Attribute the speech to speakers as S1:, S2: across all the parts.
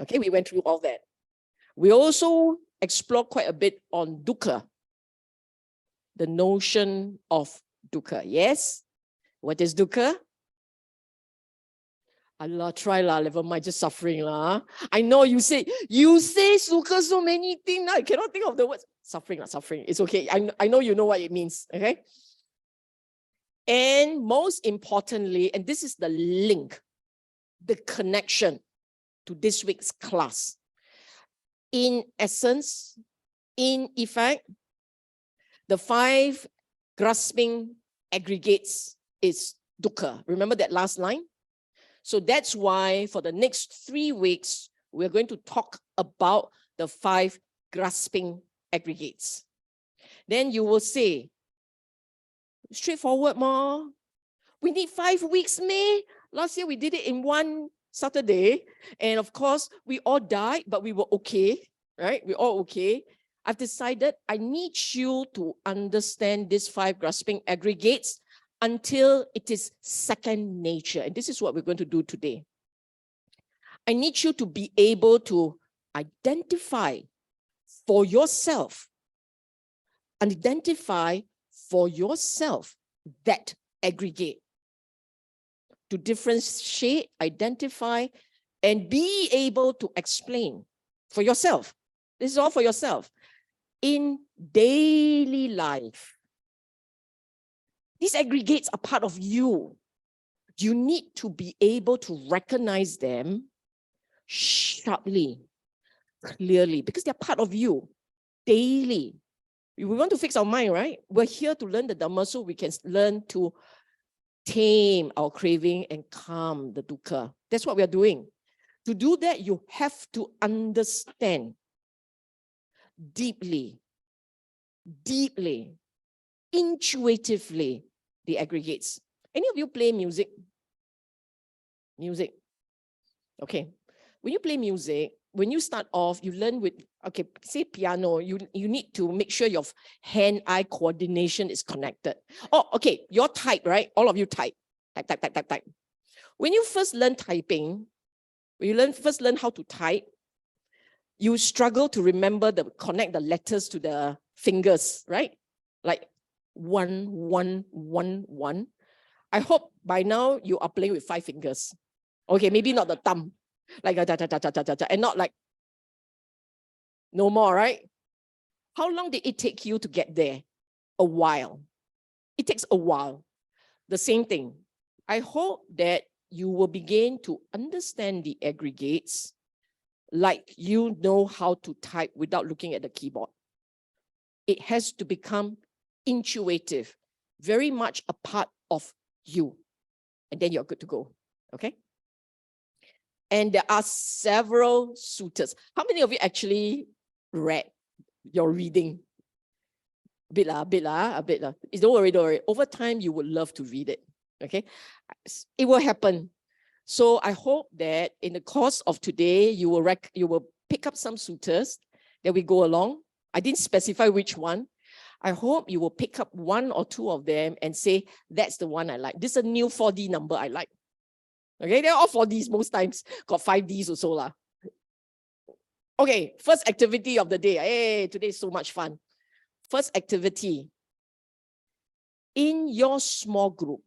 S1: Okay, we went through all that. We also explored quite a bit on dukkha, the notion of dukkha. Yes? What is dukkha? Allah, try lah, never mind, just suffering lah. I know you say dukkha so many things. I cannot think of the words. Suffering, suffering. It's okay. I know you know what it means. Okay? And most importantly, and this is the link, the connection to this week's class. In essence, in effect, the 5 grasping aggregates is dukkha. Remember that last line? So that's why for the next 3 weeks, we're going to talk about the 5 grasping aggregates. Then you will say, straightforward more. We need 5 weeks, May. Last year we did it in 1 Saturday. And of course, we all died, but we were okay, right? We're all okay. I've decided I need you to understand these 5 grasping aggregates until it is second nature. And this is what we're going to do today. I need you to be able to identify for yourself, that aggregate, to differentiate, identify, and be able to explain for yourself. This is all for yourself. In daily life, these aggregates are part of you. You need to be able to recognize them sharply, clearly, because they're part of you daily. We want to fix our mind, right? We're here to learn the Dhamma so we can learn to tame our craving and calm the dukkha. That's what we are doing. To do that, you have to understand deeply, intuitively the aggregates. Any of you play music? Music. Okay. When you play music, when you start off, you learn with, okay, say piano, you need to make sure your hand-eye coordination is connected. Oh, okay, you're type, right? All of you type. Type. When you first learn typing, when you first learn how to type, you struggle to remember connect the letters to the fingers, right? Like 1, 1, 1, 1. I hope by now you are playing with 5 fingers. Okay, maybe not the thumb. Like and not like no more, right? How long did it take you to get there? A while. It takes a while. The same thing. I hope that you will begin to understand the aggregates like you know how to type without looking at the keyboard. It has to become intuitive, very much a part of you. And then you're good to go, okay? And there are several suttas. How many of you actually read your reading? A bit lah. Don't worry. Over time, you would love to read it, okay? It will happen. So I hope that in the course of today, you will pick up some suttas that we go along. I didn't specify which one. I hope you will pick up 1 or 2 of them and say, that's the one I like. This is a new 4D number I like. Okay, they're all 4Ds most times. Got 5Ds also lah. Okay, first activity of the day. Hey, today is so much fun. First activity. In your small group,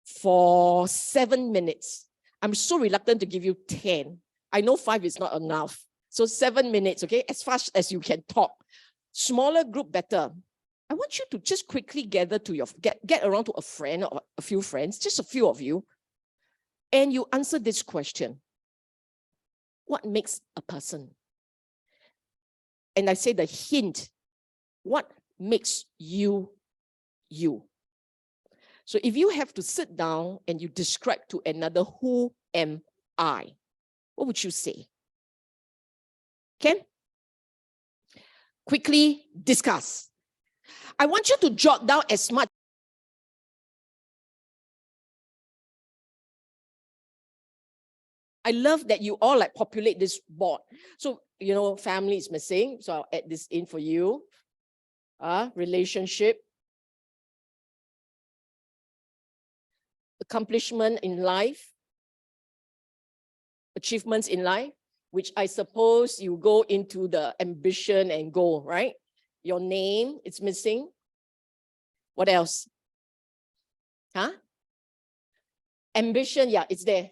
S1: for 7 minutes. I'm so reluctant to give you 10. I know 5 is not enough. So 7 minutes, okay? As fast as you can talk. Smaller group, better. I want you to just quickly gather to get around to a friend or a few friends, just a few of you, and you answer this question. What makes a person? And I say the hint, what makes you, you? So if you have to sit down and you describe to another, who am I? What would you say? Ken? Quickly discuss. I want you to jot down as much. I love that you all like populate this board. So, you know, family is missing. So I'll add this in for you. Relationship. Accomplishment in life. achievements in life, which I suppose you go into the ambition and goal, right? Your name, it's missing. What else? Huh? Ambition, yeah, it's there.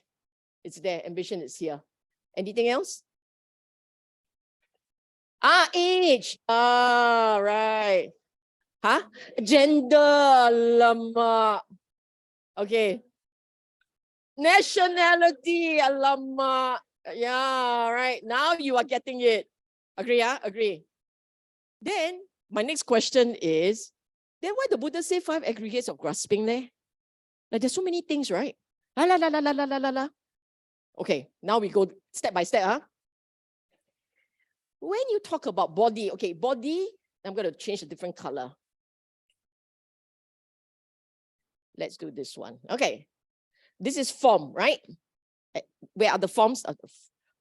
S1: It's there. Ambition is here. Anything else? Age. Right. Huh? Gender. Alamak. Okay. Nationality. Alamak. Yeah, right. Now you are getting it. Agree, Agree. Then, my next question is, then why the Buddha say 5 aggregates of grasping there? Like there's so many things, right? La la la la la la la la. Okay, now we go step by step, huh? When you talk about body, okay, body, I'm going to change a different color. Let's do this one. Okay, this is form, right? Where are the forms?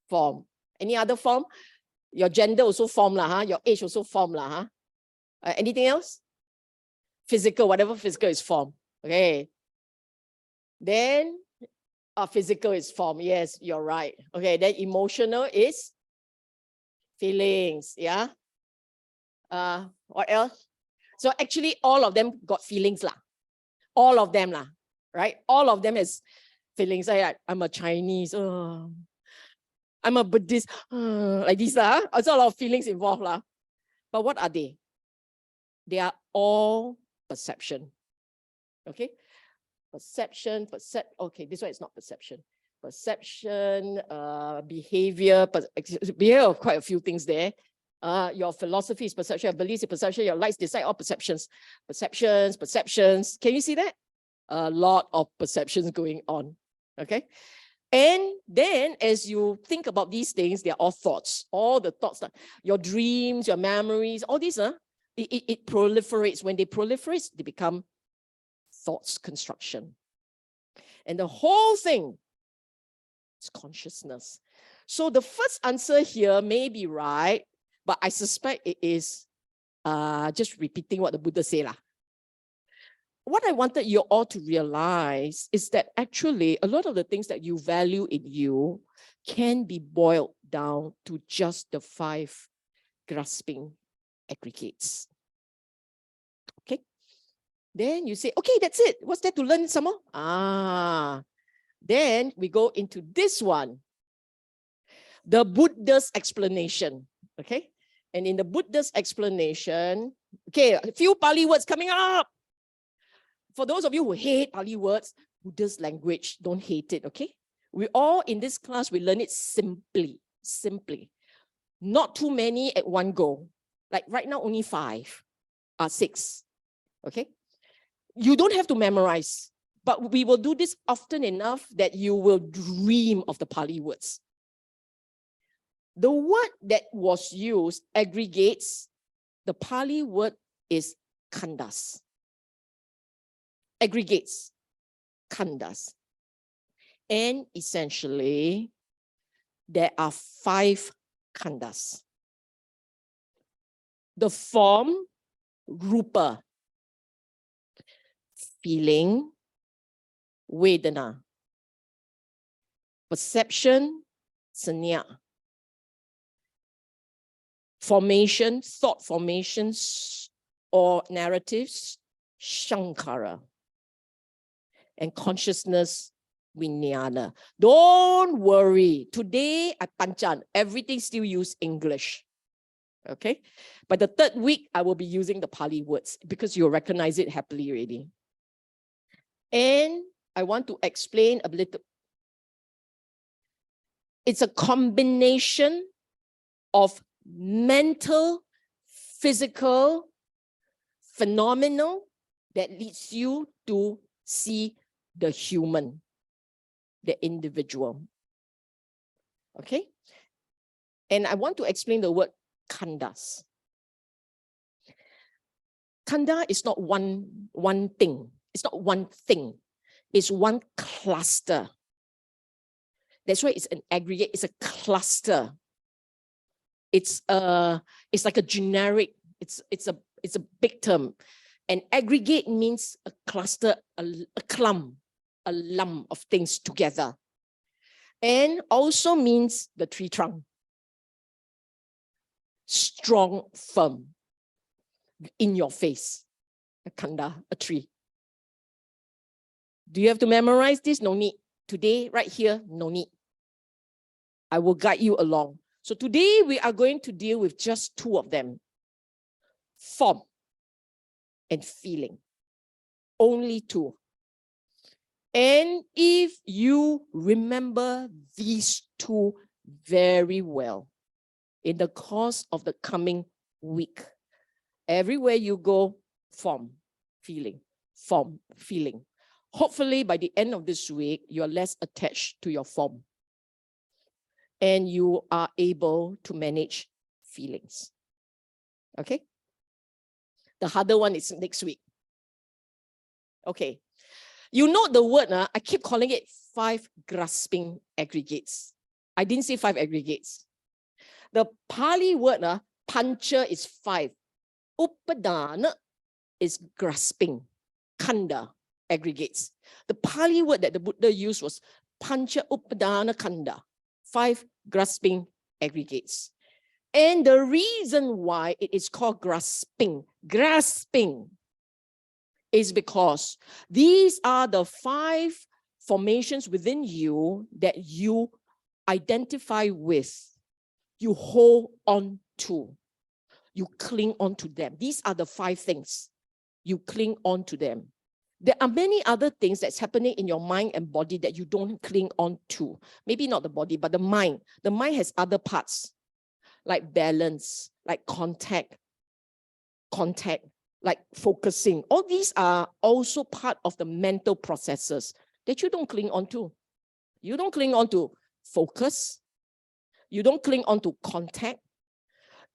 S1: Form. Any other form? Your gender also form lah, huh? Your age also form lah, huh? Anything else? Physical, whatever physical is form. Okay. Then physical is form. Yes, you're right. Okay, then emotional is feelings. Yeah. What else? So actually all of them got feelings lah. All of them lah, right? All of them is feelings. I'm a Chinese. I'm a Buddhist. Like this lah. There's a lot of feelings involved lah. But what are they? They are all perception. Okay. Perception, okay, this one is not perception. Perception, behavior, behavior of quite a few things there. Your philosophy is perception, your beliefs is perception, your likes, decide all perceptions. Perceptions. Can you see that? A lot of perceptions going on. Okay. And then as you think about these things, they're all thoughts. All the thoughts, your dreams, your memories, all these, it proliferates. When they proliferate, they become thoughts construction. And the whole thing is consciousness. So the first answer here may be right, but I suspect it is just repeating what the Buddha said lah. What I wanted you all to realize is that actually a lot of the things that you value in you can be boiled down to just the 5 grasping aggregates. Okay. Then you say, okay, that's it. What's there to learn some more? Then we go into this one. The Buddha's explanation. Okay. And in the Buddha's explanation, okay, a few Pali words coming up. For those of you who hate Pali words, Buddha's language, don't hate it, okay? We all in this class, we learn it simply. Not too many at one go. Like right now, only 5 or 6, okay? You don't have to memorize, but we will do this often enough that you will dream of the Pali words. The word that was used, aggregates, the Pali word is khandas. Aggregates, khandas. And essentially, there are 5 khandas. The form, rupa. Feeling, vedana. Perception, sanya. Formation, thought formations or narratives, shankara. And consciousness, vijnana. Don't worry. Today, at Panchan, everything still use English. Okay? But the 3rd week, I will be using the Pali words because you'll recognize it happily already. And I want to explain a little. It's a combination of mental, physical, phenomenal that leads you to see the human, the individual. Okay? And I want to explain the word khandas. Khanda is not one thing. It's not one thing. It's one cluster. That's why it's an aggregate. It's a cluster. It's like a generic. It's a big term. An aggregate means a cluster, a clump, a lump of things together. And also means the tree trunk. Strong, firm, in your face. A khanda, a tree. Do you have to memorize this? No need. Today, right here, no need. I will guide you along. So today we are going to deal with just two of them. Form and feeling. Only two. And if you remember these two very well in the course of the coming week, everywhere you go, form, feeling, form, feeling. Hopefully by the end of this week, you're less attached to your form and you are able to manage feelings. Okay? The harder one is next week. Okay. You know the word, I keep calling it 5 grasping aggregates. I didn't say 5 aggregates. The Pali word, pancha is 5. Upadana is grasping. Khanda, aggregates. The Pali word that the Buddha used was pancha upadana khanda. 5 grasping aggregates. And the reason why it is called grasping is because these are the 5 formations within you that you identify with, you hold on to, you cling on to them. These are the 5 things. You cling on to them. There are many other things that's happening in your mind and body that you don't cling on to. Maybe not the body, but the mind. The mind has other parts, like balance, like contact, like focusing. All these are also part of the mental processes that you don't cling on to. You don't cling on to focus. You don't cling on to contact.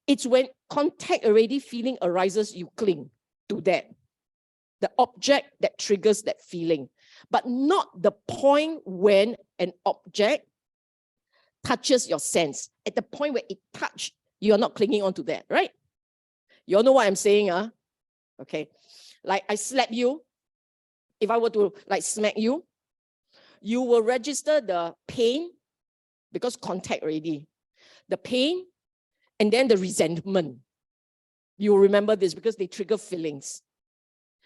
S1: It's when contact already feeling arises, you cling to that. The object that triggers that feeling, but not the point when an object touches your sense. At the point where it touched, you are not clinging on to that, right? You all know what I'm saying, Okay. Like I slap you. If I were to like smack you, you will register the pain because contact already. The pain and then the resentment. You will remember this because they trigger feelings.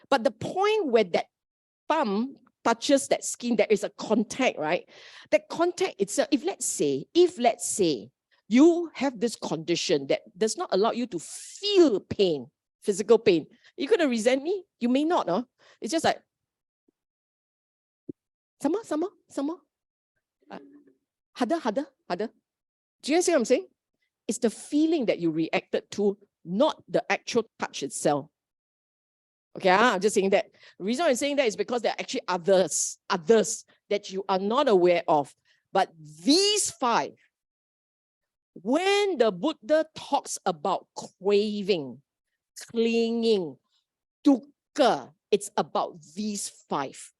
S1: But the point where that thumb touches that skin, there is a contact, right? That contact itself, if let's say you have this condition that does not allow you to feel pain, physical pain, you're going to resent me? You may not, no? It's just like, some more. Harder. Do you see what I'm saying? It's the feeling that you reacted to, not the actual touch itself. Okay, I'm just saying that. The reason I'm saying that is because there are actually others that you are not aware of. But these 5, when the Buddha talks about craving, clinging, dukkha, it's about these 5.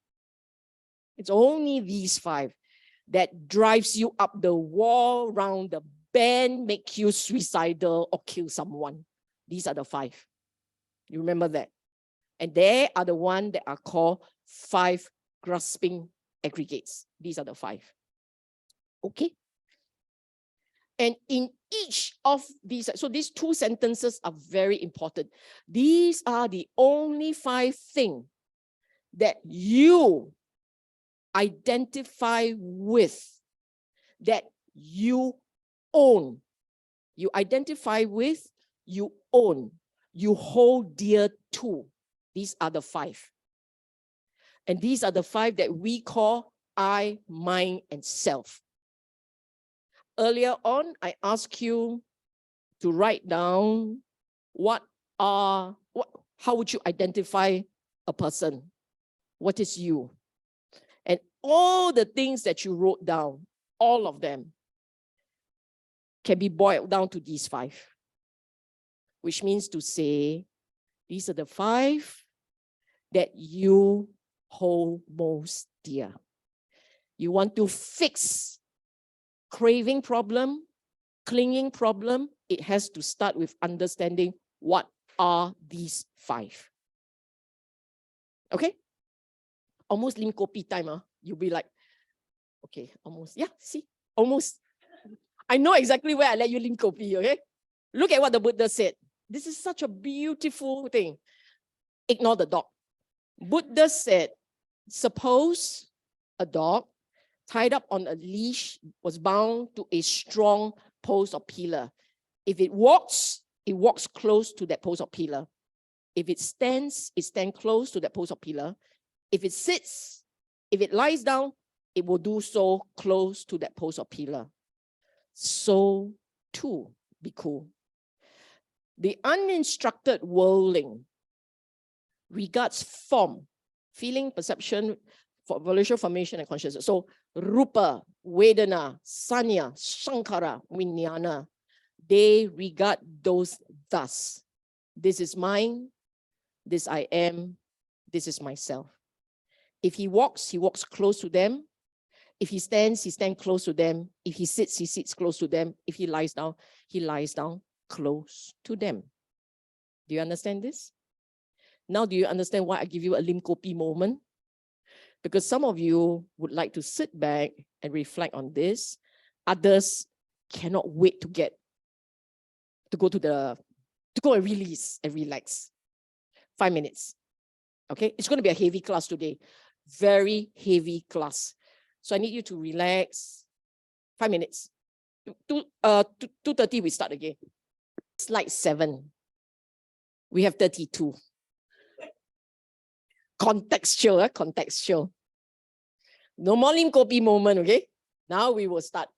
S1: It's only these 5 that drives you up the wall, round the bend, make you suicidal or kill someone. These are the 5. You remember that? And they are the ones that are called 5 grasping aggregates. These are the 5. Okay? And in each of these, so these 2 sentences are very important. These are the only 5 things that you identify with, that you own. You identify with, you own, you hold dear to. These are the 5. And these are the 5 that we call I, mind, and self. Earlier on, I asked you to write down how would you identify a person? What is you? And all the things that you wrote down, all of them, can be boiled down to these 5. Which means to say, these are the 5 that you hold most dear. You want to fix craving problem, clinging problem, it has to start with understanding what are these 5. Okay? Almost lim kopi time, you'll be like, okay, almost, yeah, see, Almost. I know exactly where I let you lim kopi, okay? Look at what the Buddha said. This is such a beautiful thing. Ignore the dog. Buddha said, suppose a dog tied up on a leash was bound to a strong post or pillar. If it walks close to that post or pillar. If it stands close to that post or pillar. If it sits, if it lies down, it will do so close to that post or pillar. So too, bhikkhu. The uninstructed worldling regards form, feeling, perception, volitional formation, and consciousness. So rupa, vedana, sanya, sankara, vijnana, they regard those thus. This is mine, this I am, this is myself. If he walks close to them. If he stands close to them. If he sits close to them. If he lies down close to them. Do you understand this? Now, do you understand why I give you a lim kopi moment? Because some of you would like to sit back and reflect on this. Others cannot wait to go and release and relax. 5 minutes. Okay, it's going to be a heavy class today. Very heavy class. So I need you to relax. 5 minutes. 2:30 we start again. Slide 7. We have 32. Contextual, contextual. No more lim kopi moment, okay? Now we will start.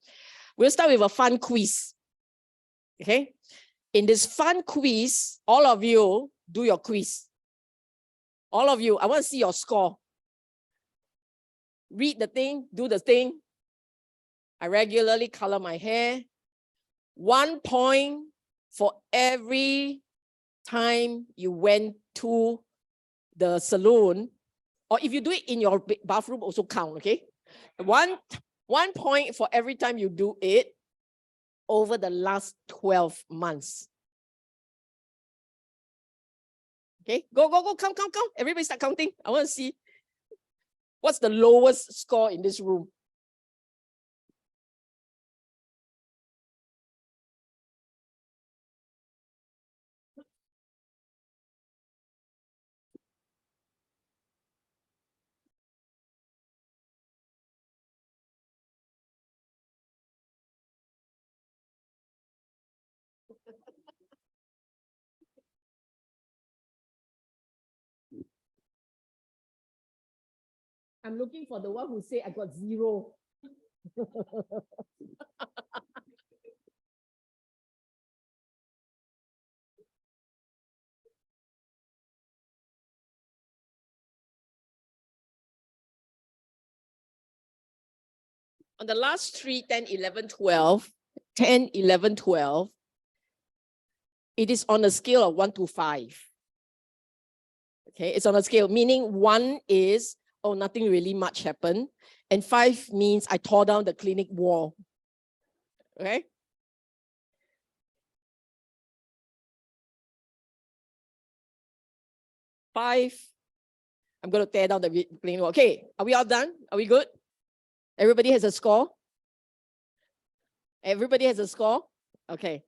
S1: We'll start with a fun quiz. Okay? In this fun quiz, all of you do your quiz. All of you, I want to see your score. Read the thing, do the thing. I regularly color my hair. 1 point for every time you went to the salon, or if you do it in your bathroom, also count, okay? One point for every time you do it over the last 12 months. Okay, go, count. Everybody start counting. I want to see what's the lowest score in this room. I'm looking for the one who say I got 0. On the last 3, 10, 11, 12, 10, 11, 12, it is on a scale of 1 to 5. Okay, it's on a scale, meaning 1 is, oh, nothing really much happened. And 5 means I tore down the clinic wall. Okay? Five, I'm going to tear down the clinic wall. Okay, are we all done? Are we good? Everybody has a score? Everybody has a score? Okay.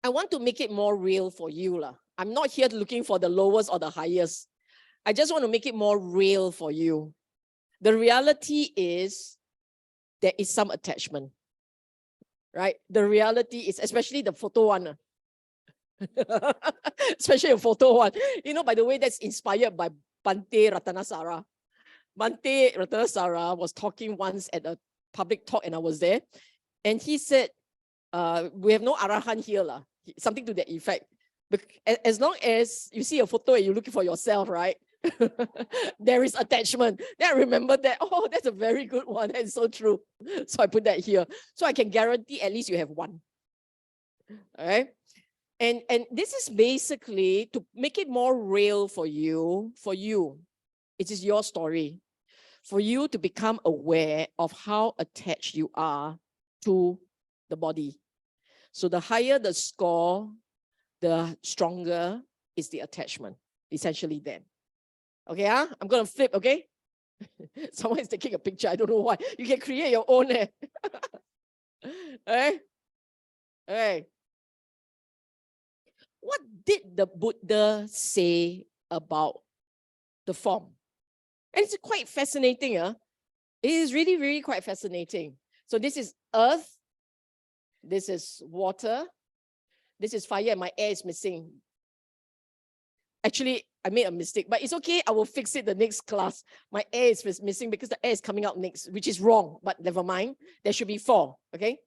S1: I want to make it more real for you. I'm not here looking for the lowest or the highest. I just want to make it more real for you. The reality is there is some attachment, right? The reality is, especially the photo one. Especially a photo one. You know, by the way, that's inspired by Bhante Ratanasara. Bhante Ratanasara was talking once at a public talk and I was there. And he said, we have no arahan here, something to that effect. But as long as you see a photo and you're looking for yourself, right? There is attachment. Then I remember that, oh, that's a very good one. That's so true. So I put that here. So I can guarantee at least you have one. All right. And this is basically to make it more real for you. It is your story. For you to become aware of how attached you are to the body. So the higher the score, the stronger is the attachment, essentially then. Okay, I'm going to flip, okay? Someone is taking a picture. I don't know why. You can create your own. Eh? Hey. What did the Buddha say about the form? And it's quite fascinating. It is really, really quite fascinating. So this is earth. This is water. This is fire, and my air is missing. Actually, I made a mistake, but it's okay. I will fix it the next class. My air is missing because the air is coming out next, which is wrong, but never mind. There should be 4, okay?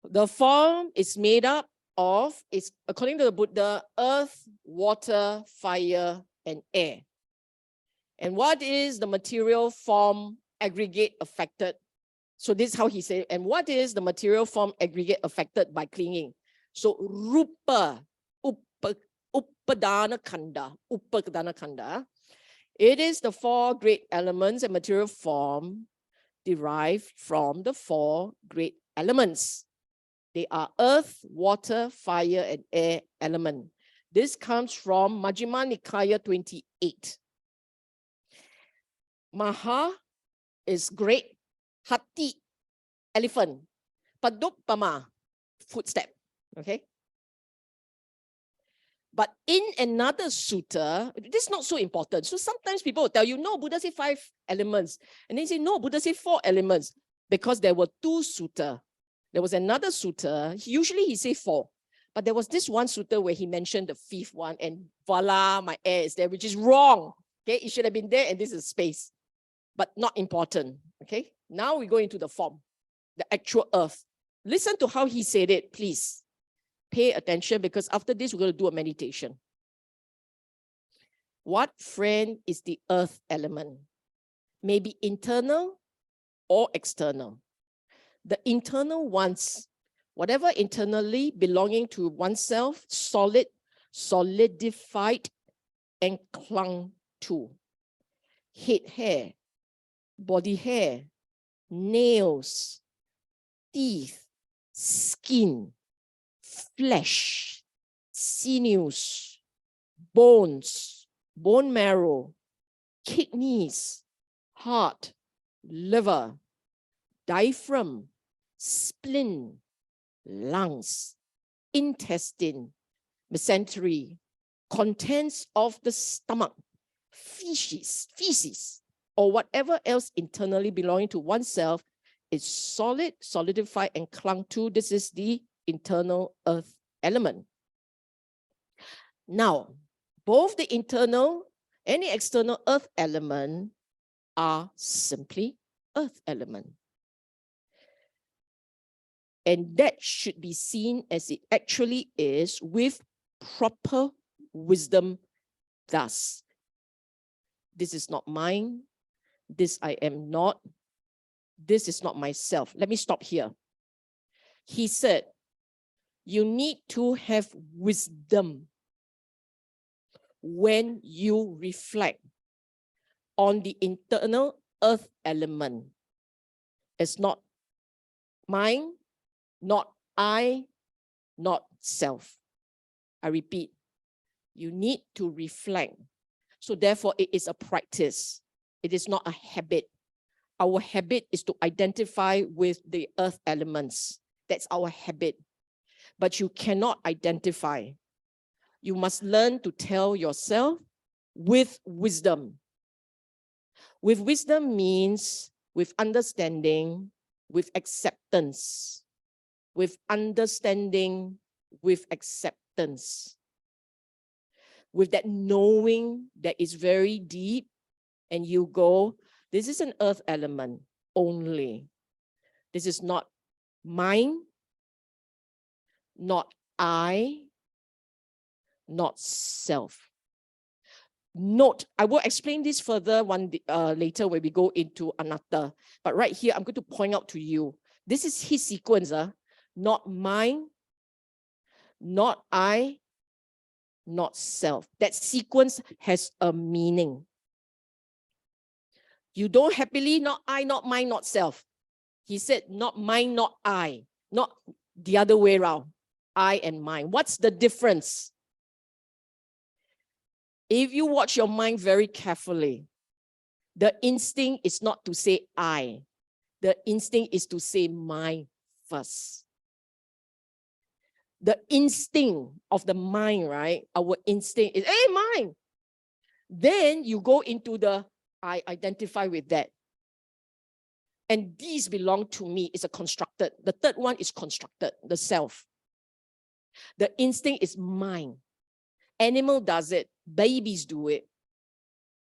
S1: The form is made up of, is according to the Buddha, earth, water, fire, and air. And what is the material form aggregate affected? So this is how he said, and what is the material form aggregate affected by clinging? So rupa, upadana kanda. It is the 4 great elements and material form derived from the 4 great elements. They are earth, water, fire, and air element. This comes from Majjhima Nikaya 28. Maha is great, hati, elephant, paduppama, footstep, okay? But in another sutta, this is not so important. So sometimes people will tell you, no, Buddha said 5 elements. And they say, no, Buddha said 4 elements. Because there were 2 sutta. There was another sutta, usually he said 4. But there was this one sutta where he mentioned the 5th one, and voila, my air is there, which is wrong. Okay, it should have been there, and this is space. But not important, okay? Now we go into the form, the actual earth. Listen to how he said it, please. Pay attention, because after this, we're going to do a meditation. What, friend, is the earth element? Maybe internal or external. The internal ones, whatever internally belonging to oneself, solid, solidified, and clung to. Head hair, body hair, nails, teeth, skin, flesh, sinews, bones, bone marrow, kidneys, heart, liver, diaphragm, spleen, lungs, intestine, mesentery, contents of the stomach, feces, or whatever else internally belonging to oneself is solid, solidified, and clung to. This is the internal earth element. Now, both the internal and the external earth element are simply earth element. And that should be seen as it actually is with proper wisdom. Thus, this is not mine. This I am not. This is not myself. Let me stop here. He said, you need to have wisdom when you reflect on the internal earth element. It's not mine, not I, not self. I repeat, you need to reflect. So therefore, it is a practice. It is not a habit. Our habit is to identify with the earth elements. That's our habit. But you cannot identify. You must learn to tell yourself with wisdom. With wisdom means with understanding, with acceptance. With understanding, with acceptance. With that knowing that is very deep, and you go, this is an earth element only. This is not mine, not I, not self. Note, I will explain this further later when we go into anatta. But right here, I'm going to point out to you, this is his sequence. Not mine, not I, not self. That sequence has a meaning. You don't happily, not I, not mine, not self. He said, not mine, not I, not the other way around. I and mine. What's the difference? If you watch your mind very carefully, the instinct is not to say I. The instinct is to say mine first. The instinct of the mind, right? Our instinct is, hey, mine. Then you go into the, I identify with that. And these belong to me. It's a constructed. The third one is constructed, the self. The instinct is mine. Animal does it. Babies do it.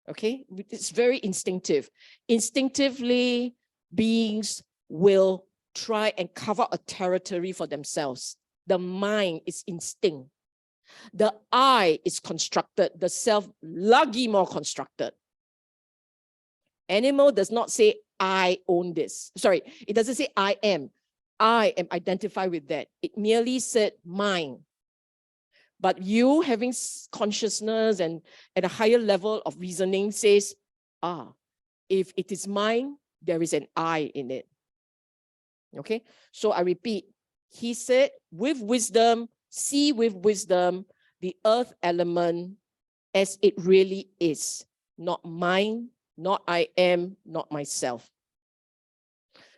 S1: Okay? It's very instinctive. Instinctively, beings will try and cover a territory for themselves. The mind is instinct. The I is constructed. The self, lagi more constructed. Animal does not say, I own this. Sorry, it doesn't say I am. I am identified with that. It merely said mine. But you having consciousness and at a higher level of reasoning says, if it is mine, there is an I in it. Okay, so I repeat, he said, with wisdom, see with wisdom the earth element as it really is, not mine, not I am, not myself.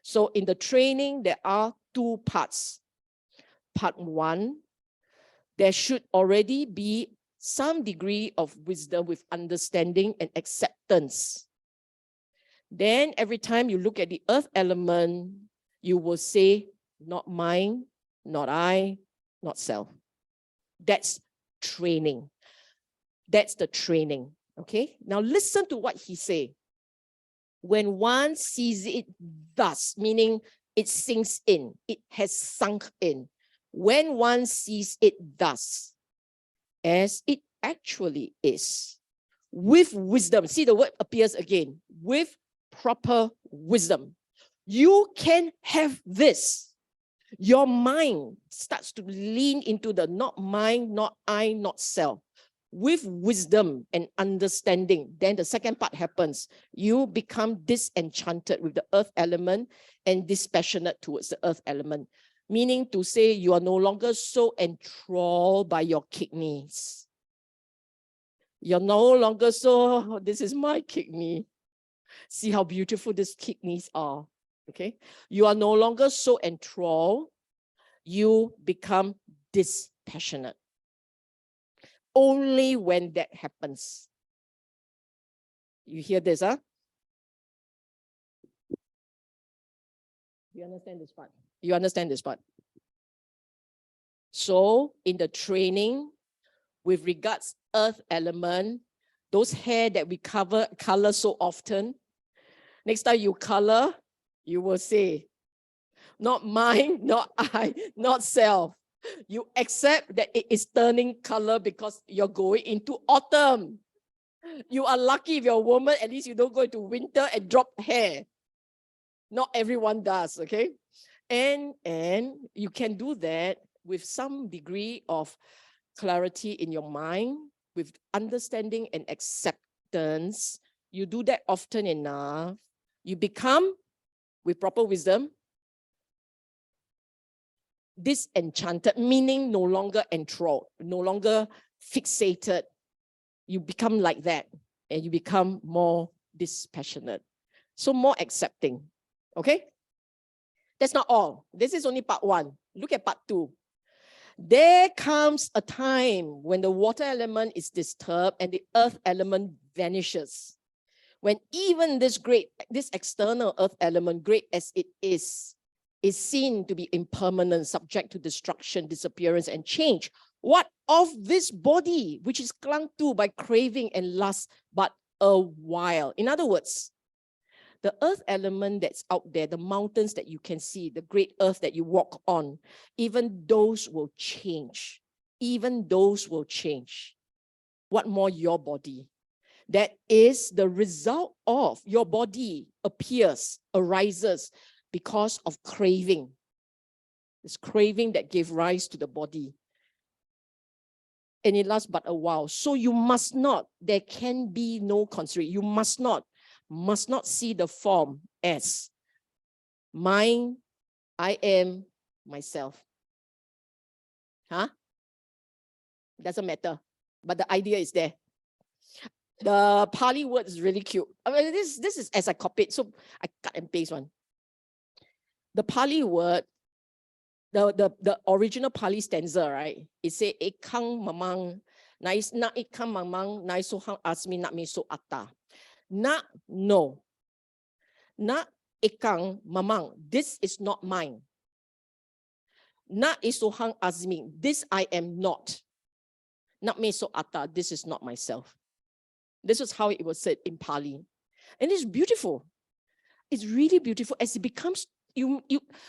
S1: So in the training, there are two parts. Part one, there should already be some degree of wisdom with understanding and acceptance. Then every time you look at the earth element, you will say, not mine, not I, not self. That's training. That's the training. Okay, now listen to what he say. When one sees it thus, meaning it sinks in, it has sunk in. When one sees it thus, as it actually is, with wisdom, see the word appears again, with proper wisdom, you can have this. Your mind starts to lean into the not mine, not I, not self. With wisdom and understanding, then the second part happens. You become disenchanted with the earth element and dispassionate towards the earth element. Meaning to say you are no longer so enthralled by your kidneys. You're no longer so, this is my kidney. See how beautiful these kidneys are. Okay, you are no longer so enthralled. You become dispassionate. Only when that happens. You hear this, huh? You understand this part? You understand this part? So in the training, with regards earth element, those hair that we color so often, next time you color, you will say, not mine, not I, not self. You accept that it is turning color because you're going into autumn. You are lucky if you're a woman, at least you don't go into winter and drop hair. Not everyone does, okay? And you can do that with some degree of clarity in your mind, with understanding and acceptance. You do that often enough, you become, with proper wisdom, disenchanted, meaning no longer enthralled, no longer fixated. You become like that and you become more dispassionate. So more accepting, okay? That's not all. This is only part one. Look at part two. There comes a time when the water element is disturbed and the earth element vanishes. When even this external earth element, great as it is seen to be impermanent, subject to destruction, disappearance, and change. What of this body, which is clung to by craving and lust, but a while? In other words, the earth element that's out there, the mountains that you can see, the great earth that you walk on, even those will change. Even those will change. What more your body? That is the result of your body arises because of craving. It's craving that gave rise to the body. And it lasts but a while. So you must not, there can be no consideration. You must not see the form as mine, I am, myself. Huh? Doesn't matter. But the idea is there. The Pali word is really cute. I mean, this is as I copied, so I cut and paste one. The Pali word, the original Pali stanza, right? It say ekang mamang nais na ekang mamang nai sohang asmi nak me so atta. Na no. Na ekang mamang. This is not mine. Na isohang azmi. This I am not. Nak me so atta. This is not myself. This is how it was said in Pali. And it's beautiful. It's really beautiful as it becomes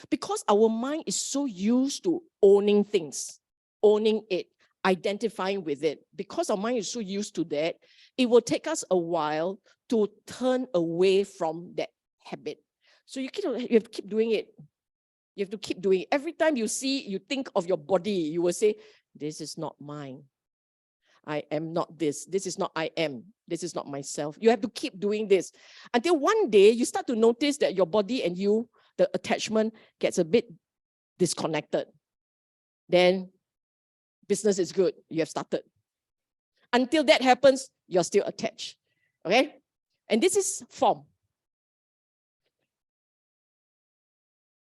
S1: because our mind is so used to owning things, owning it, identifying with it. Because our mind is so used to that, it will take us a while to turn away from that habit. So you have to keep doing it. You have to keep doing it. Every time you think of your body, you will say, this is not mine. I am not this. This is not I am. This is not myself. You have to keep doing this until one day you start to notice that your body and you, the attachment gets a bit disconnected. Then business is good. You have started. Until that happens, you're still attached. Okay? And this is form.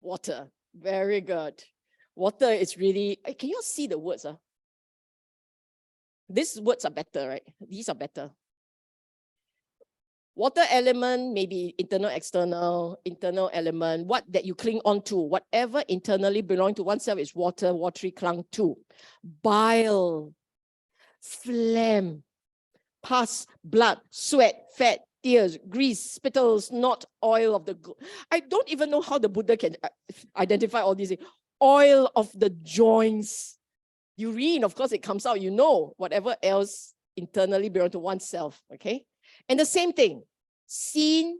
S1: Water. Very good. Water is really, can you see the words? These words are better, right? These are better. Water element, maybe internal, external, internal element, what that you cling on to, whatever internally belong to oneself is water, watery clung to. Bile, phlegm, pus, blood, sweat, fat, tears, grease, spittles, not oil of the... I don't even know how the Buddha can identify all these things. Oil of the joints. Urine, of course, it comes out, you know, whatever else internally belong to oneself, okay? And the same thing, seen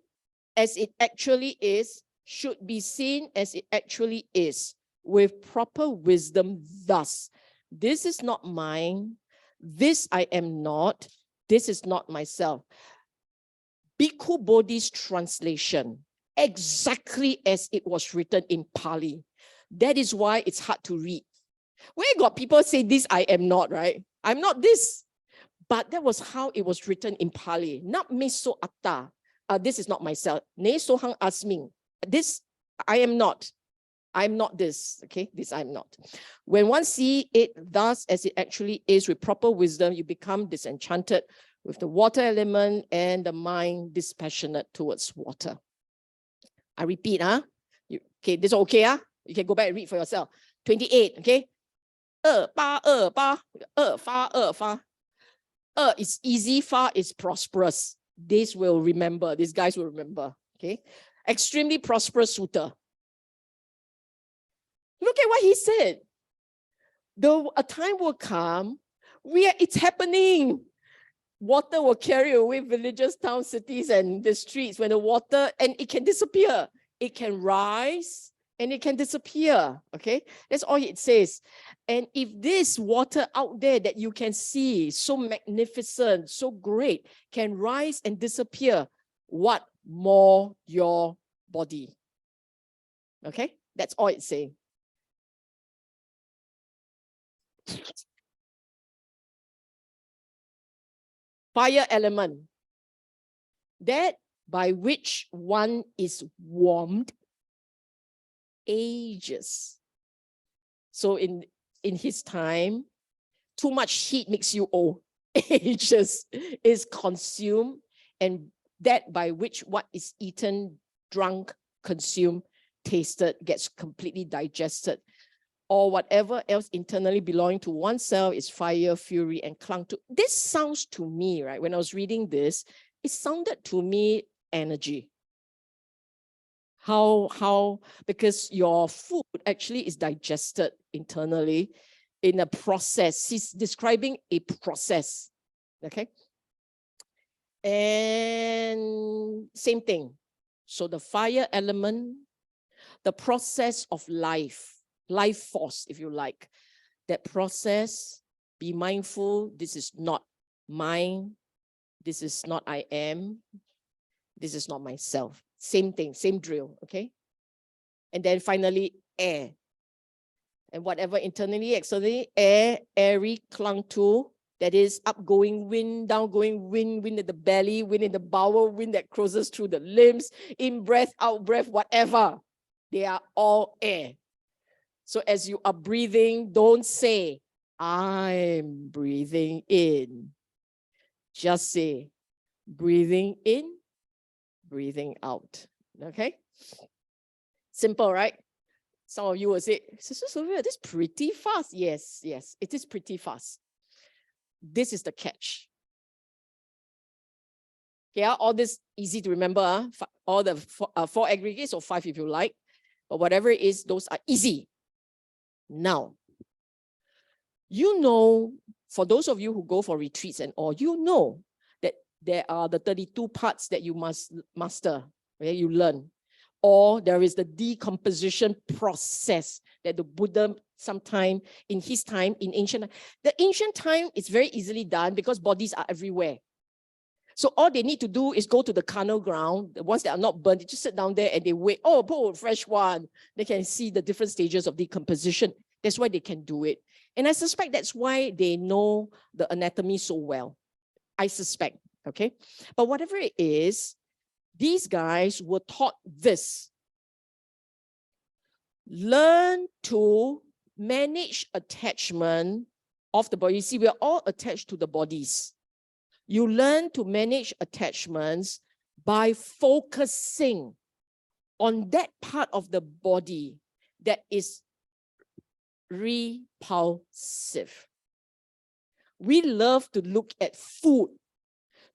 S1: as it actually is, should be seen as it actually is, with proper wisdom thus. This is not mine, this I am not, this is not myself. Bhikkhu Bodhi's translation, exactly as it was written in Pali. That is why it's hard to read. Where got people say this I am not, right? I'm not this. But that was how it was written in Pali. Not me so atta. This is not myself. Ne sohang asming. This I am not. I'm not this. Okay, this I'm not. When one see it thus as it actually is with proper wisdom, you become disenchanted with the water element and the mind dispassionate towards water. I repeat, okay, this is okay, You can go back and read for yourself. 28, okay? 2 is easy, far is prosperous. These will remember, these guys will remember. Okay. Extremely prosperous suitor. Look at what he said. Though a time will come, it's happening. Water will carry away villages, towns, cities, and the streets when the water, and it can disappear. It can rise and it can disappear. Okay, that's all it says. And if this water out there that you can see, so magnificent, so great, can rise and disappear, what more your body? Okay, that's all it's saying. Fire element, that by which one is warmed, ages. So in his time, too much heat makes you old. Ages is consumed, and that by which what is eaten, drunk, consumed, tasted, gets completely digested, or whatever else internally belonging to oneself is fire, fury, and clung to. This sounds to me, right, when I was reading this, it sounded to me energy. How, because your food actually is digested internally in a process. He's describing a process, okay? And same thing. So the fire element, the process of life force, if you like, that process, be mindful, this is not mine, this is not I am, this is not myself. Same thing, same drill, okay? And then finally, air. And whatever internally, externally, air, airy, clung to, That is outgoing wind, downgoing wind, wind at the belly, wind in the bowel, wind that crosses through the limbs, in breath, out breath, whatever. They are all air. So as you are breathing, don't say, I'm breathing in. Just say, breathing in, breathing out. Okay? Simple, right? Some of you will say, Sister Sylvia, this is pretty fast. Yes, yes, it is pretty fast. This is the catch. Okay, all this easy to remember. All the four aggregates, or 5 if you like. But whatever it is, those are easy. Now, you know, for those of you who go for retreats and all, you know that there are the 32 parts that you must master, okay, you learn. Or there is the decomposition process that the Buddha sometime in his time, in ancient, the ancient time is very easily done because bodies are everywhere. So all they need to do is go to the carnal ground, the ones that are not burnt, they just sit down there and they wait, oh, fresh one. They can see the different stages of decomposition. That's why they can do it. And I suspect that's why they know the anatomy so well. I suspect, okay? But whatever it is, these guys were taught this. Learn to manage attachment of the body. You see, we are all attached to the bodies. You learn to manage attachments by focusing on that part of the body that is repulsive. We love to look at food.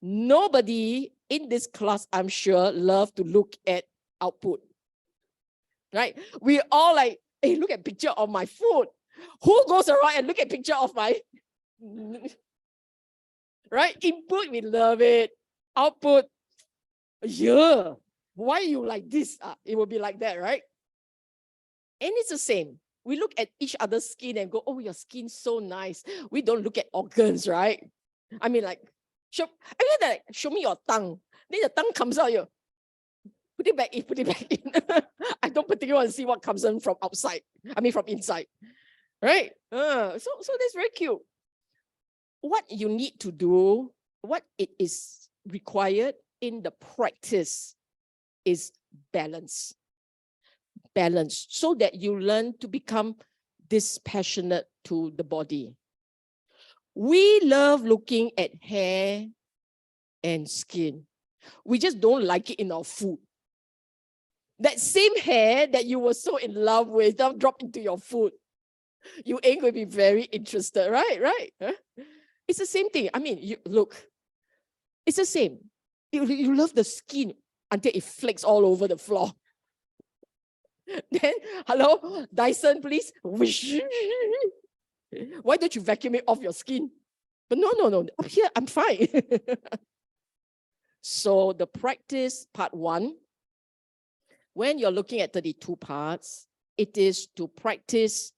S1: Nobody in this class, I'm sure, love to look at output. Right? We all like, hey, look at picture of my food. Who goes around and look at picture of my... Right? Input, we love it. Output, yeah. Why you like this? It will be like that, right? And it's the same. We look at each other's skin and go, oh, your skin's so nice. We don't look at organs, right? I mean, like, show me your tongue. Then the tongue comes out, you put it back in, put it back in. I don't particularly want to see what comes in from outside. I mean, from inside, right? So that's very cute. What you need to do, what it is required in the practice is balance. Balance, so that you learn to become dispassionate to the body. We love looking at hair and skin. We just don't like it in our food. That same hair that you were so in love with, now drop into your food. You ain't going to be very interested, right? Right? Huh? It's the same thing. I mean, look, it's the same. You love the skin until it flakes all over the floor. Then, hello, Dyson, please. Why don't you vacuum it off your skin? But no. Up here, I'm fine. So the practice, part 1, when you're looking at 32 parts, it is to practice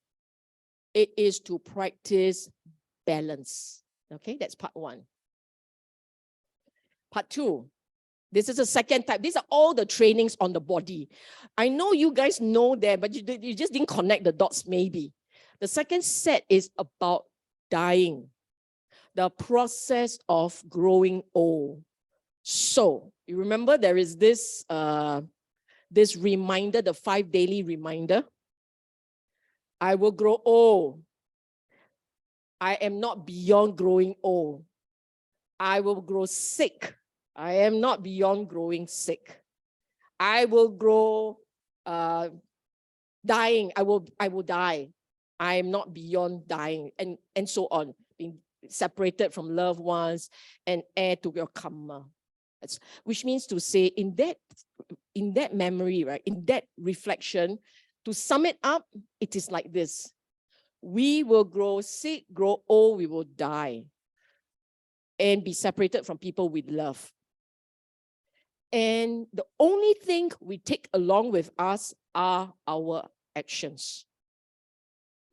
S1: balance. Okay, that's part 1. Part 2, this is the second type. These are all the trainings on the body. I know you guys know that, but you just didn't connect the dots maybe. The second set is about dying, the process of growing old. So you remember there is this reminder, the 5 daily reminder. I will grow old. I am not beyond growing old. I will grow sick. I am not beyond growing sick. I will grow dying. I will die. I am not beyond dying, and so on. Being separated from loved ones and heir to your karma. Which means to say, in that memory, right, in that reflection, to sum it up, it is like this. We will grow sick, grow old, we will die, and be separated from people we love. And the only thing we take along with us are our actions.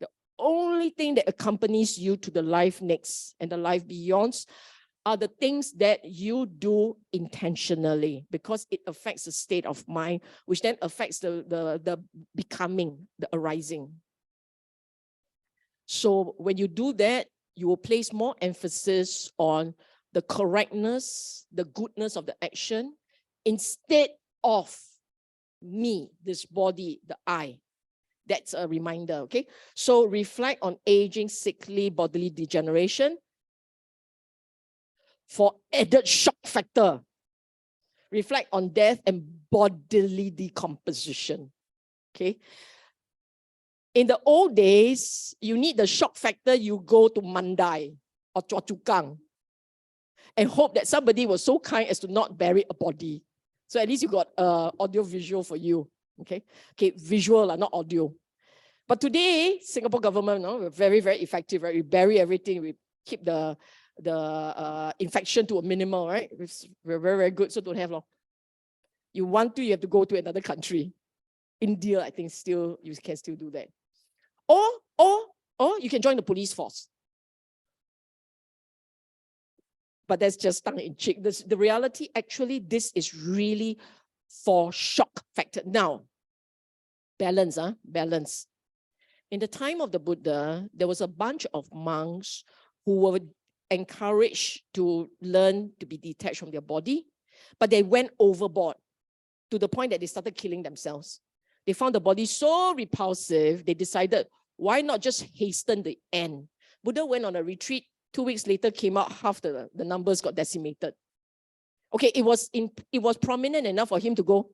S1: The only thing that accompanies you to the life next and the life beyond are the things that you do intentionally, because it affects the state of mind, which then affects the becoming, the arising. So when you do that, you will place more emphasis on the correctness, the goodness of the action, instead of me, this body, the I. That's a reminder, okay? So reflect on aging, sickly, bodily degeneration. For added shock factor, reflect on death and bodily decomposition, okay? In the old days, you need the shock factor, you go to Mandai or Choa Chu Kang and hope that somebody was so kind as to not bury a body. So at least you got audio visual for you, okay? Okay, visual, not audio. But today, Singapore government, we're very, very effective, right? We bury everything, we keep the infection to a minimal, right? We're very, very good, so don't have long. You want to, you have to go to another country. India, I think still, you can still do that. Or you can join the police force. But that's just tongue in cheek. The reality, actually, this is really for shock factor. Now, balance, balance. In the time of the Buddha, there was a bunch of monks who were encouraged to learn to be detached from their body, but they went overboard to the point that they started killing themselves. They found the body so repulsive, they decided, why not just hasten the end? Buddha went on a retreat, 2 weeks later came out, half the numbers got decimated. Okay, it was prominent enough for him to go,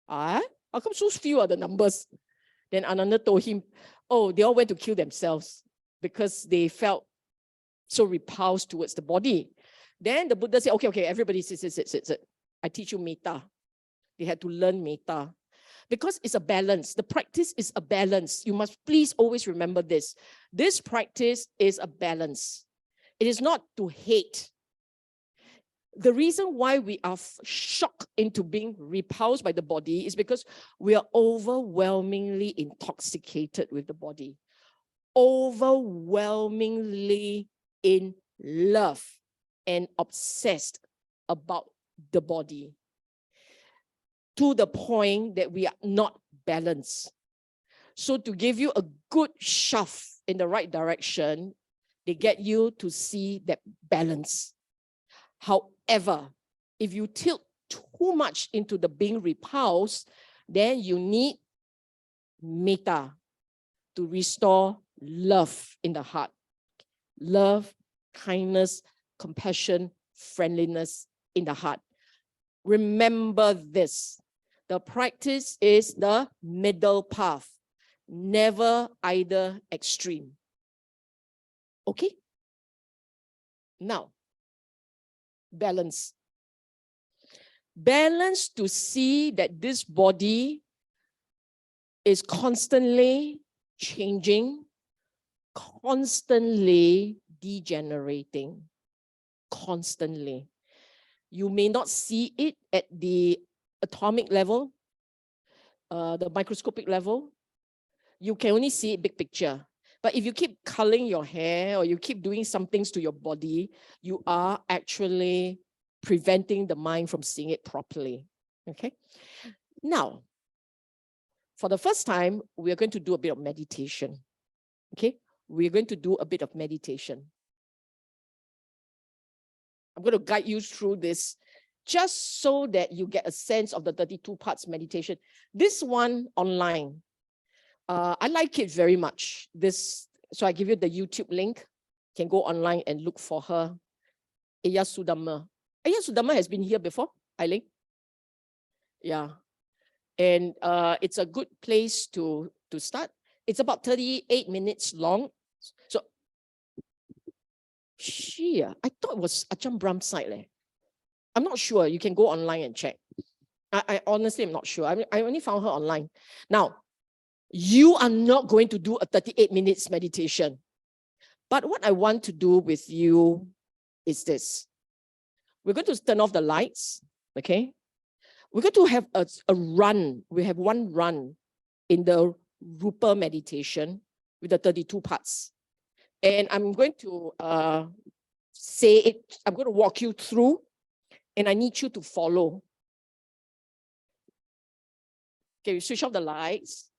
S1: how come so few are the numbers? Then Ananda told him, oh, they all went to kill themselves because they felt so repulsed towards the body. Then the Buddha said, okay, everybody sit. I teach you metta. They had to learn metta. Because it's a balance. The practice is a balance. You must please always remember this. This practice is a balance. It is not to hate. The reason why we are shocked into being repulsed by the body is because we are overwhelmingly intoxicated with the body. Overwhelmingly in love and obsessed about the body, to the point that we are not balanced. So to give you a good shove in the right direction, they get you to see that balance. However, if you tilt too much into the being repulsed, then you need metta to restore love in the heart. Love, kindness, compassion, friendliness in the heart. Remember this. The practice is the middle path, never either extreme. Okay? Now, balance. Balance to see that this body is constantly changing, constantly degenerating, constantly. You may not see it at the atomic level, the microscopic level. You can only see it big picture. But if you keep coloring your hair or you keep doing some things to your body, you are actually preventing the mind from seeing it properly. Okay? Now, for the first time, we are going to do a bit of meditation. Okay? We're going to do a bit of meditation. I'm going to guide you through this just so that you get a sense of the 32 parts meditation. This one online, I like it very much. So I give you the YouTube link. You can go online and look for her. Eya Sudama. Eya Sudama has been here before, Eileen. Yeah. And it's a good place to start. It's about 38 minutes long. So, I thought it was Ajahn Brahm's site. I'm not sure. You can go online and check. I honestly am not sure. I only found her online. Now, you are not going to do a 38 minutes meditation. But what I want to do with you is this. We're going to turn off the lights, okay? We're going to have a run. We have one run in the Rupa meditation with the 32 parts. And I'm going to say it. I'm going to walk you through, and I need you to follow. Okay, we switch off the lights.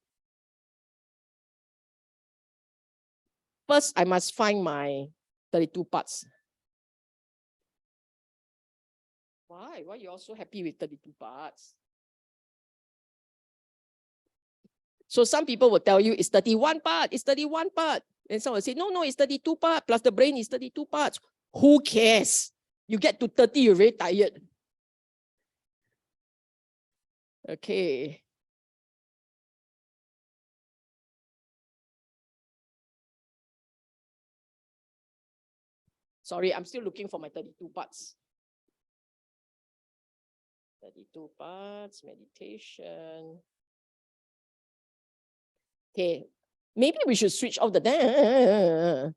S1: First, I must find my 32 parts. Why? Why are you all so happy with 32 parts? So some people will tell you it's 31 part, it's 31 part. And someone will say, no, it's 32 part, plus the brain is 32 parts. Who cares? You get to 30, you're very tired. Okay. Sorry, I'm still looking for my 32 parts. 32 parts, meditation. Okay, maybe we should switch off the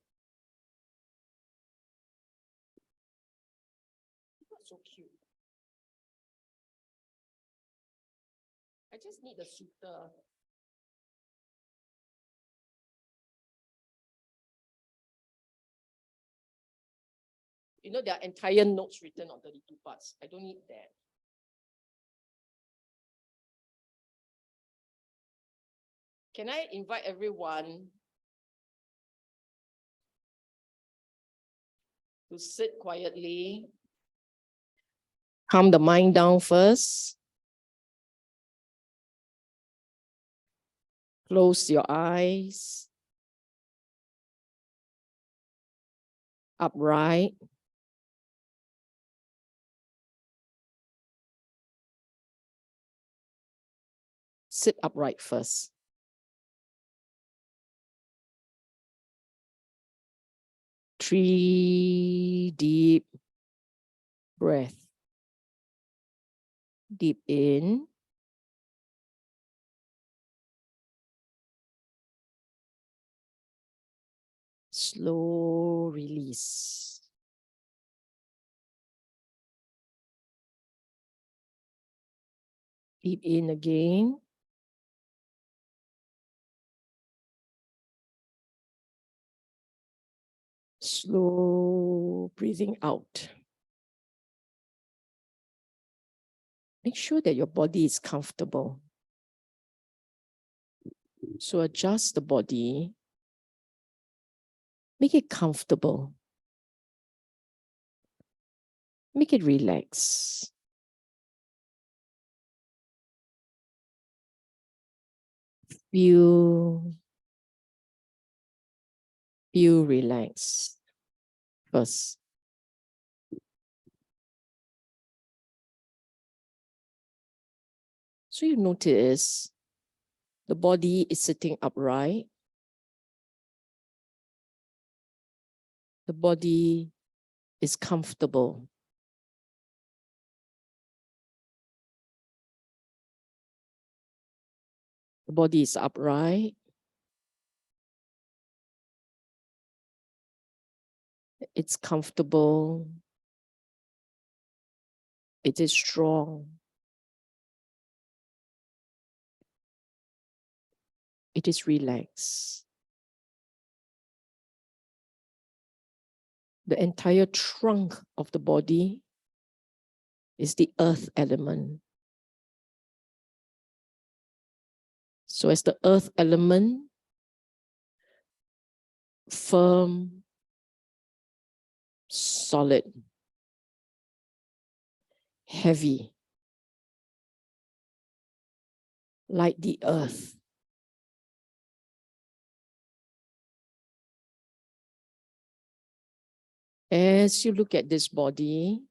S1: so cute. I just need a suitor. You know, there are entire notes written on 32 parts. I don't need that. Can I invite everyone to sit quietly? Calm the mind down first. Close your eyes. Upright. Sit upright first. Three deep breath. Deep in. Slow release. Deep in again. Slow breathing out. Make sure that your body is comfortable. So adjust the body. Make it comfortable. Make it relax. Feel relaxed first. So you notice the body is sitting upright. The body is comfortable. The body is upright. It's comfortable. It is strong. It is relaxed. The entire trunk of the body is the earth element. So as the earth element, firm, solid, heavy, like the earth. As you look at this body,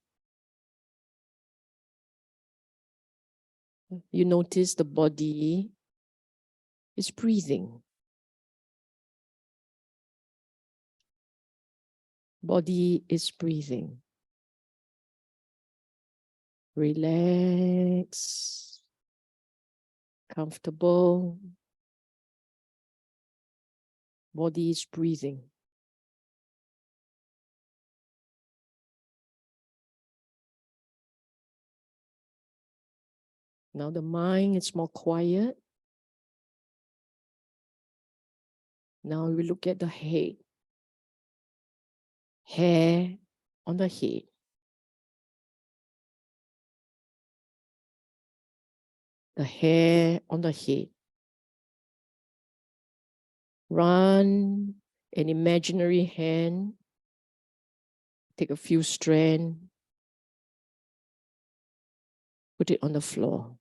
S1: you notice the body is breathing. Body is breathing. Relax, comfortable. Body is breathing. Now the mind is more quiet. Now we look at the head. Hair on the head. The hair on the head. Run an imaginary hand Take a few strands, put it on the floor.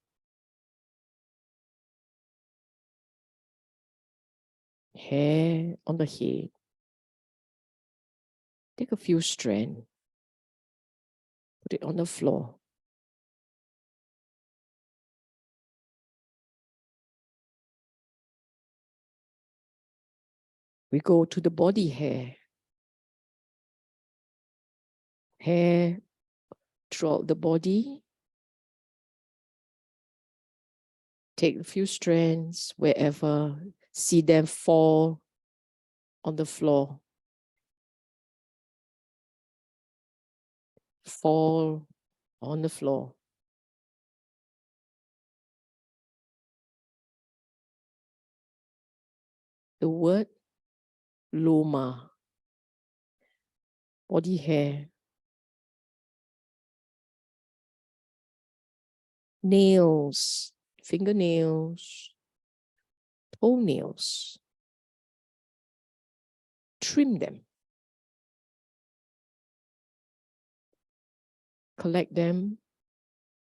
S1: Hair on the head. Take a few strands, put it on the floor. We go to the body hair. Hair throughout the body. Take a few strands wherever, see them fall on the floor. Fall on the floor. The word Loma, body hair. Nails, fingernails, toenails. Trim them. Collect them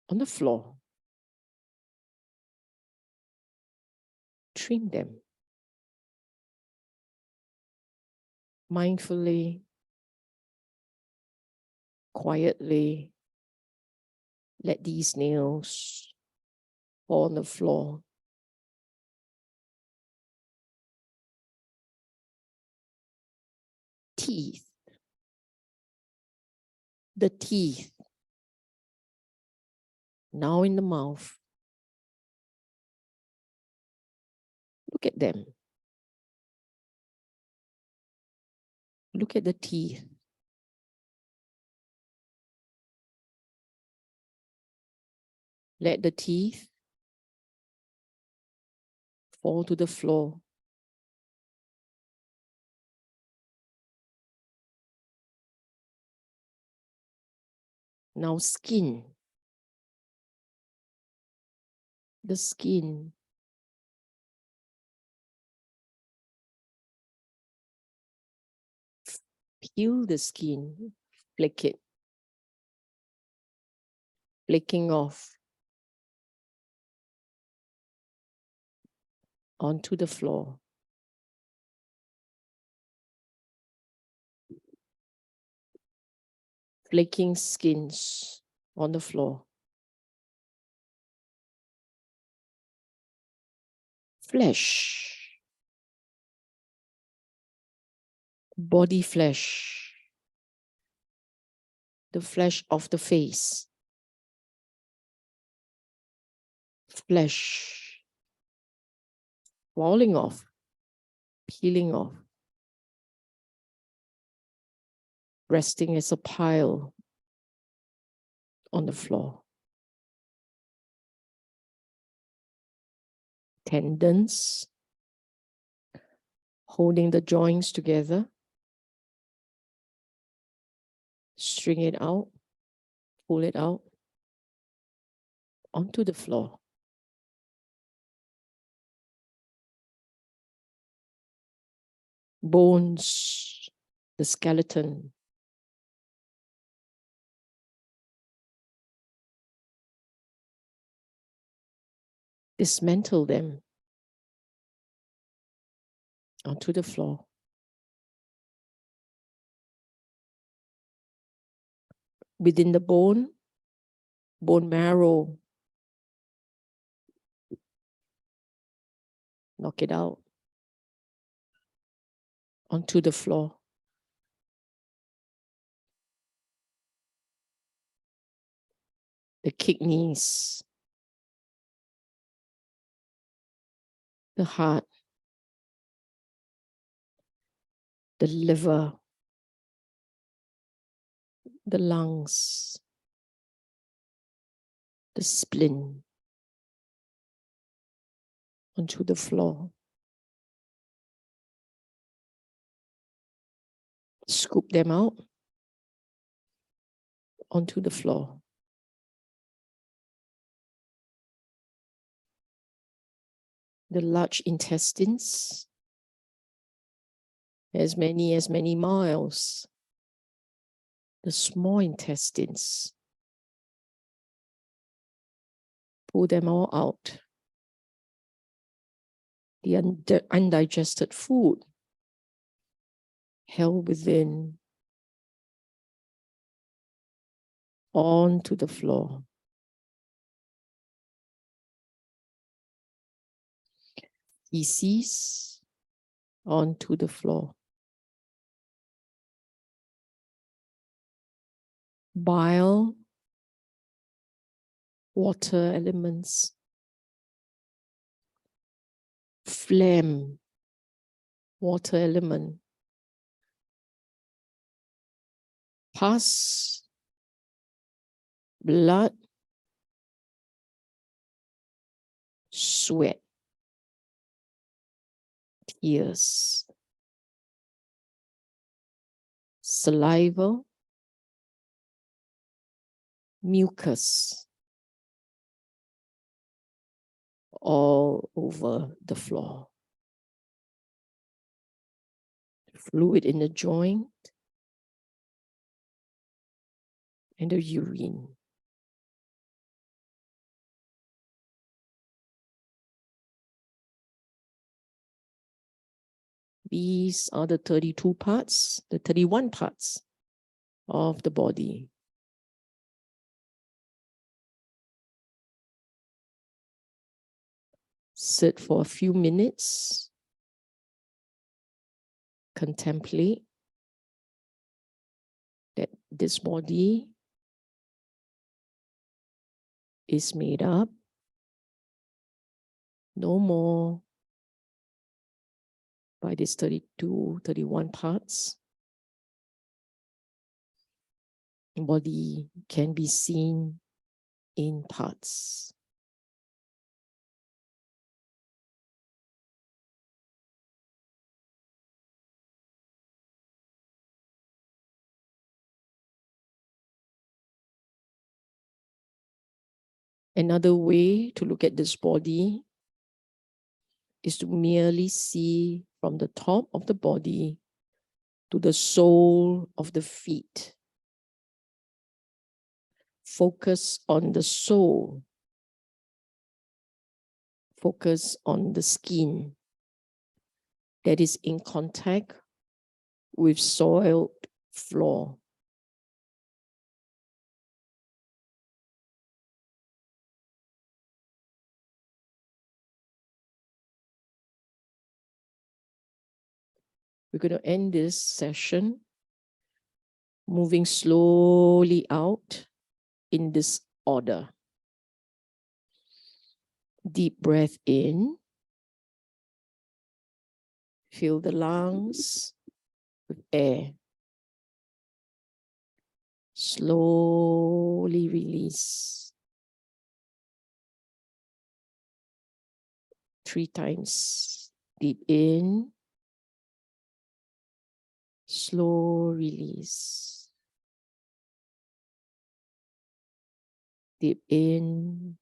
S1: on the floor. Trim them. Mindfully, quietly, let these nails fall on the floor. Teeth. The teeth. Now in the mouth. Look at them. Look at the teeth. Let the teeth fall to the floor. Now skin. The skin. Peel the skin, flick it. Flicking off onto the floor. Flaking skins on the floor. Flesh. Body flesh. The flesh of the face. Flesh. Falling off. Peeling off. Resting as a pile on the floor. Tendons. Holding the joints together. String it out. Pull it out. Onto the floor. Bones. The skeleton. Dismantle them onto the floor. Within the bone marrow. Knock it out onto the floor. The kidneys. The heart. The liver. The lungs. The spleen. Onto the floor. Scoop them out onto the floor. The large intestines, as many miles. the small intestines. Pull them all out. The undigested food held within onto the floor. Feces onto the floor. Bile, water elements, phlegm, water element, pus, blood, sweat, tears, saliva, mucus, all over the floor. Fluid in the joint and the urine. These are the 32 parts, the 31 parts of the body. Sit for a few minutes. Contemplate that this body is made up no more by these 32, 31 parts. The body can be seen in parts. Another way to look at this body is to merely see from the top of the body to the sole of the feet. Focus on the sole. Focus on the skin that is in contact with soiled floor. We're going to end this session moving slowly out in this order. Deep breath in. Fill the lungs with air. Slowly release. 3 times. Deep in. Slow release. Deep in.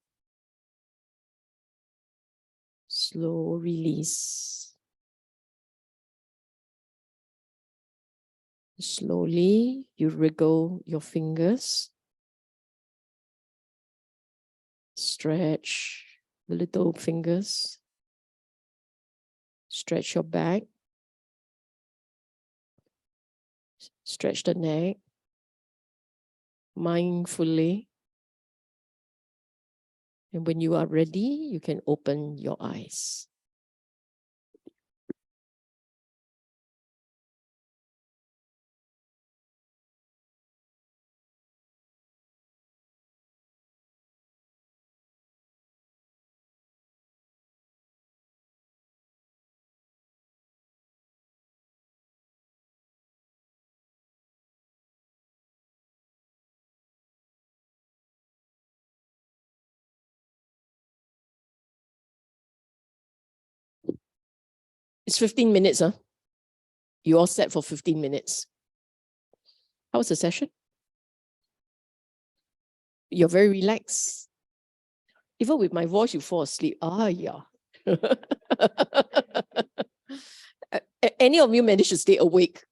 S1: Slow release. Slowly, you wriggle your fingers. Stretch the little fingers. Stretch your back. Stretch the neck mindfully. And when you are ready, you can open your eyes. It's 15 minutes, huh? You all set for 15 minutes. How was the session? You're very relaxed. Even with my voice, you fall asleep. Ah, yeah. Any of you managed to stay awake?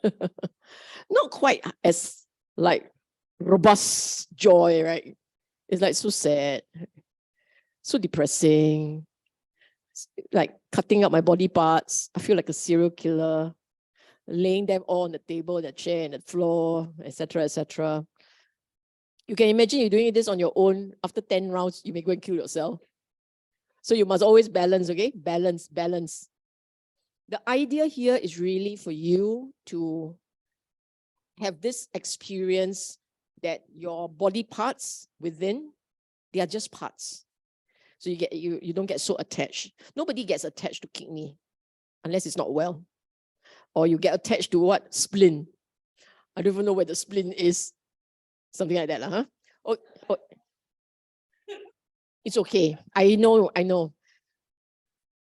S1: Not quite as like robust joy, right? It's like so sad, so depressing, like cutting up my body parts. I feel like a serial killer, laying them all on the table, the chair, and the floor, etc., etc. You can imagine you're doing this on your own. After 10 rounds, you may go and kill yourself. So you must always balance, okay? Balance, balance. The idea here is really for you to have this experience that your body parts within, they are just parts. So you don't get so attached. Nobody gets attached to kidney unless it's not well. Or you get attached to what? Spleen. I don't even know where the spleen is. Something like that, huh? Oh, it's okay. I know.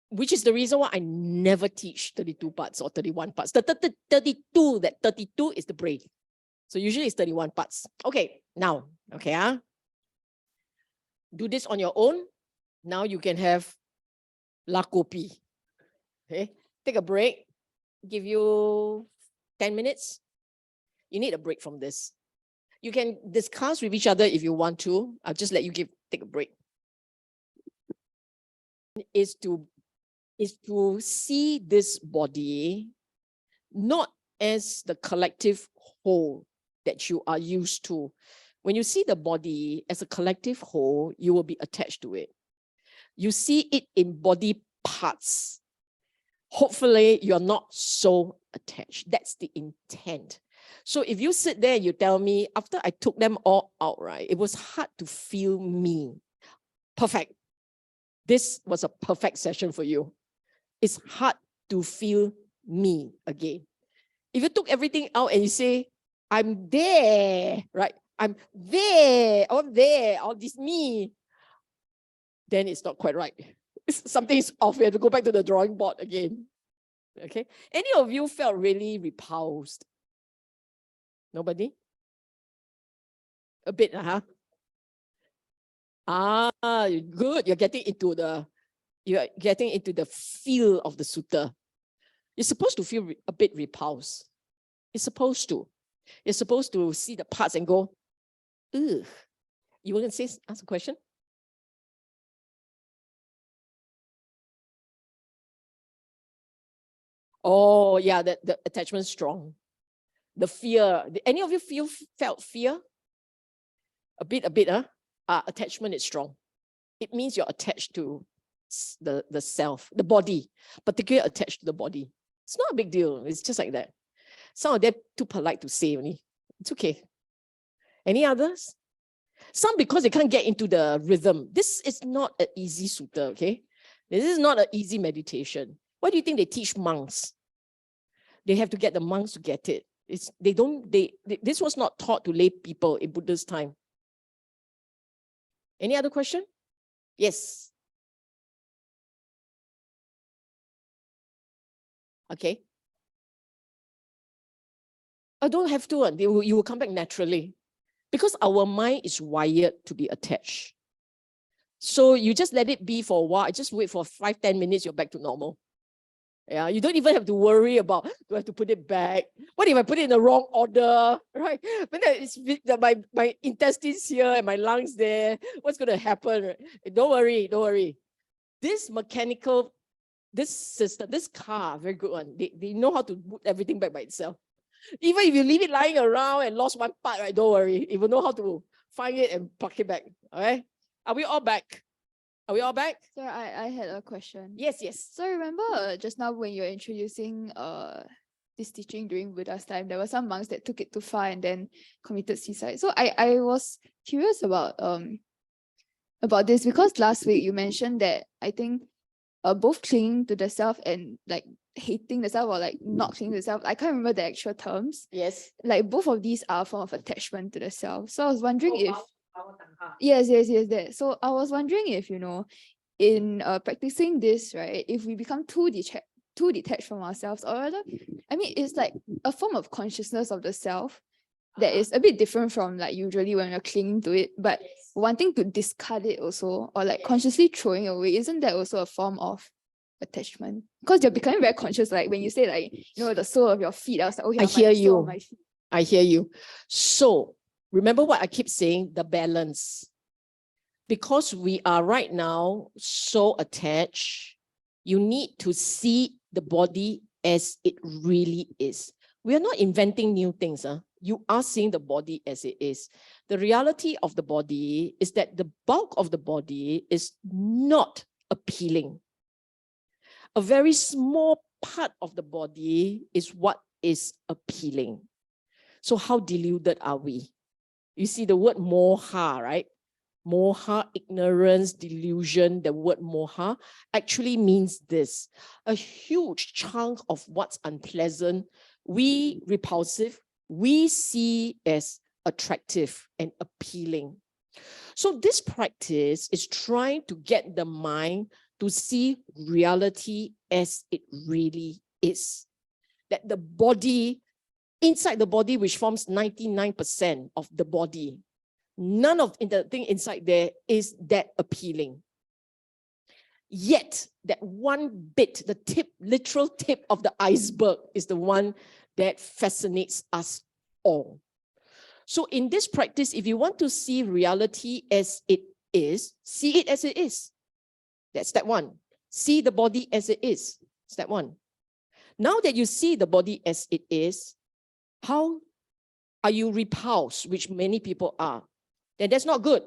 S1: Which is the reason why I never teach 32 parts or 31 parts. The 32 is the brain. So usually it's 31 parts. Okay, now, okay, do this on your own. Now you can have la kopi. Okay, take a break. Give you 10 minutes. You need a break from this. You can discuss with each other if you want to. I'll just let you take a break. Is to see this body not as the collective whole that you are used to. When you see the body as a collective whole, you will be attached to it. You see it in body parts. Hopefully, you're not so attached. That's the intent. So if you sit there and you tell me, after I took them all out, right, it was hard to feel me. Perfect. This was a perfect session for you. It's hard to feel me again. If you took everything out and you say, I'm there, right? I'm there, all this me, then it's not quite right. Something's off. We have to go back to the drawing board again. Okay. Any of you felt really repulsed? Nobody? A bit, huh? Good. You're getting into the feel of the sutta. You're supposed to feel a bit repulsed. You're supposed to. You're supposed to see the parts and go, ugh. You were going to ask a question? Oh, yeah, the attachment is strong. The fear. Any of you felt fear? A bit, huh? Attachment is strong. It means you're attached to the self, the body, particularly attached to the body. It's not a big deal. It's just like that. Some of them too polite to say only. It's okay. Any others? Some because they can't get into the rhythm. This is not an easy sutta, okay? This is not an easy meditation. Why do you think they teach monks? They have to get the monks to get it. This was not taught to lay people in Buddha's time. Any other question? Yes. Okay. I don't have to. You will come back naturally. Because our mind is wired to be attached. So you just let it be for a while. Just wait for 5-10 minutes, you're back to normal. Yeah, you don't even have to worry about, do I have to put it back? What if I put it in the wrong order, right? But it's my intestines here and my lungs there. What's going to happen? Don't worry. This system, this car, very good one. They know how to put everything back by itself. Even if you leave it lying around and lost one part, right? Don't worry. It will know how to find it and plug it back. All right? Are we all back? Sir,
S2: I had a question.
S1: Yes.
S2: So remember just now when you were introducing this teaching during Buddha's time, there were some monks that took it too far and then committed suicide. So I was curious about this because last week you mentioned that I think both clinging to the self and like hating the self or like not clinging to the self. I can't remember the actual terms.
S1: Yes.
S2: Like both of these are a form of attachment to the self. So I was wondering if yes, that. So I was wondering if, in practicing this, right, if we become too detached from ourselves, or rather, I mean, it's like a form of consciousness of the self that is a bit different from like usually when you're clinging to it, but wanting to discard it also, or like consciously throwing away, isn't that also a form of attachment? Because you're becoming very conscious, like when you say like, the sole of your feet, I was like, okay,
S1: I hear you. I hear you. So remember what I keep saying, the balance. Because we are right now so attached, you need to see the body as it really is. We are not inventing new things. You are seeing the body as it is. The reality of the body is that the bulk of the body is not appealing. A very small part of the body is what is appealing. So how deluded are we? You see the word moha, right? Moha, ignorance, delusion, the word moha actually means this. A huge chunk of what's unpleasant, repulsive, we see as attractive and appealing. So this practice is trying to get the mind to see reality as it really is. That the body, inside the body, which forms 99% of the body, none of the thing inside there is that appealing. Yet, that one bit, the tip, literal tip of the iceberg is the one that fascinates us all. So in this practice, if you want to see reality as it is, see it as it is. That's step one. See the body as it is. Step one. Now that you see the body as it is, how are you repulsed, which many people are? Then that's not good.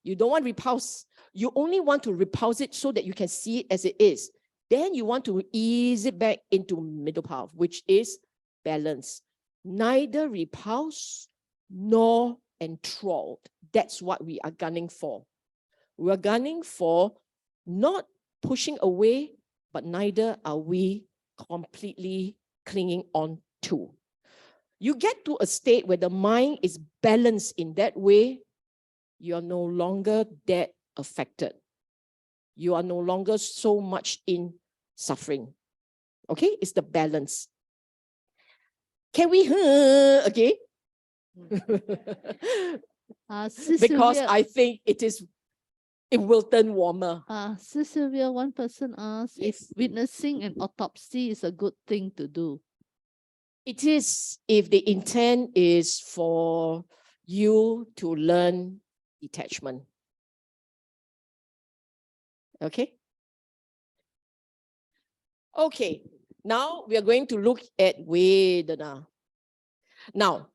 S1: You don't want repulse. You only want to repulse it so that you can see it as it is. Then you want to ease it back into middle path, which is balance. Neither repulse nor enthralled. That's what we are gunning for. We are gunning for not pushing away, but neither are we completely clinging on to. You get to a state where the mind is balanced in that way, you're no longer that affected. You are no longer so much in suffering. Okay, it's the balance. Can we, okay? Because I think it will turn warmer.
S3: Sylvia, one person asked if witnessing an autopsy is a good thing to do.
S1: It is, if the intent is for you to learn detachment. Okay? Okay, now we are going to look at Vedana. Now,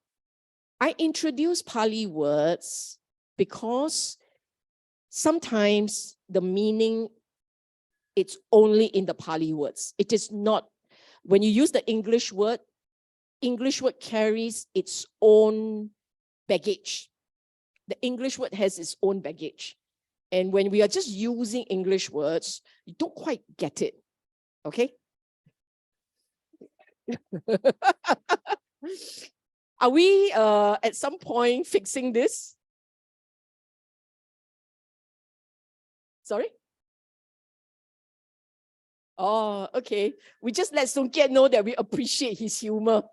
S1: I introduce Pali words because sometimes the meaning, it's only in the Pali words. It is not, when you use the English word carries its own baggage. The English word has its own baggage. And when we are just using English words, you don't quite get it. Okay? Are we at some point fixing this? Sorry? Oh, okay. We just let Sung Kiat know that we appreciate his humor.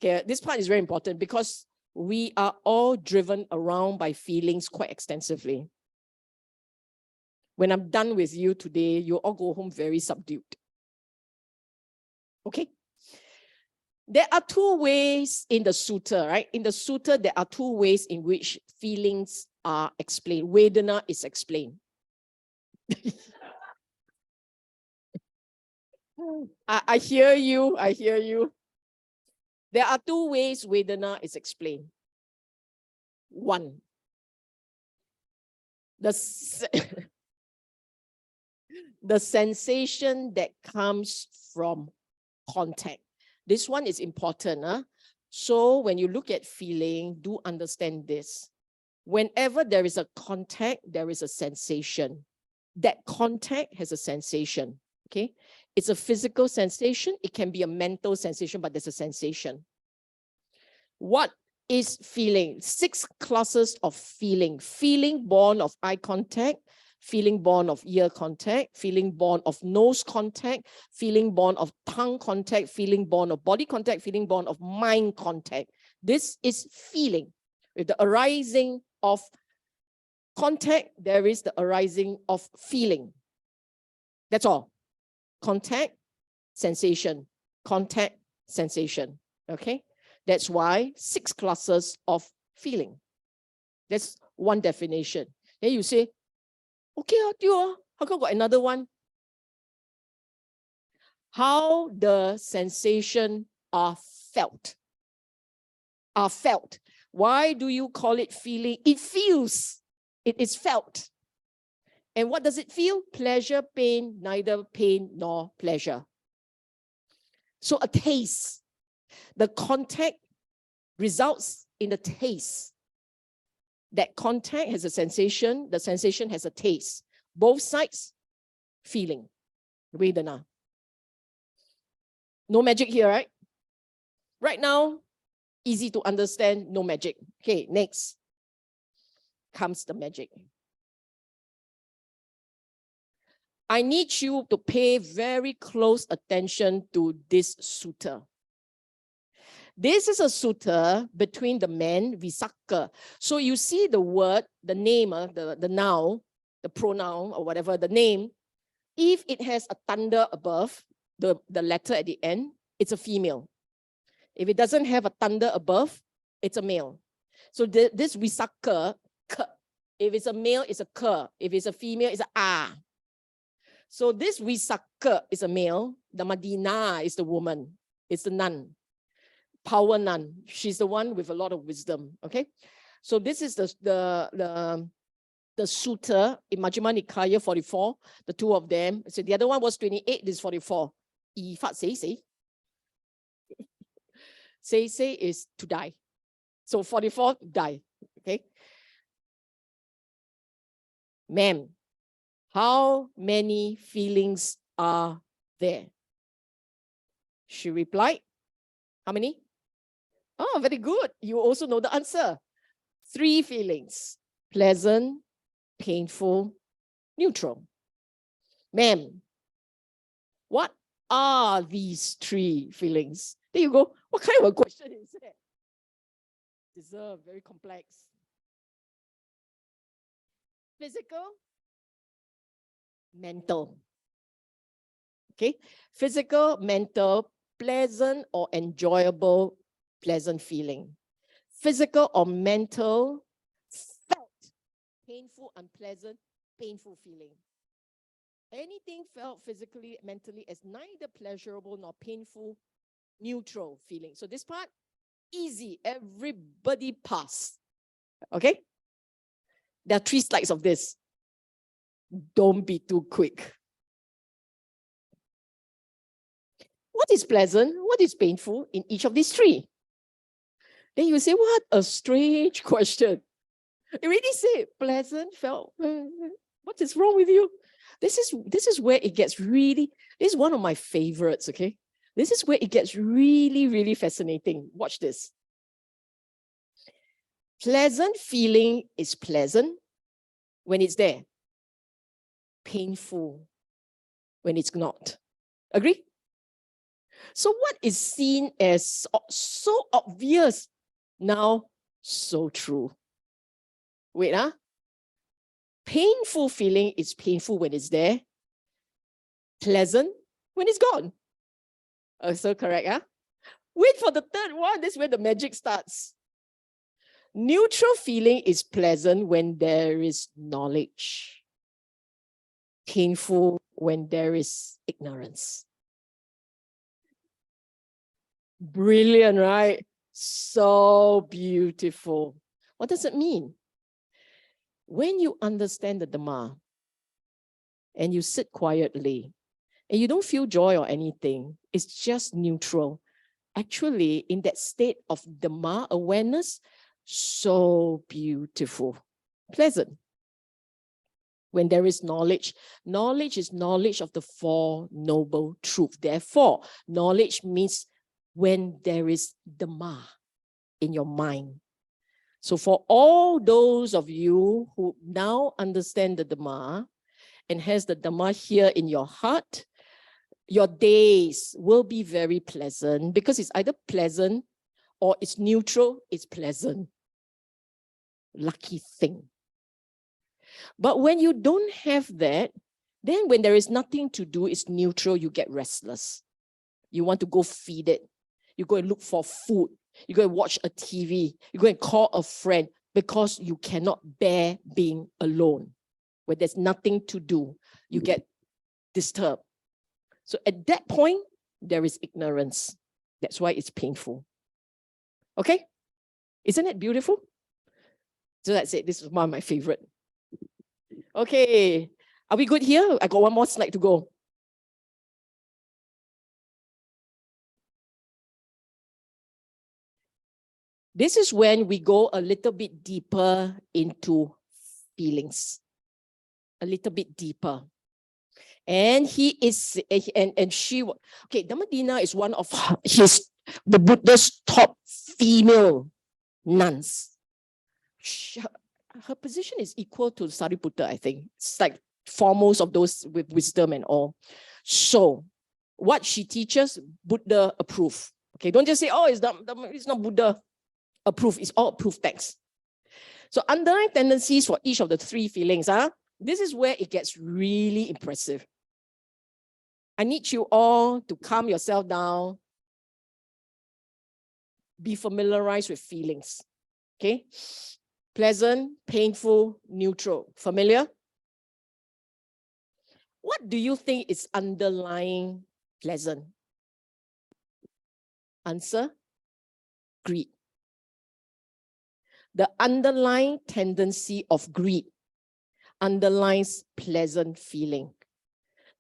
S1: Okay, this part is very important because we are all driven around by feelings quite extensively. When I'm done with you today, you all go home very subdued. Okay? There are two ways in the sutta, right? In the sutta, there are two ways in which feelings are explained. Vedana is explained. I hear you. I hear you. There are two ways Vedana is explained. One, the sensation that comes from contact. This one is important. So when you look at feeling, do understand this. Whenever there is a contact, there is a sensation. That contact has a sensation. Okay? It's a physical sensation. It can be a mental sensation, but there's a sensation. What is feeling? 6 classes of feeling. Feeling born of eye contact, feeling born of ear contact, feeling born of nose contact, feeling born of tongue contact, feeling born of body contact, feeling born of mind contact. This is feeling. With the arising of contact, there is the arising of feeling. That's all. Contact, sensation. Contact, sensation. Okay, that's why 6 classes of feeling. That's one definition. Then you say, okay, how come got another one? How the sensation are felt. Are felt. Why do you call it feeling? It feels. It is felt. And what does it feel? Pleasure, pain, neither pain nor pleasure. So a taste. The contact results in a taste. That contact has a sensation. The sensation has a taste. Both sides, feeling. Vedana. No magic here, right? Right now, easy to understand, no magic. Okay, next comes the magic. I need you to pay very close attention to this sutta. This is a sutta between the men, Visakha. So you see the word, the name, the noun, the pronoun or whatever, the name, if it has a thunder above, the letter at the end, it's a female. If it doesn't have a thunder above, it's a male. So this Visakha, if it's a male, it's a ka. If it's a female, it's a a. So this Visakha is a male. The Madina is the woman. It's the nun. Power nun. She's the one with a lot of wisdom. Okay. So this is the sutta in Majjhima Nikaya 44. The two of them. So the other one was 28. This is 44. Say is to die. So 44, die. Okay. Ma'am, how many feelings are there? She replied, how many? Oh, very good. You also know the answer. 3 feelings. Pleasant, painful, neutral. Ma'am, what are these 3 feelings? There you go. What kind of a question is that? Deserve, very complex. Physical, mental. Okay, physical, mental, pleasant or enjoyable, pleasant feeling. Physical or mental, felt, painful, unpleasant, painful feeling. Anything felt physically, mentally as neither pleasurable nor painful, neutral feeling. So this part, easy, everybody pass. Okay? There are 3 slides of this. Don't be too quick. What is pleasant? What is painful in each of these 3? Then you say, what a strange question. You already said pleasant, felt, what is wrong with you? This is where it gets really, this is one of my favorites, okay? This is where it gets really, really fascinating. Watch this. Pleasant feeling is pleasant when it's there. Painful when it's not. Agree? So what is seen as so obvious, now so true. Wait, painful feeling is painful when it's there. Pleasant when it's gone. Also correct, Wait for the third one. This is where the magic starts. Neutral feeling is pleasant when there is knowledge. Painful when there is ignorance. Brilliant, right? So beautiful. What does it mean? When you understand the Dhamma and you sit quietly and you don't feel joy or anything, it's just neutral. Actually, in that state of Dhamma awareness, so beautiful, pleasant. When there is knowledge, knowledge is knowledge of the 4 noble truths. Therefore, knowledge means when there is Dhamma in your mind. So for all those of you who now understand the Dhamma and has the Dhamma here in your heart, your days will be very pleasant because it's either pleasant or it's neutral, it's pleasant. Lucky thing. But when you don't have that, then when there is nothing to do, it's neutral, you get restless. You want to go feed it. You go and look for food. You go and watch a TV. You go and call a friend because you cannot bear being alone. When there's nothing to do, you get disturbed. So at that point, there is ignorance. That's why it's painful. Okay? Isn't it beautiful? So that's it. This is one of my favorite. Okay. Are we good here? I got one more slide to go. This is when we go a little bit deeper into feelings. A little bit deeper. And he is, and she, okay, Dhammadina is one of the Buddha's top female nuns. Her position is equal to Sariputta, I think. It's like foremost of those with wisdom and all. So what she teaches, Buddha approve. Okay, don't just say, oh, it's not Buddha approved. It's all approved text. So underlying tendencies for each of the three feelings, this is where it gets really impressive. I need you all to calm yourself down. Be familiarized with feelings. Okay? Pleasant, painful, neutral. Familiar? What do you think is underlying pleasant? Answer? Greed. The underlying tendency of greed underlies pleasant feeling.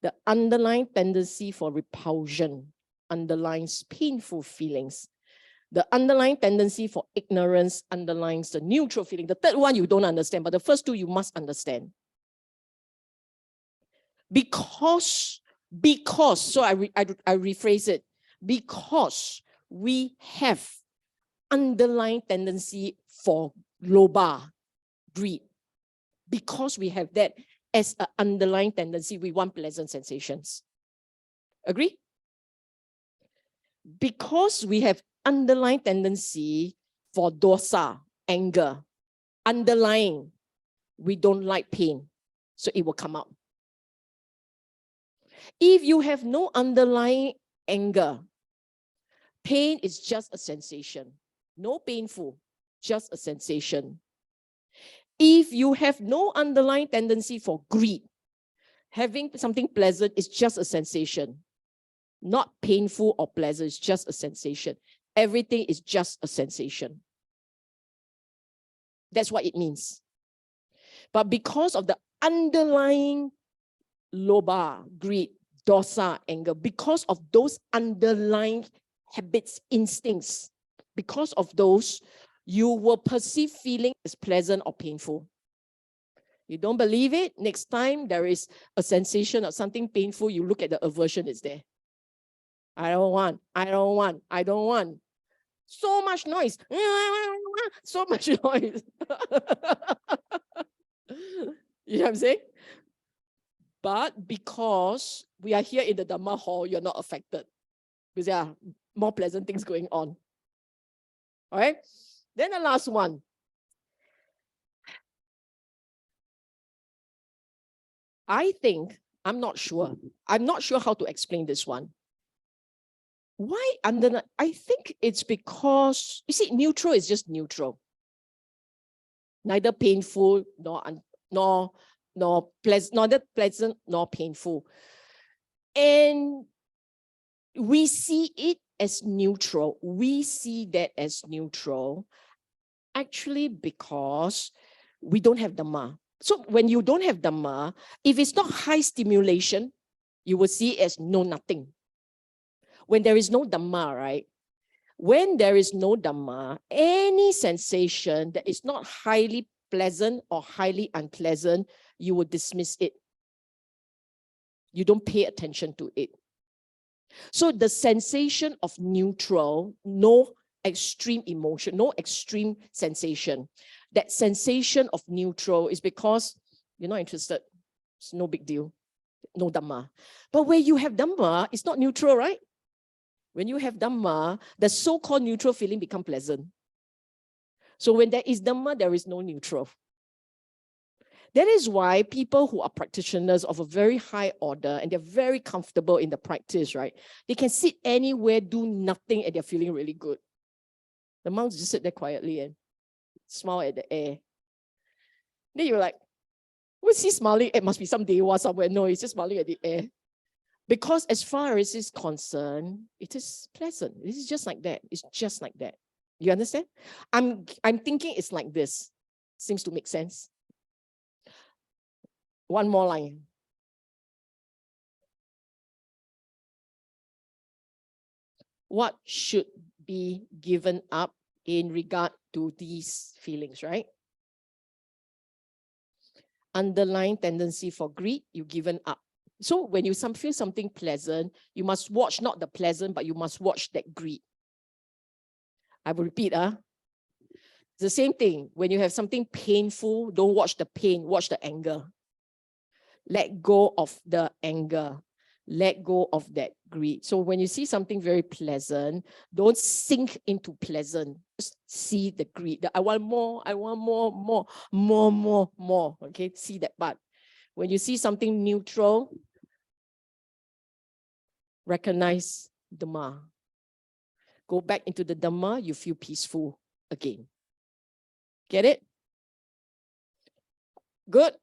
S1: The underlying tendency for repulsion underlines painful feelings. The underlying tendency for ignorance underlines the neutral feeling. The third one you don't understand, but the first two you must understand. Because, so I rephrase it, because we have underlying tendency for lobha, greed. Because we have that as an underlying tendency, we want pleasant sensations. Agree? Because we have underlying tendency for dosa, anger, underlying, we don't like pain, so it will come out. If you have no underlying anger, pain is just a sensation. No painful, just a sensation. If you have no underlying tendency for greed, having something pleasant is just a sensation. Not painful or pleasant, it's just a sensation. Everything is just a sensation. That's what it means. But because of the underlying lobha, greed, dosa, anger, because of those underlying habits, instincts, because of those, you will perceive feeling as pleasant or painful. You don't believe it? Next time there is a sensation of something painful, you look at the aversion, it's there. I don't want, I don't want, I don't want. So much noise. So much noise. You know what I'm saying? But because we are here in the Dhamma hall, you're not affected. Because there are more pleasant things going on. All right? Then the last one. I think, I'm not sure how to explain this one. Why I think it's because, you see, neutral is just neutral. Neither painful nor neither pleasant nor painful. And we see it as neutral. We see that as neutral actually because we don't have Dhamma. So when you don't have Dhamma, if it's not high stimulation, you will see it as no nothing. When there is no Dhamma, right? When there is no Dhamma, any sensation that is not highly pleasant or highly unpleasant, you will dismiss it. You don't pay attention to it. So the sensation of neutral, no extreme emotion, no extreme sensation. That sensation of neutral is because you're not interested. It's no big deal. No Dhamma. But where you have Dhamma, it's not neutral, right? When you have Dhamma, the so-called neutral feeling becomes pleasant. So when there is Dhamma, there is no neutral. That is why people who are practitioners of a very high order and they're very comfortable in the practice, right? They can sit anywhere, do nothing, and they're feeling really good. The monks just sit there quietly and smile at the air. Then you're like, what's he smiling? It must be some dewa somewhere. No, he's just smiling at the air. Because as far as it's concerned, it is pleasant. This is just like that. It's just like that. You understand? I'm thinking it's like this. Seems to make sense. One more line. What should be given up in regard to these feelings, right? Underlying tendency for greed, you've given up. So when you feel something pleasant, you must watch not the pleasant, but you must watch that greed. I will repeat, it's the same thing. When you have something painful, don't watch the pain, watch the anger. Let go of the anger. Let go of that greed. So when you see something very pleasant, don't sink into pleasant. Just see the greed. I want more, more. Okay, see that part. When you see something neutral, recognize Dhamma. Go back into the Dhamma, you feel peaceful again. Get it? Good?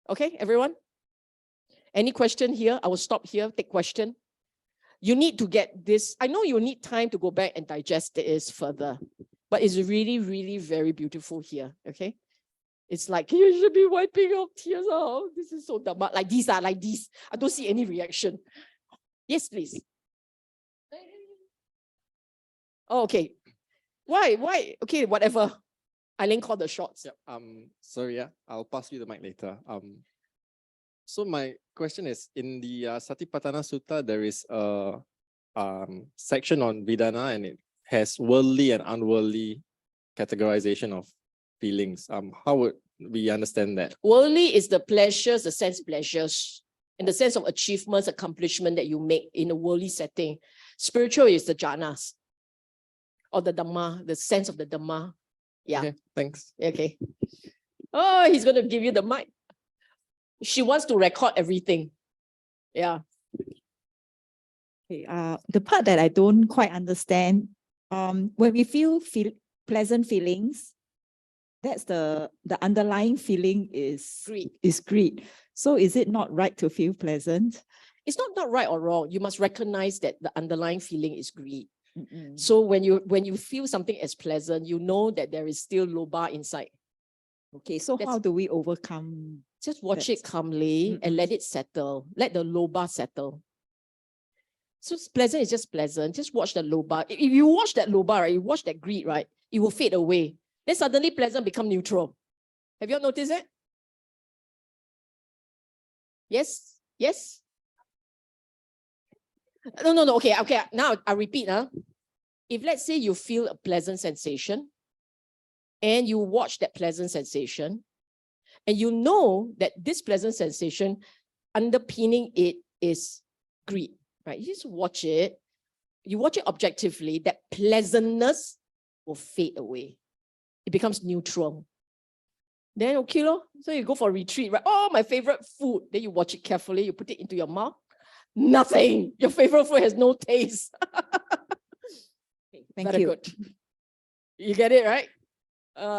S1: Okay, everyone? Any question here? I will stop here, take question. You need to get this. I know you need time to go back and digest this further, but it's really, really very beautiful here, okay? It's like, you should be wiping off tears. Oh, this is so dumb. Like these. I don't see any reaction. Yes, please. Oh, okay. Why? Okay, whatever. Eileen called the shots.
S4: Yeah, sorry, I'll pass you the mic later. So my question is, in the Satipatthana Sutta, there is a section on Vedana, and it has worldly and unworldly categorization of feelings. How would we understand that?
S1: Worldly is the pleasures, the sense pleasures, in the sense of achievements, accomplishment that you make in a worldly setting. Spiritual is the jhanas, or the Dhamma, the sense of the Dhamma. Yeah.
S4: Okay, thanks.
S1: Okay. Oh, he's going to give you the mic. She wants to record everything. Yeah.
S5: Okay, the part that I don't quite understand, when we feel pleasant feelings, that's the underlying feeling is greed. So is it not right to feel pleasant?
S1: It's not right or wrong. You must recognize that the underlying feeling is greed. So when you feel something as pleasant, you know that there is still lobha inside.
S5: Okay, so how do we overcome?
S1: Just watch it calmly and let it settle. Let the lobha settle. So pleasant is just pleasant. Just watch the lobha. If you watch that lobha, right, you watch that greed, right, it will fade away. Then suddenly pleasant become neutral. Have you all noticed it? Yes? Yes? No. Okay. Now I repeat. If let's say you feel a pleasant sensation and you watch that pleasant sensation and you know that this pleasant sensation underpinning it is greed, right? You just watch it. You watch it objectively, that pleasantness will fade away. It becomes neutral. Then okay, so you go for a retreat, right? Oh, my favorite food. Then you watch it carefully, you put it into your mouth. Nothing. Your favorite food has no taste.
S5: Thank
S1: Very
S5: you.
S1: good. You get it, right?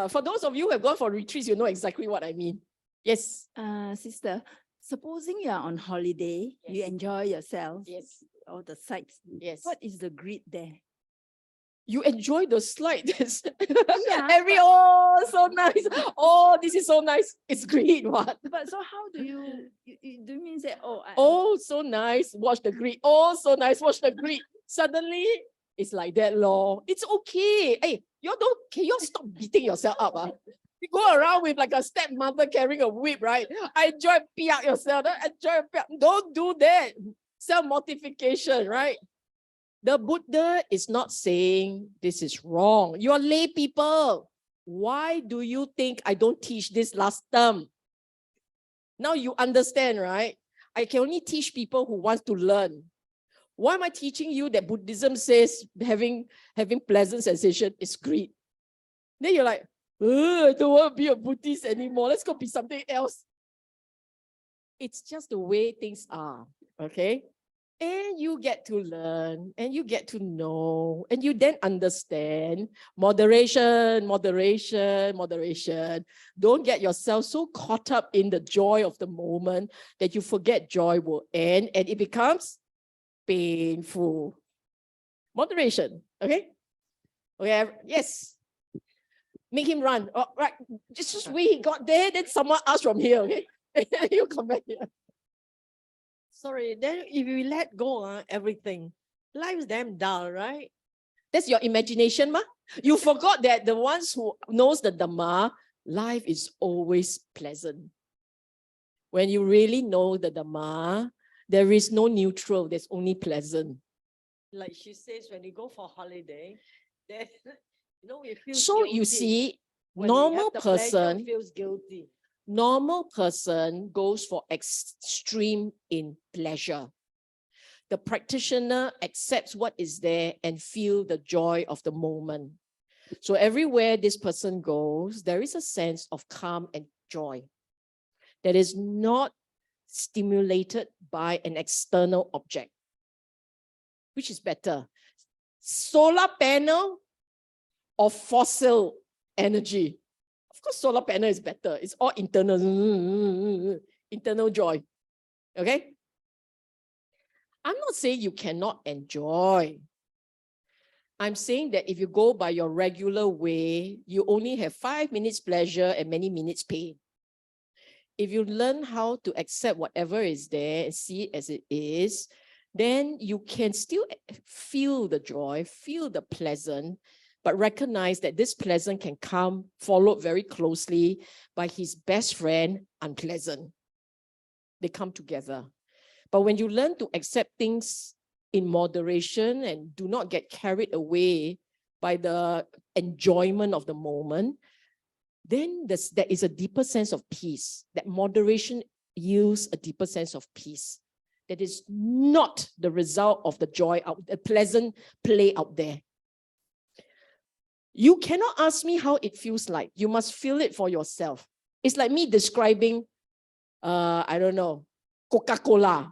S1: For those of you who have gone for retreats, you know exactly what I mean. Yes.
S6: Sister, supposing you are on holiday, you
S1: Yes.
S6: enjoy yourself,
S1: Yes.
S6: all the sights.
S1: Yes.
S6: What is the greed there?
S1: You enjoy the slide.
S6: Yeah,
S1: Oh, so nice. Oh, this is so nice. It's greed, what?
S6: But so how do you do you mean say,
S1: Oh, so nice. Watch the greed. Oh, so nice. Watch the greed. Suddenly, it's like that, lor. It's okay. Hey, can you stop beating yourself up? You go around with like a stepmother carrying a whip, right? Enjoy piak yourself. Enjoy piak. Don't do that. Self-mortification, right? The Buddha is not saying this is wrong. You're lay people. Why do you think I don't teach this last term? Now you understand, right? I can only teach people who want to learn. Why am I teaching you that Buddhism says having pleasant sensation is greed? Then you're like, I don't want to be a Buddhist anymore. Let's go be something else. It's just the way things are, okay? And you get to learn and you get to know and you then understand moderation, moderation, moderation. Don't get yourself so caught up in the joy of the moment that you forget joy will end and it becomes painful. Moderation, okay? Okay, yes. Make him run. Oh, right. Just wait, he got there, then someone asked from here, okay? You come back here.
S7: Sorry, then if we let go, everything, life is damn dull, right?
S1: That's your imagination, ma. You forgot that the ones who knows the Dhamma, life is always pleasant. When you really know the Dhamma, there is no neutral, there's only pleasant.
S7: Like she says, when you go for holiday, then we feel
S1: So you
S7: guilty.
S1: see,
S7: When we have
S1: normal
S7: the pleasure,
S1: person,
S7: feels guilty.
S1: normal person goes for extreme in pleasure. The practitioner accepts what is there and feel the joy of the moment. So everywhere this person goes, there is a sense of calm and joy that is not stimulated by an external object. Which is better? Solar panel or fossil energy? Of course, solar panel is better. It's all internal, internal joy. Okay? I'm not saying you cannot enjoy. I'm saying that if you go by your regular way, you only have 5 minutes pleasure and many minutes pain. If you learn how to accept whatever is there and see it as it is, then you can still feel the joy, feel the pleasant, but recognize that this pleasant can come followed very closely by his best friend, unpleasant. They come together. But when you learn to accept things in moderation and do not get carried away by the enjoyment of the moment, then there is a deeper sense of peace. That moderation yields a deeper sense of peace. That is not the result of the joy out, the pleasant play out there. You cannot ask me how it feels like. You must feel it for yourself. It's like me describing, I don't know, Coca-Cola.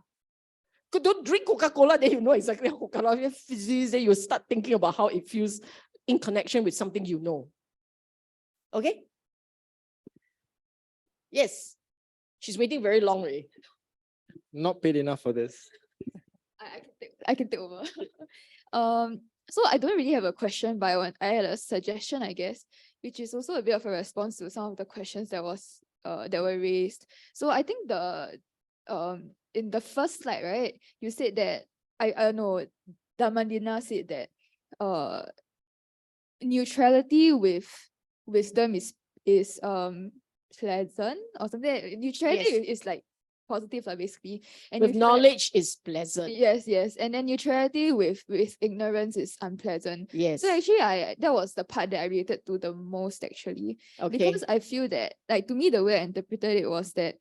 S1: Don't drink Coca-Cola, then you know exactly how Coca-Cola feels. Then you start thinking about how it feels in connection with something you know. Okay? Yes. She's waiting very long already.
S4: Not paid enough for this.
S2: I can take over. So I don't really have a question, but I had a suggestion, I guess, which is also a bit of a response to some of the questions that were raised. So I think in the first slide, right, you said that I know Dhammadina said that neutrality with wisdom is pleasant or something. Neutrality is like positive, basically. And
S1: with knowledge is pleasant.
S2: Yes. And then neutrality with ignorance is unpleasant.
S1: Yes.
S2: So actually that was the part that I related to the most, actually.
S1: Okay.
S2: Because I feel that, like, to me, the way I interpreted it was that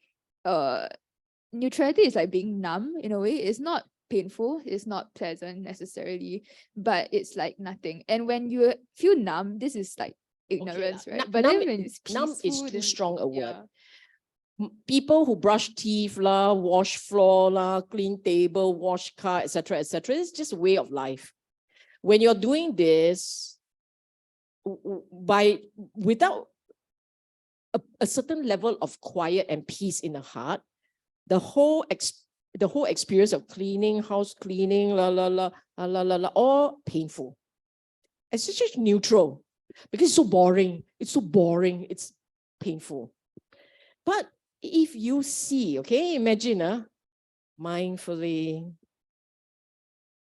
S2: neutrality is like being numb in a way. It's not painful, it's not pleasant necessarily, but it's like nothing. And when you feel numb, this is like ignorance, right? But then when it's peaceful,
S1: numb is too
S2: then,
S1: strong a word.
S2: yeah.
S1: People who brush teeth, wash floor, clean table, wash car, etc., it's just a way of life. When you're doing this, without a certain level of quiet and peace in the heart, the whole experience of cleaning, house cleaning, all painful. It's just neutral because it's so boring. It's painful. But if you see, okay, imagine mindfully.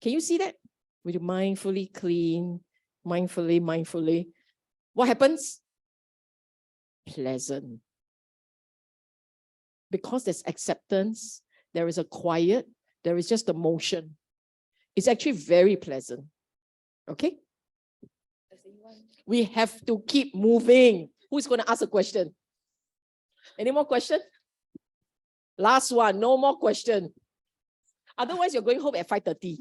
S1: Can you see that? With mindfully clean, mindfully. What happens? Pleasant. Because there's acceptance, there is a quiet, there is just a motion. It's actually very pleasant. Okay? We have to keep moving. Who's going to ask a question? Any more question? Last one, no more question. Otherwise, you're going home at 5:30.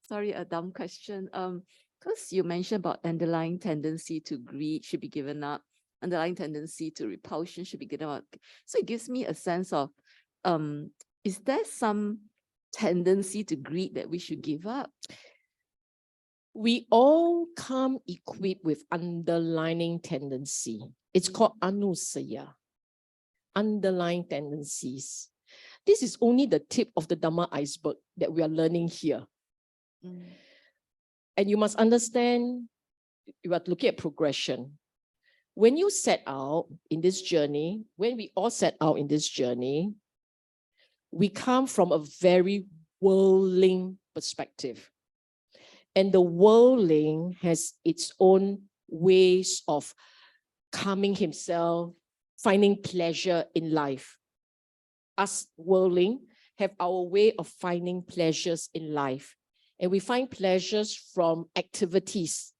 S6: Sorry, a dumb question. Because you mentioned about underlying tendency to greed should be given up.
S8: underlying tendency to repulsion should be given out. So it gives me a sense of, is there some tendency to greed that we should give up?
S1: We all come equipped with underlying tendency. It's called anusaya, underlying tendencies. This is only the tip of the Dhamma iceberg that we are learning here. And you must understand, you are looking at progression. When you set out in this journey, when we all set out in this journey, we come from a very worldling perspective. And the worldling has its own ways of calming himself, finding pleasure in life. Us worldling have our way of finding pleasures in life. And we find pleasures from activities.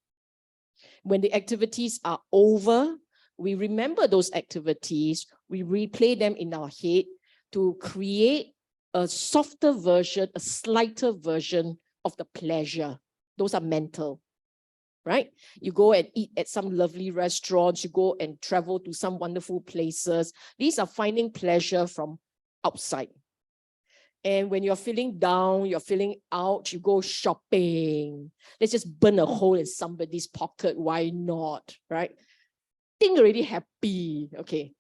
S1: When the activities are over, we remember those activities, we replay them in our head to create a softer version, a slighter version of the pleasure. Those are mental, right? You go and eat at some lovely restaurants, you go and travel to some wonderful places. These are finding pleasure from outside. And when you're feeling down, you're feeling out, you go shopping. Let's just burn a hole in somebody's pocket. Why not, right? Think already happy, okay.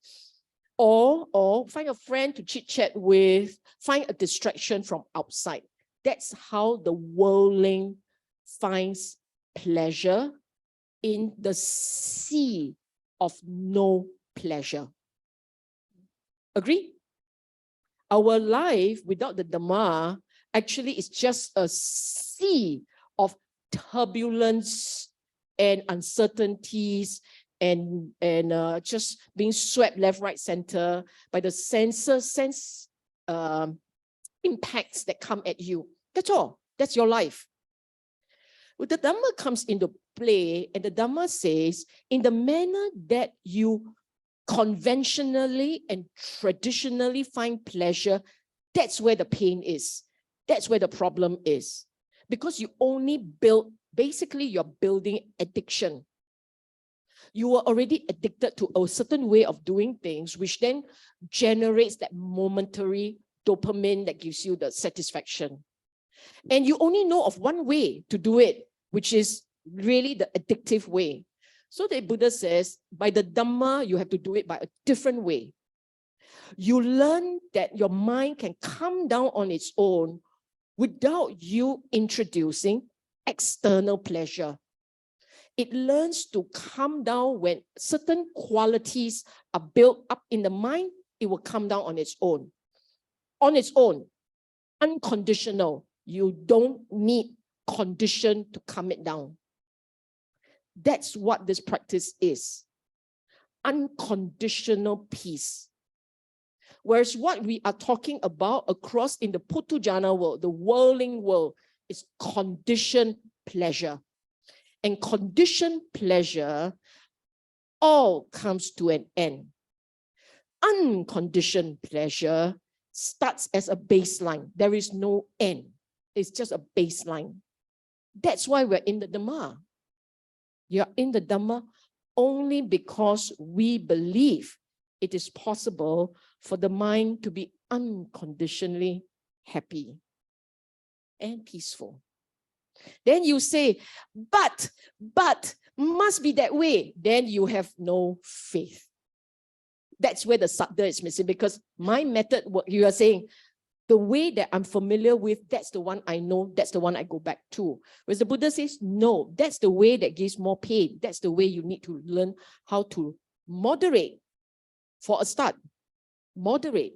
S1: Or find a friend to chit chat with, find a distraction from outside. That's how the worldling finds pleasure in the sea of no pleasure. Agree? Our life without the Dhamma actually is just a sea of turbulence and uncertainties and just being swept left, right, center by the sense impacts that come at you. That's all. That's your life. Well, the Dhamma comes into play, and the Dhamma says, in the manner that you conventionally and traditionally find pleasure, that's where the pain is. That's where the problem is. Because you only build, basically you're building addiction. You are already addicted to a certain way of doing things, which then generates that momentary dopamine that gives you the satisfaction. And you only know of one way to do it, which is really the addictive way. So the Buddha says, by the Dhamma, you have to do it by a different way. You learn that your mind can come down on its own without you introducing external pleasure. It learns to come down when certain qualities are built up in the mind, it will come down on its own. On its own, unconditional. You don't need condition to calm it down. That's what this practice is. Unconditional peace. Whereas what we are talking about across in the Putujana world, the worldling world, is conditioned pleasure. And conditioned pleasure all comes to an end. Unconditioned pleasure starts as a baseline. There is no end. It's just a baseline. That's why we're in the Dhamma. You're in the Dhamma only because we believe it is possible for the mind to be unconditionally happy and peaceful. Then you say, but must be that way. Then you have no faith. That's where the saddha is missing, because my method, what you are saying, the way that I'm familiar with, that's the one I know, that's the one I go back to. Whereas the Buddha says, no, that's the way that gives more pain. That's the way you need to learn how to moderate. For a start, moderate.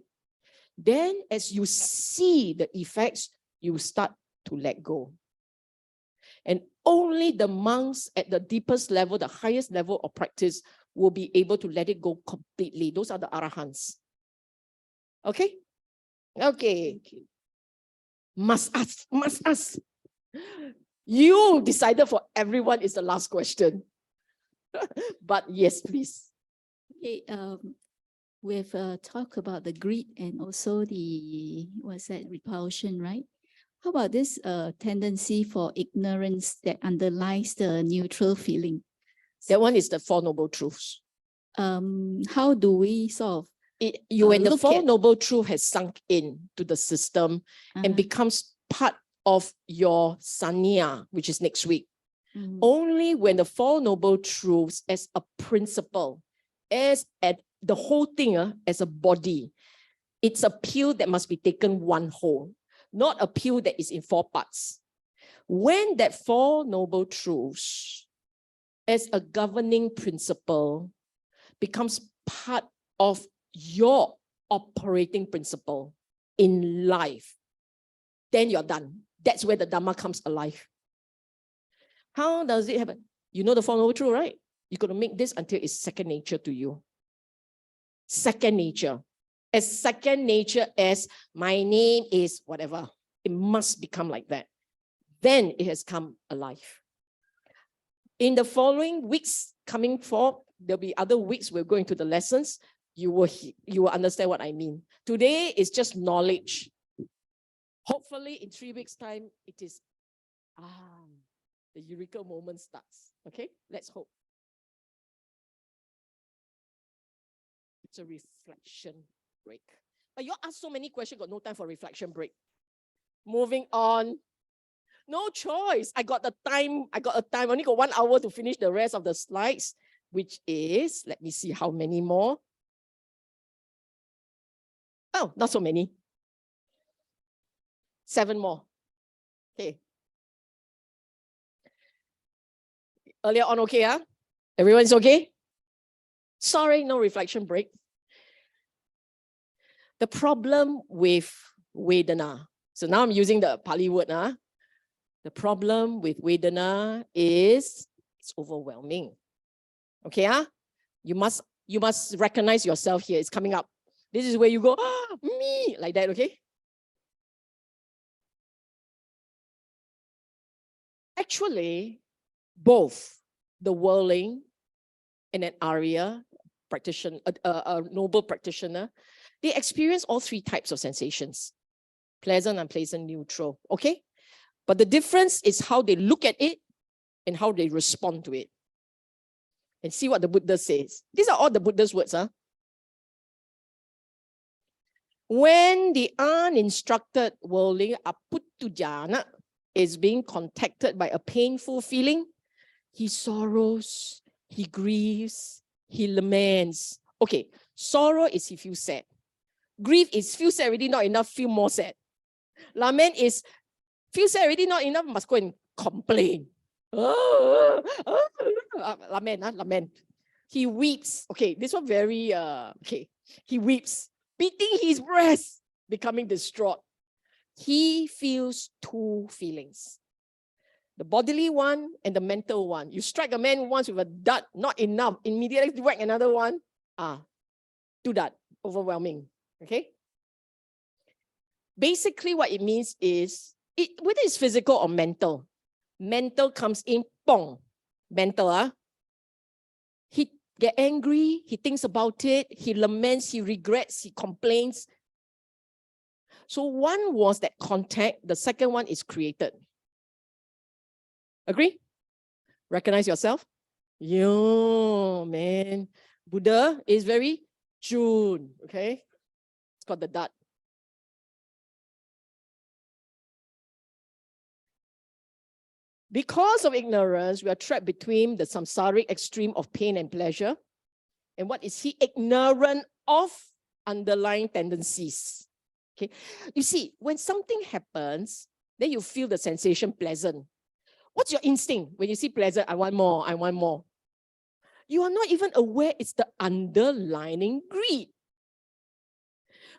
S1: Then as you see the effects, you start to let go. And only the monks at the deepest level, the highest level of practice, will be able to let it go completely. Those are the arahants. Okay? Okay. Must ask. You decided for everyone is the last question. But yes, please.
S6: Okay, we've talked about the greed and also the, what's that, repulsion, right? How about this tendency for ignorance that underlies the neutral feeling?
S1: That one is the Four Noble Truths.
S6: how do we sort of
S1: When the
S6: look
S1: Four
S6: at-
S1: Noble Truth has sunk in to the system and becomes part of your sanya, which is next week, only when the Four Noble Truths as a principle, as at the whole thing as a body, it's a pill that must be taken one whole, not a pill that is in 4 parts. When that Four Noble Truths as a governing principle becomes part of your operating principle in life, then you're done. That's where the Dharma comes alive. How does it happen? You know the Four Noble Truths, right? You're going to make this until it's second nature to you. Second nature. As second nature as my name is whatever. It must become like that. Then it has come alive. In the following weeks coming forth, there'll be other weeks we're going to the lessons. You will understand what I mean. Today is just knowledge. Hopefully in 3 weeks' time, it is the eureka moment starts. Okay, let's hope. It's a reflection break. But you ask so many questions, got no time for reflection break. Moving on. No choice. I got a time. I only got 1 hour to finish the rest of the slides, which is, let me see how many more. Oh, not so many. 7 more. Okay. Earlier on, okay, huh? Everyone's okay? Sorry, no reflection break. The problem with Vedana. So now I'm using the Pali word. The problem with Vedana is it's overwhelming. Okay, You must recognize yourself here. It's coming up. This is where you go, me, like that, okay? Actually, both the whirling and an Arya practitioner, a noble practitioner, they experience all 3 types of sensations. Pleasant, unpleasant, neutral, okay? But the difference is how they look at it and how they respond to it. And see what the Buddha says. These are all the Buddha's words. When the uninstructed worldling aputujana is being contacted by a painful feeling, he sorrows, he grieves, he laments. Okay, sorrow is he feels sad. Grief is feel sad already, not enough, feel more sad. Lament is feel sad already, not enough, must go and complain. Lament. He weeps. Okay, this one very, okay. He weeps, beating his breast, becoming distraught. He feels 2 feelings. The bodily one and the mental one. You strike a man once with a dart, not enough. Immediately whack another one. Do that. Overwhelming. Okay? Basically, what it means is, whether it's physical or mental, mental comes in, pong. Mental, he get angry, he thinks about it, he laments, he regrets, he complains. So one was that contact, the second one is created. Agree? Recognize yourself? Yo, man. Buddha is very June, okay? It's called the dot. Because of ignorance, we are trapped between the samsaric extreme of pain and pleasure. And what is he ignorant of? Underlying tendencies. Okay. You see, when something happens, then you feel the sensation pleasant. What's your instinct when you see pleasant? I want more, I want more. You are not even aware it's the underlying greed.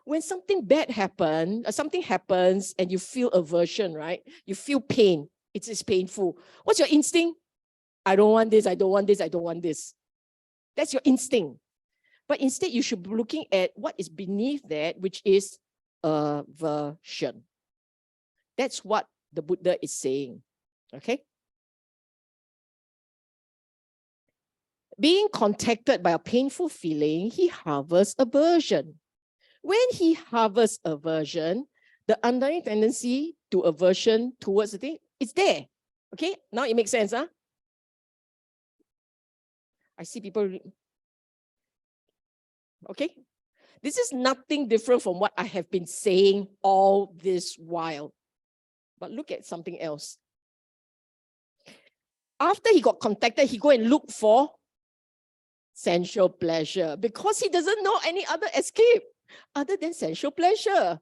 S1: When something bad happens, something happens and you feel aversion, right? You feel pain. It is painful. What's your instinct? I don't want this, I don't want this, I don't want this. That's your instinct. But instead, you should be looking at what is beneath that, which is aversion. That's what the Buddha is saying. Okay? Being contacted by a painful feeling, he harbors aversion. When he harbors aversion, the underlying tendency to aversion towards the thing, it's there. Okay? Now it makes sense, I see people Okay? This is nothing different from what I have been saying all this while. But look at something else. After he got contacted, he go and look for sensual pleasure because he doesn't know any other escape other than sensual pleasure.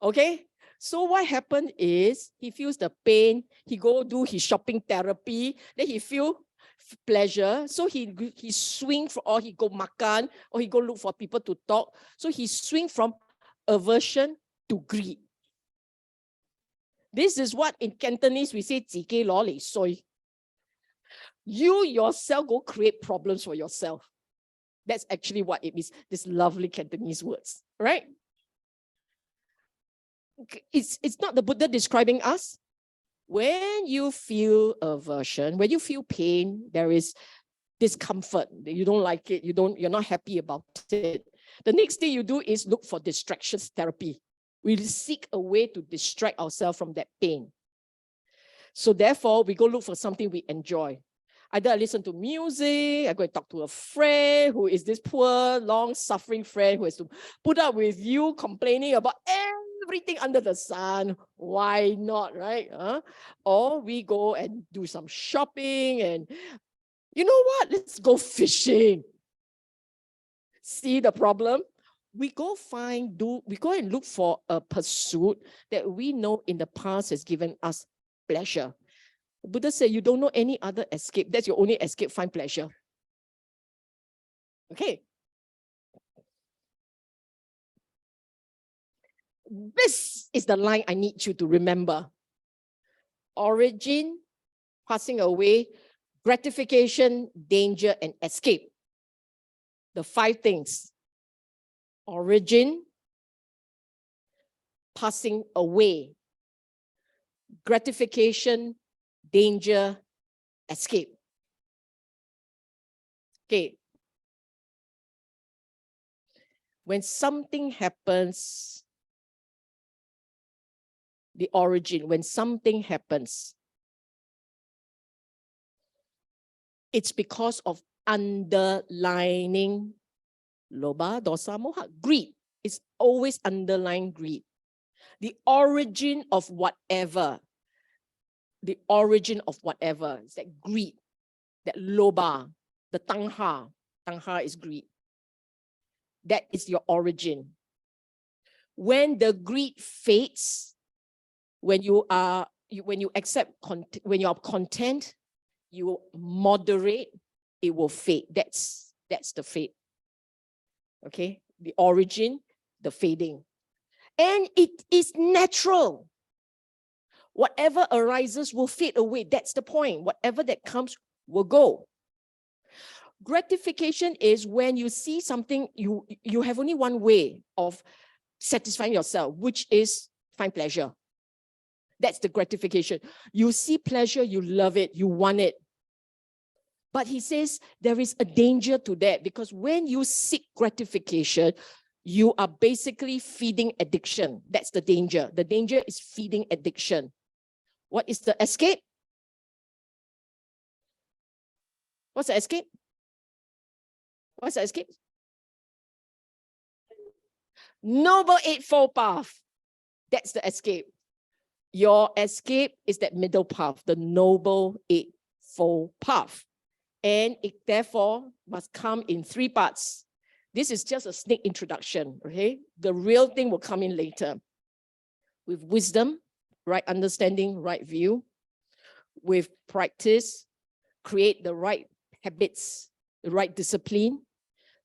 S1: Okay? So what happened is he feels the pain, he go do his shopping therapy, then he feel pleasure. So he swing for, or he go makan, or he go look for people to talk. So he swing from aversion to greed. This is what in Cantonese we say, 自己攞嚟衰. You yourself go create problems for yourself. That's actually what it means, this lovely Cantonese words, right? It's not the Buddha describing us. When you feel aversion, when you feel pain, there is discomfort. You don't like it. You're not happy about it. The next thing you do is look for distractions therapy. We seek a way to distract ourselves from that pain. So therefore, we go look for something we enjoy. Either I listen to music, I go and talk to a friend who is this poor, long-suffering friend who has to put up with you complaining about everything under the sun. Why not, right? Or we go and do some shopping and, you know what? Let's go fishing. See the problem? We go and look for a pursuit that we know in the past has given us pleasure. The Buddha said, you don't know any other escape. That's your only escape, find pleasure. Okay. This is the line I need you to remember. Origin, passing away, gratification, danger, and escape. The 5 things. Origin, passing away, gratification, danger, escape. Okay. When something happens, the origin, when something happens, it's because of underlining lobha, dosa, moha, greed. It's always underlying greed. The origin of whatever. The origin of whatever is that greed, that lobha, the tangha. Tangha is greed. That is your origin. When the greed fades, when you are content, you moderate, it will fade. That's the fade. Okay, the origin, the fading, and it is natural. Whatever arises will fade away. That's the point. Whatever that comes will go. Gratification is when you see something, you have only one way of satisfying yourself, which is find pleasure. That's the gratification. You see pleasure, you love it, you want it. But he says there is a danger to that, because when you seek gratification, you are basically feeding addiction. That's the danger. The danger is feeding addiction. What is the escape? What's the escape? What's the escape? Noble Eightfold Path. That's the escape. Your escape is that middle path, the Noble Eightfold Path. And it therefore must come in 3 parts. This is just a sneak introduction, okay? The real thing will come in later. With wisdom, right understanding, right view. With practice, create the right habits, the right discipline.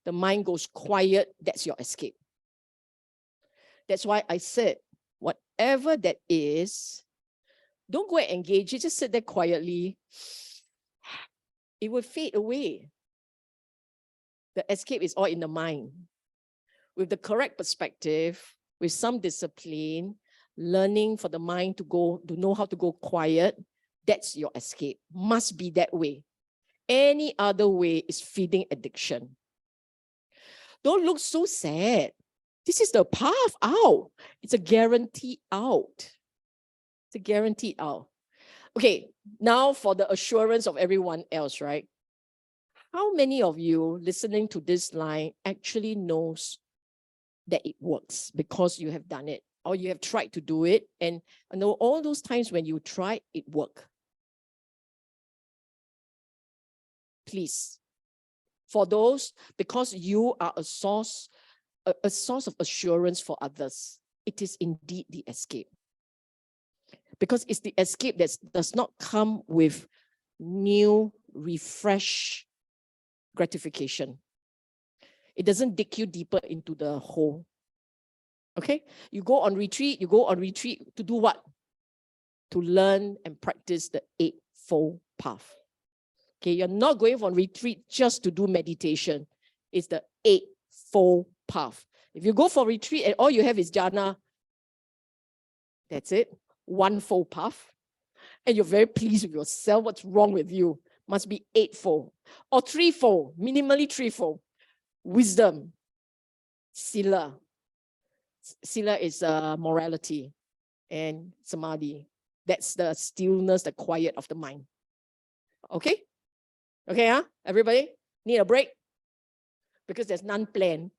S1: The mind goes quiet, that's your escape. That's why I said, whatever that is, don't go and engage it, just sit there quietly. It will fade away. The escape is all in the mind. With the correct perspective, with some discipline, learning for the mind to know how to go quiet, that's your escape. Must be that way. Any other way is feeding addiction. Don't look so sad. This is the path out. It's a guarantee out. It's a guarantee out. Okay, now for the assurance of everyone else, right? How many of you listening to this line actually knows that it works because you have done it or you have tried to do it, and I know all those times when you try, it worked? Please. For those, because you are a source of assurance for others, it is indeed the escape. Because it's the escape that does not come with new, refresh gratification. It doesn't dig you deeper into the hole. Okay? You go on retreat to do what? To learn and practice the Eightfold Path. Okay, you're not going for retreat just to do meditation. It's the Eightfold Path. If you go for retreat and all you have is jhana, that's it. One-fold path. And you're very pleased with yourself. What's wrong with you? Must be eightfold. Or threefold, minimally threefold. Wisdom, sila. Sila is morality. And samadhi. That's the stillness, the quiet of the mind. Okay? Okay, huh? Everybody? Need a break? Because there's none planned.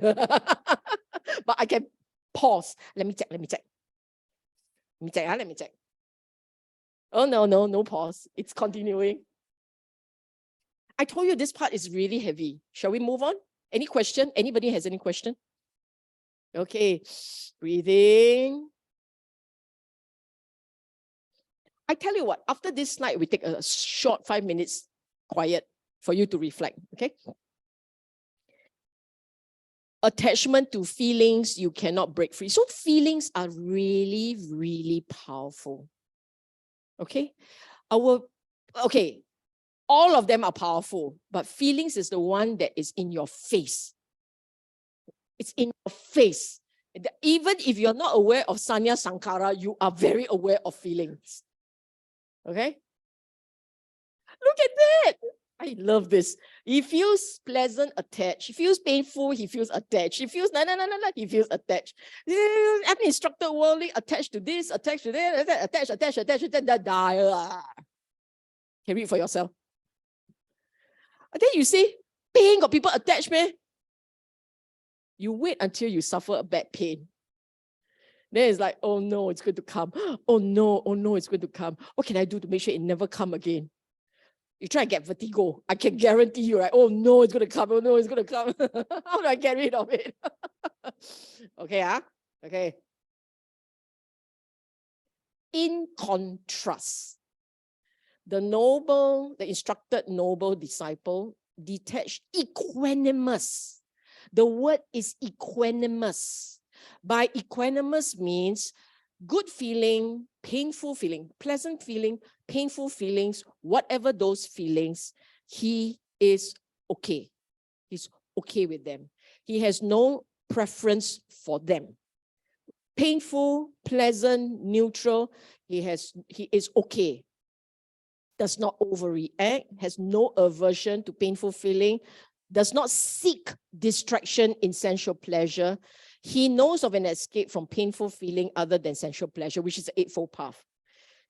S1: But I can pause. Let me check. Let me check. Oh, no pause. It's continuing. I told you this part is really heavy. Shall we move on? Any question? Anybody has any question? Okay, breathing. I tell you what, after this slide, we take a short 5 minutes quiet for you to reflect, okay? Attachment to feelings you cannot break free. So feelings are really, really powerful. Okay? All of them are powerful, but feelings is the one that is in your face. It's in your face. Even if you're not aware of Sanya Sankara, you are very aware of feelings. Okay? Look at that. I love this. He feels pleasant, attached. He feels painful, he feels attached. He feels he feels attached. Uninstructed worldly, attached to this, attached to that, attached. Can read for yourself. And then you say, pain got people attached, man. You wait until you suffer a bad pain. Then it's like, oh no, it's going to come. Oh no, it's going to come. What can I do to make sure it never come again? You try to get vertigo. I can guarantee you, right? Oh no, it's going to come. Oh no, it's going to come. How do I get rid of it? Okay, huh? Okay. In contrast, the instructed noble disciple, detached, equanimous. The word is equanimous. By equanimous means good feeling, painful feeling, pleasant feeling, painful feelings, whatever those feelings, he is okay. He's okay with them. He has no preference for them. Painful, pleasant, neutral, he is okay. Does not overreact, has no aversion to painful feeling, does not seek distraction in sensual pleasure. He knows of an escape from painful feeling other than sensual pleasure, which is the Eightfold Path.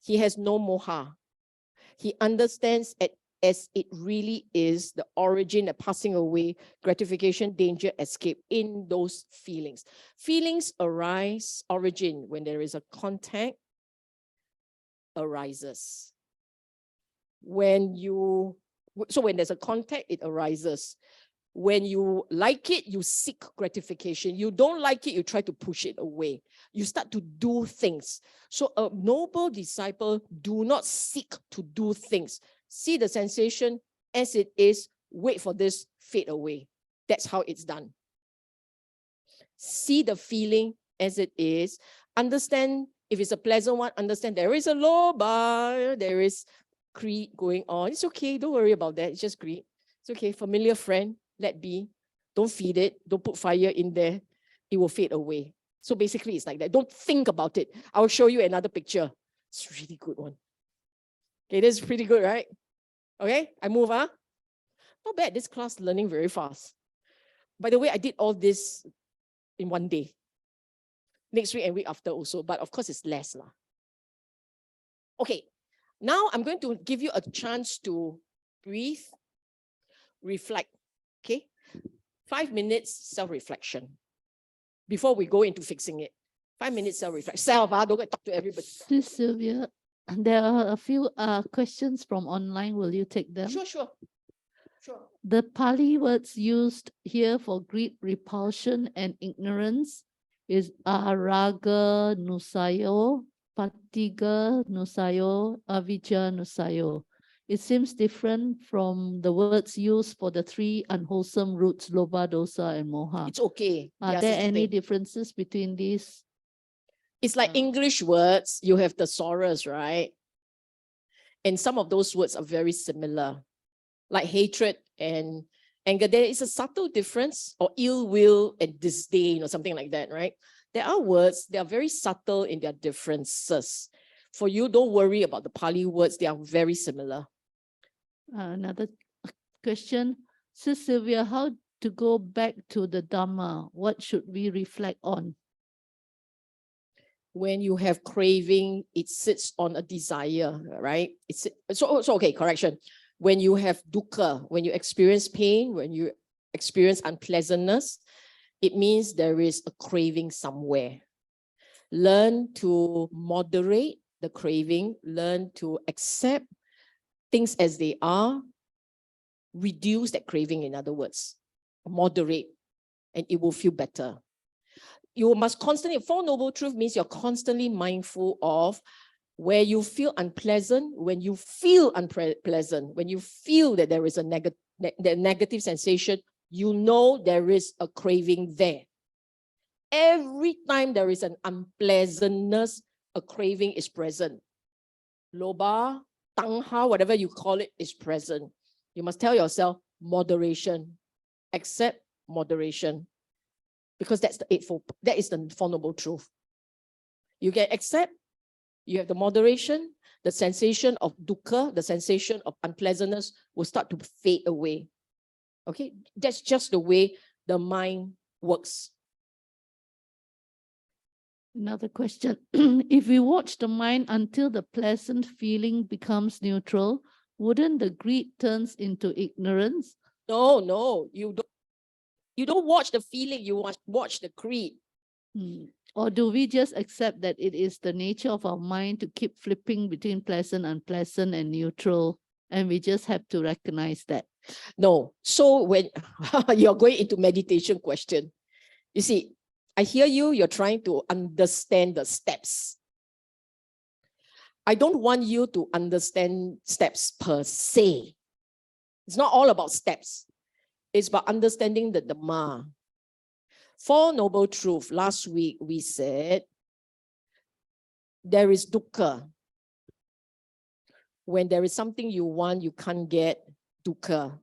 S1: He has no moha. He understands it as it really is, the origin, the passing away, gratification, danger, escape in those feelings. Feelings origin when there is a contact, arises. When there's a contact, it arises. When you like it, you seek gratification. You don't like it, you try to push it away. You start to do things. So a noble disciple do not seek to do things. See the sensation as it is, wait for this, fade away. That's how it's done. See the feeling as it is. Understand if it's a pleasant one, understand there is a loba, there is greed going on. It's okay, don't worry about that. It's just greed. It's okay, familiar friend, let be. Don't feed it. Don't put fire in there. It will fade away. So basically, it's like that. Don't think about it. I will show you another picture. It's a really good one. Okay, this is pretty good, right? Okay, I move, huh? Not bad, this class learning very fast. By the way, I did all this in one day. Next week and week after also, but of course it's less. Okay, now I'm going to give you a chance to breathe reflect. Okay, 5 minutes self-reflection before we go into fixing it. 5 minutes self-reflection. Don't go and talk to everybody.
S3: Sis Sylvia, there are a few questions from online. Will you take them?
S1: Sure.
S3: The Pali words used here for greed, repulsion, and ignorance is araga nusayo, patiga nusayo, avijja nusayo. It seems different from the words used for the three unwholesome roots, lobha, dosa, and moha.
S1: It's okay.
S3: Are
S1: Yeah,
S3: there
S1: Sister
S3: any
S1: Pei.
S3: differences between these?
S1: It's like English words. You have thesaurus, right? And some of those words are very similar, like hatred and anger. There is a subtle difference, or ill will and disdain, or something like that, right? There are words, they are very subtle in their differences. For you, don't worry about the Pali words, they are very similar.
S3: Another question. Sis Sylvia, how to go back to the Dhamma? What should we reflect on?
S1: When you have craving, it sits on a desire, right? So okay, correction. When you have dukkha, when you experience pain, when you experience unpleasantness, it means there is a craving somewhere. Learn to moderate the craving, learn to accept things as they are, reduce that craving, in other words, moderate, and it will feel better. You must constantly, Four Noble Truth means you're constantly mindful of where you feel unpleasant, when you feel unpleasant, when you feel that there is a negative sensation, you know there is a craving there. Every time there is an unpleasantness, a craving is present. Lobha, tangha, whatever you call it, is present. You must tell yourself, moderation. Accept moderation. Because that's the Eightfold, that is the Four Noble Truth. You can accept, you have the moderation, the sensation of dukkha, the sensation of unpleasantness will start to fade away. Okay, that's just the way the mind works.
S3: Another question. If we watch the mind until the pleasant feeling becomes neutral, wouldn't the greed turns into ignorance?
S1: No, you don't watch the feeling, you watch the greed.
S3: Or do we just accept that it is the nature of our mind to keep flipping between pleasant, unpleasant, and neutral, and we just have to recognize that?
S1: No. So when you're going into meditation question, you see, I hear you're trying to understand the steps. I don't want you to understand steps per se. It's not all about steps. It's about understanding the Dhamma. Four Noble Truths. Last week we said there is dukkha. When there is something you want, you can't get, dukkha.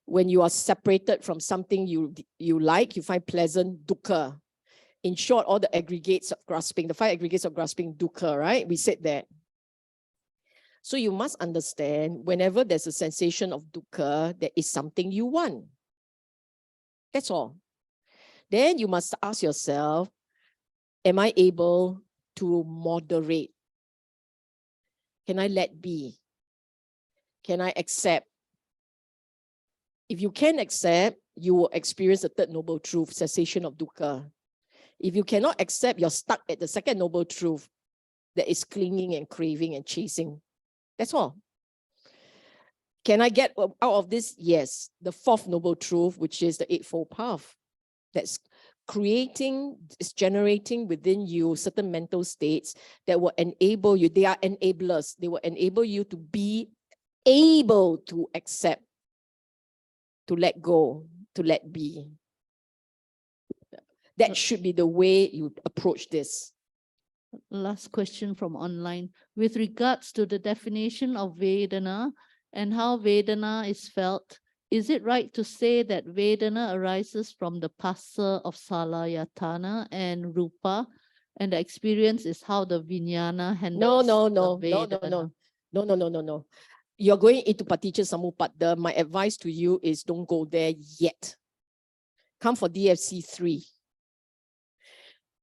S1: When you are separated from something you like, you find pleasant, dukkha. In short, all the aggregates of grasping, the 5 aggregates of grasping, dukkha, right? We said that. So you must understand, whenever there's a sensation of dukkha, there is something you want. That's all. Then you must ask yourself, am I able to moderate? Can I let be? Can I accept? If you can accept, you will experience the third noble truth, cessation of dukkha. If you cannot accept, you're stuck at the second noble truth, that is clinging and craving and chasing. That's all. Can I get out of this? Yes. The fourth noble truth, which is the Eightfold Path, that's creating, is generating within you certain mental states that will enable you, they are enablers, they will enable you to be able to accept, to let go, to let be. That should be the way you approach this.
S3: Last question from online. With regards to the definition of Vedana and how Vedana is felt, is it right to say that Vedana arises from the Phassa of Salayatana and Rupa, and the experience is how the Vijnana handles
S1: No.
S3: the Vedana?
S1: No. You're going into Paticca Samuppada. My advice to you is don't go there yet. Come for DFC3.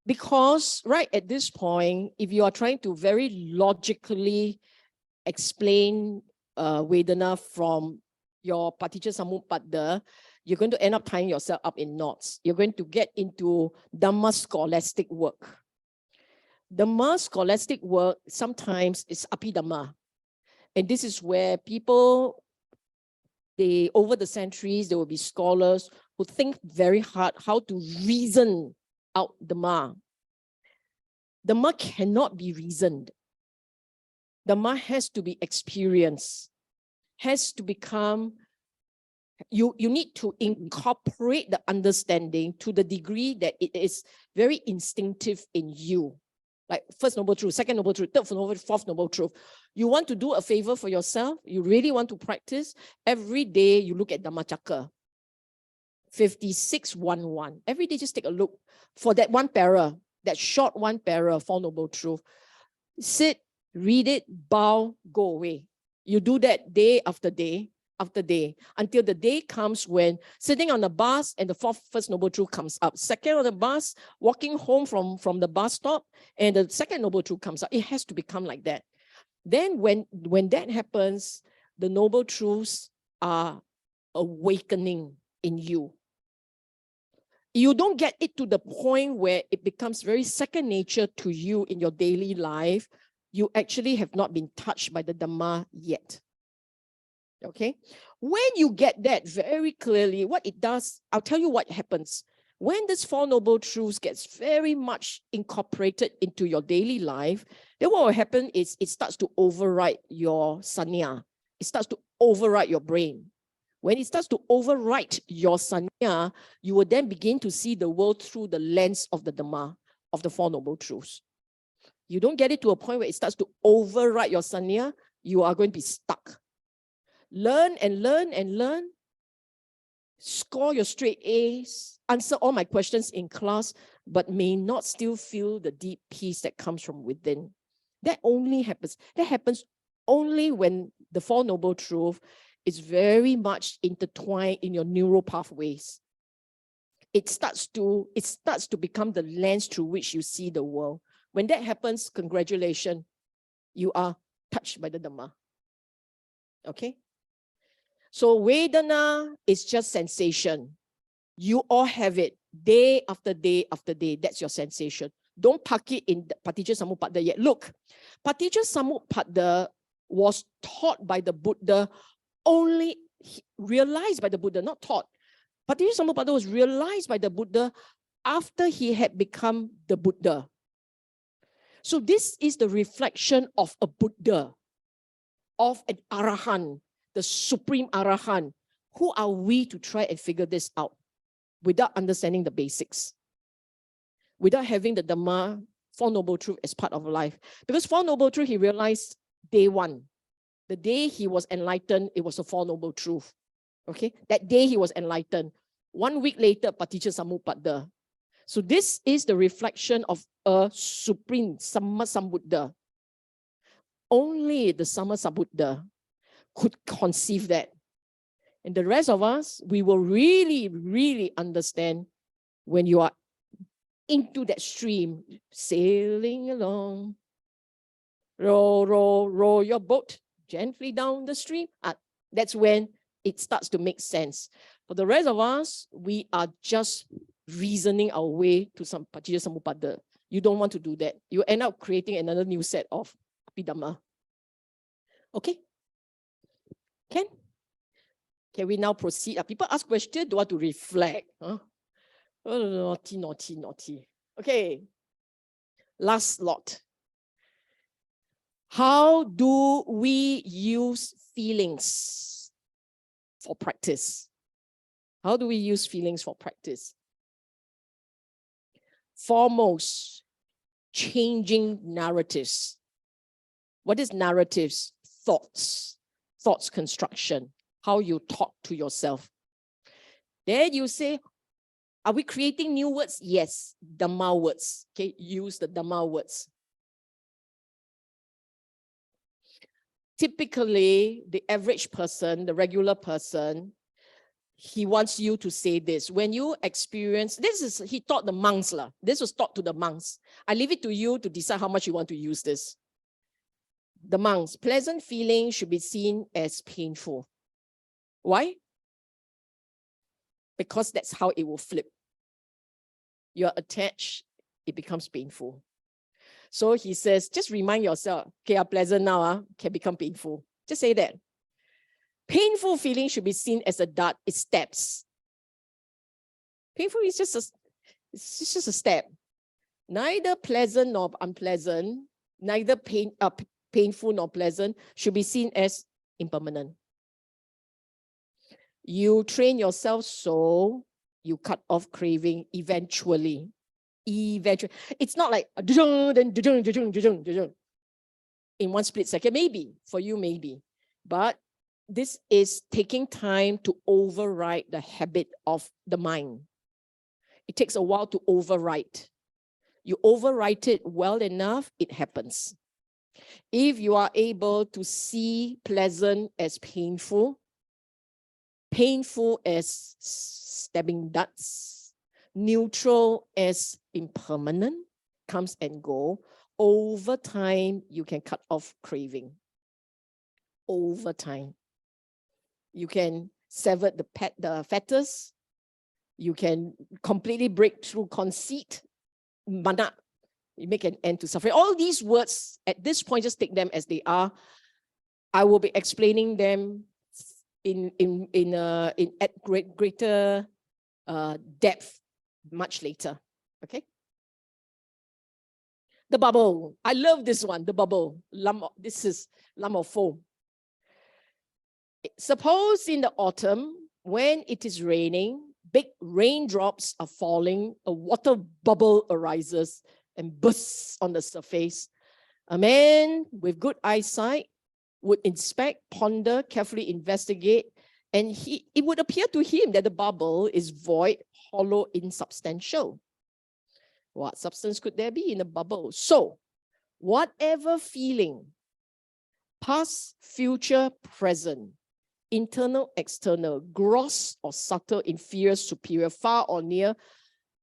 S1: Because right at this point, if you are trying to very logically explain Vedana from your Paticca Samuppada, you're going to end up tying yourself up in knots. You're going to get into Dhamma scholastic work. Dhamma scholastic work sometimes is Abhidhamma. And this is where people, over the centuries, there will be scholars who think very hard how to reason out Dhamma. Dhamma cannot be reasoned. Dhamma has to be experienced, has to become, you need to incorporate the understanding to the degree that it is very instinctive in you. Like first noble truth, second noble truth, third noble, fourth noble truth. You want to do a favor for yourself, you really want to practice, every day you look at Dhammacakka, 5611. Every day just take a look for that one para, that short one para, Four Noble Truth. Sit, read it, bow, go away. You do that day after day after day until the day comes when sitting on the bus and the first noble truth comes up. Second on the bus, walking home from the bus stop and the second noble truth comes up. It has to become like that. Then when that happens, the noble truths are awakening in you. You don't get it to the point where it becomes very second nature to you in your daily life. You actually have not been touched by the Dhamma yet. Okay? When you get that very clearly, what it does, I'll tell you what happens. When this Four Noble Truths gets very much incorporated into your daily life, then what will happen is it starts to override your sanya. It starts to override your brain. When it starts to override your sanya, you will then begin to see the world through the lens of the Dhamma, of the Four Noble Truths. You don't get it to a point where it starts to override your sanya, you are going to be stuck. Learn and learn and learn. Score your straight A's, answer all my questions in class, but may not still feel the deep peace that comes from within. That only happens. That happens only when the Four Noble Truths is very much intertwined in your neural pathways. It starts to become the lens through which you see the world. When that happens, congratulations, you are touched by the Dhamma. Okay? So Vedana is just sensation. You all have it day after day after day. That's your sensation. Don't park it in Paticca Samuppada yet. Look, Paticca Samuppada was taught by the Buddha, only realized by the Buddha, not taught. Paticca Samuppada was realized by the Buddha after he had become the Buddha. So this is the reflection of a Buddha, of an Arahant, the Supreme Arahant. Who are we to try and figure this out without understanding the basics? Without having the Dhamma, Four Noble Truths as part of life. Because Four Noble Truths, he realized day one. The day he was enlightened, it was a Four Noble Truths. Okay? That day he was enlightened. 1 week later, Paticca Samuppada. So this is the reflection of a supreme Sammasambuddha. Only the Sammasambuddha could conceive that. And the rest of us, we will really, really understand when you are into that stream, sailing along. Row, row, row your boat gently down the stream. That's when it starts to make sense. For the rest of us, we are just reasoning our way to some Paticca Samuppada. You don't want to do that. You end up creating another new set of Abhidhamma. Okay? Can we now proceed? People ask questions, don't want to reflect. Huh? Oh, naughty, naughty, naughty. Okay. Last lot. How do we use feelings for practice? How do we use feelings for practice? Foremost, changing narratives. What is narratives? Thoughts construction, how you talk to yourself. Then you say, are we creating new words? Yes, Dhamma words. Okay, use the Dhamma words. Typically, the average person, the regular person, he wants you to say this. When you experience, he taught the monks. This was taught to the monks. I leave it to you to decide how much you want to use this. The monks, pleasant feelings should be seen as painful. Why? Because that's how it will flip. You're attached, it becomes painful. So he says, just remind yourself, okay, pleasant now can become painful. Just say that. Painful feeling should be seen as a dart, it stabs. Painful is just a stab. Neither pleasant nor unpleasant, neither painful nor pleasant should be seen as impermanent. You train yourself so you cut off craving eventually. It's not like in one split second, maybe, for you maybe. But this is taking time to override the habit of the mind. It takes a while to overwrite. You overwrite it well enough, it happens. If you are able to see pleasant as painful, painful as stabbing darts, neutral as impermanent, comes and go, over time, you can cut off craving. Over time. You can sever the fetters. You can completely break through conceit. Mana. You make an end to suffering. All these words, at this point, just take them as they are. I will be explaining them at greater depth much later. Okay. The bubble. I love this one. The bubble. This is lump of foam. Suppose in the autumn, when it is raining, big raindrops are falling, a water bubble arises and bursts on the surface. A man with good eyesight would inspect, ponder, carefully investigate, and it would appear to him that the bubble is void, hollow, insubstantial. What substance could there be in a bubble? So, whatever feeling, past, future, present, internal, external, gross or subtle, inferior, superior, far or near,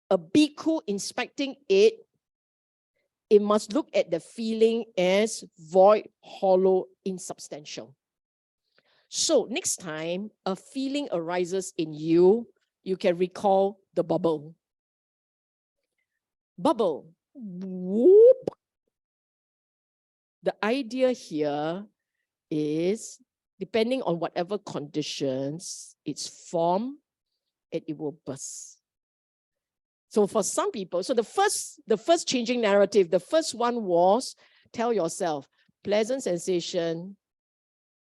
S1: a bhikkhu inspecting it must look at the feeling as void, hollow, insubstantial. So next time a feeling arises in you, you can recall the bubble. Bubble. Whoop. The idea here is, depending on whatever conditions, its form, and it will burst. So for some people, so the first changing narrative, the first one was, tell yourself, pleasant sensation,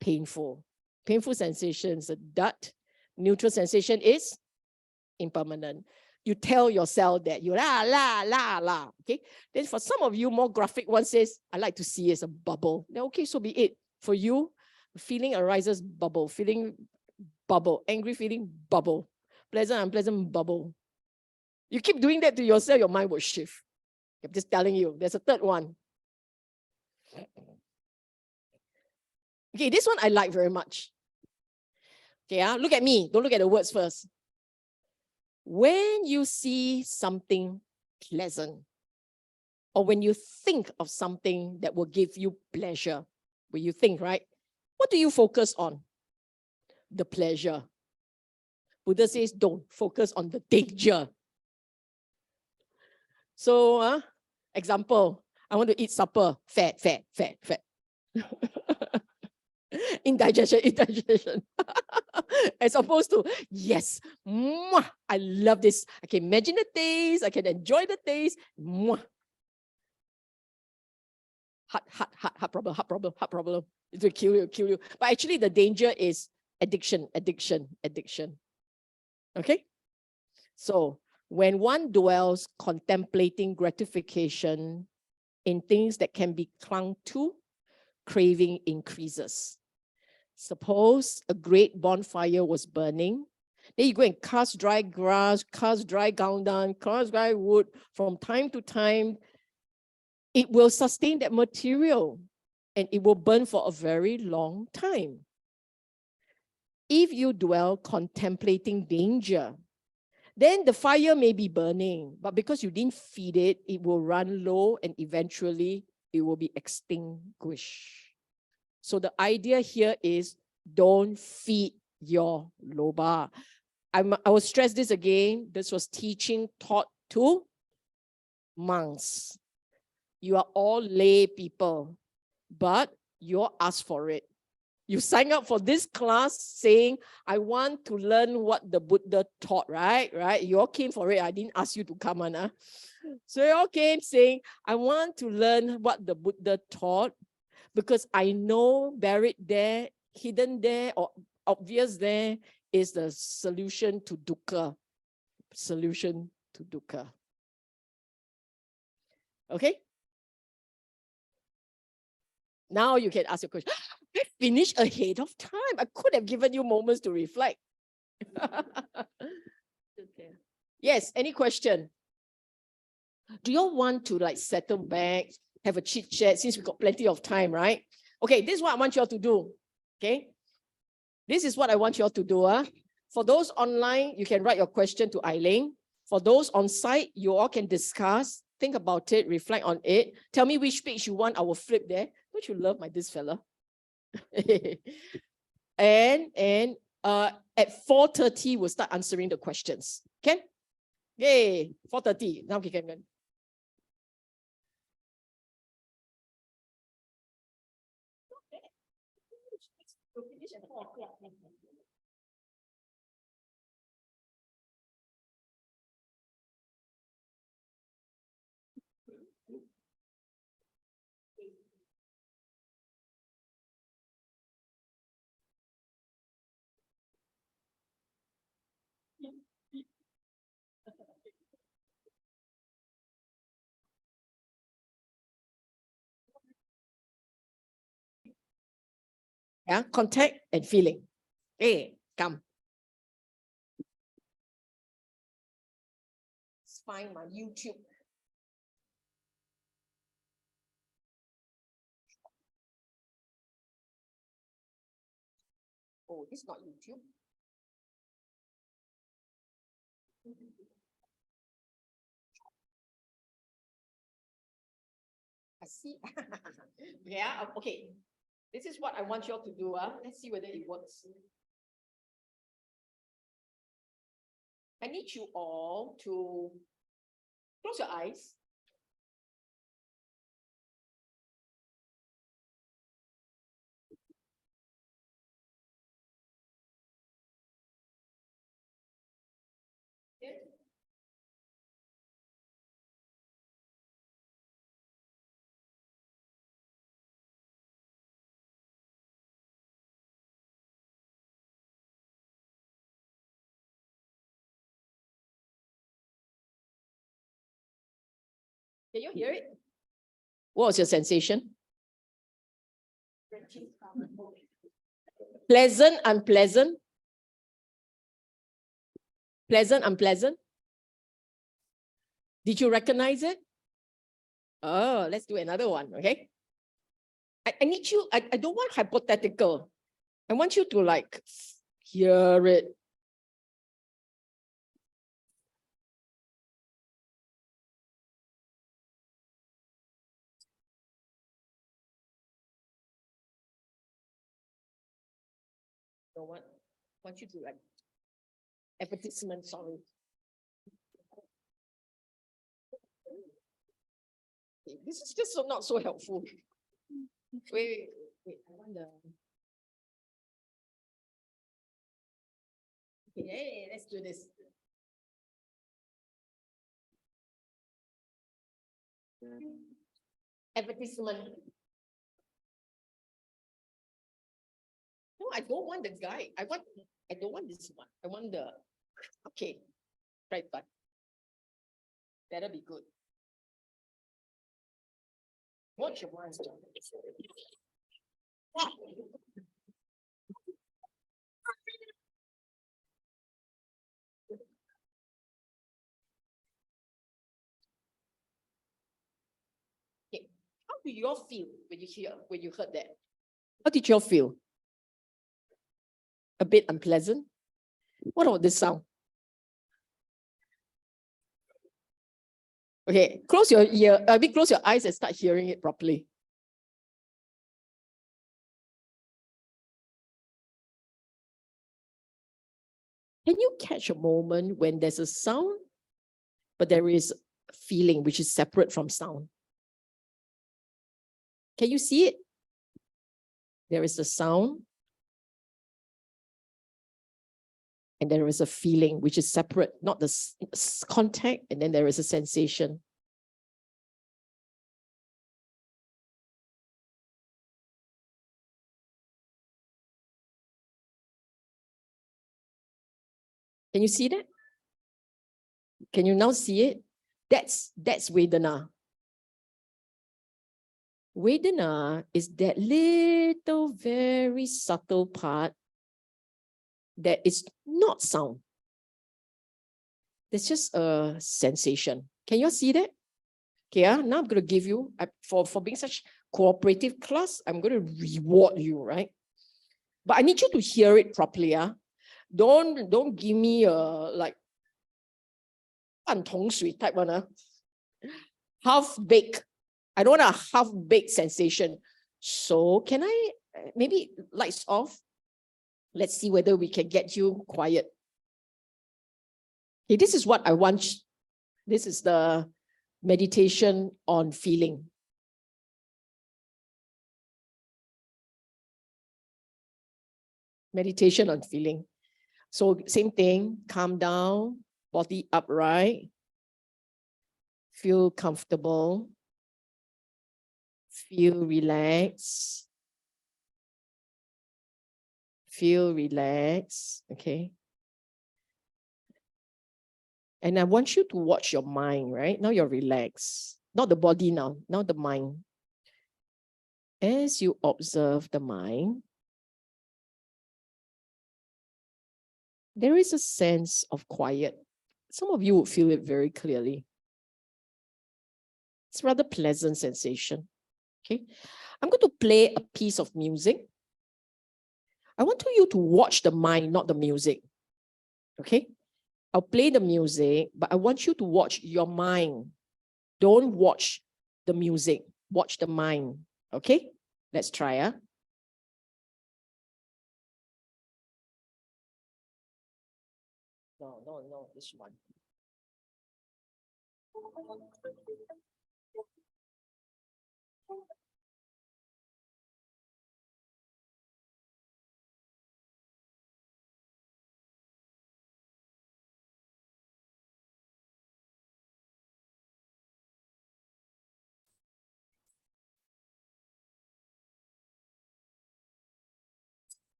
S1: painful. Painful sensation is a dart. Neutral sensation is impermanent. You tell yourself that, you la. Okay. Then for some of you, more graphic one says, I like to see it as a bubble. Then okay, so be it. For you, feeling arises, bubble. Feeling, bubble. Angry feeling, bubble. Pleasant, unpleasant, bubble. You keep doing that to yourself, your mind will shift. I'm just telling you, there's a third one. Okay, this one I like very much. Okay, look at me. Don't look at the words first. When you see something pleasant, or when you think of something that will give you pleasure, when you think, right? What do you focus on? The pleasure. Buddha says, don't focus on the danger. So, example, I want to eat supper, fat. Indigestion. As opposed to, yes, mwah, I love this. I can imagine the taste, I can enjoy the taste. Mwah. Heart problem. It will kill you. But actually the danger is addiction. Okay? So when one dwells contemplating gratification in things that can be clung to, craving increases. Suppose a great bonfire was burning. Then you go and cast dry grass, cast dry gaudan, cast dry wood. From time to time, it will sustain that material and it will burn for a very long time. If you dwell contemplating danger, then the fire may be burning, but because you didn't feed it, it will run low and eventually it will be extinguished. So the idea here is don't feed your loba. I will stress this again. This was teaching taught to monks. You are all lay people, but you all asked for it. You sign up for this class saying, I want to learn what the Buddha taught, right? You all came for it. I didn't ask you to come on. So you all came saying, I want to learn what the Buddha taught because I know buried there, hidden there, or obvious there is the solution to dukkha. Solution to dukkha. Okay? Now you can ask your question. I finished ahead of time. I could have given you moments to reflect.
S3: Okay.
S1: Yes, any question? Do you all want to like settle back, have a chit chat since we've got plenty of time, right? Okay, this is what I want you all to do. Okay? This is what I want you all to do. For those online, you can write your question to Eileen. For those on site, you all can discuss, think about it, reflect on it. Tell me which page you want, I will flip there. Don't you love this fella? and at 4:30, we'll start answering the questions. Okay? Yay, 4:30. Now we can. Yeah, contact and feeling. Hey, come. Let's find my YouTube. Oh, this is not YouTube. I see. Yeah, okay. This is what I want you all to do. Let's see whether it works. I need you all to close your eyes. Okay. Can you hear it? What was your sensation? Pleasant, unpleasant? Pleasant, unpleasant? Did you recognize it? Oh, let's do another one, okay? I need you, I don't want hypothetical. I want you to like hear it. You know what? I want you to like advertisement, sorry. Okay, this is just not so helpful. Wait, I want the. Okay, let's do this. Advertisement. No, I don't want the guy. I don't want this one. I want the. Okay, right back. That'll be good. Watch your ones, John. Okay, how do you all feel when you heard that? How did you all feel? A bit unpleasant? What about this sound? Okay, close your ear, close your eyes and start hearing it properly. Can you catch a moment when there's a sound, but there is feeling which is separate from sound? Can you see it? There is a sound, and there is a feeling which is separate, not the contact, and then there is a sensation. Can you see that? Can you now see it? That's Vedana. Vedana is that little, very subtle part that is not sound. There's just a sensation. Can you see that? Okay, now I'm going to give you, for being such cooperative class, I'm going to reward you, right? But I need you to hear it properly. Don't give me like 半桶水 type one. Half baked. I don't want a half baked sensation. So can I maybe lights off? Let's see whether we can get you quiet. Okay, this is what I want. This is the meditation on feeling. Meditation on feeling. So same thing, calm down, body upright, feel comfortable, feel relaxed, okay? And I want you to watch your mind, right? Now you're relaxed, not the body now the mind. As you observe the mind, there is a sense of quiet. Some of you would feel it very clearly. It's a rather pleasant sensation. Okay, I'm going to play a piece of music. I want you to watch the mind, not the music. Okay, I'll play the music, but I want you to watch your mind. Don't watch the music, watch the mind. Okay, let's try. No, this one.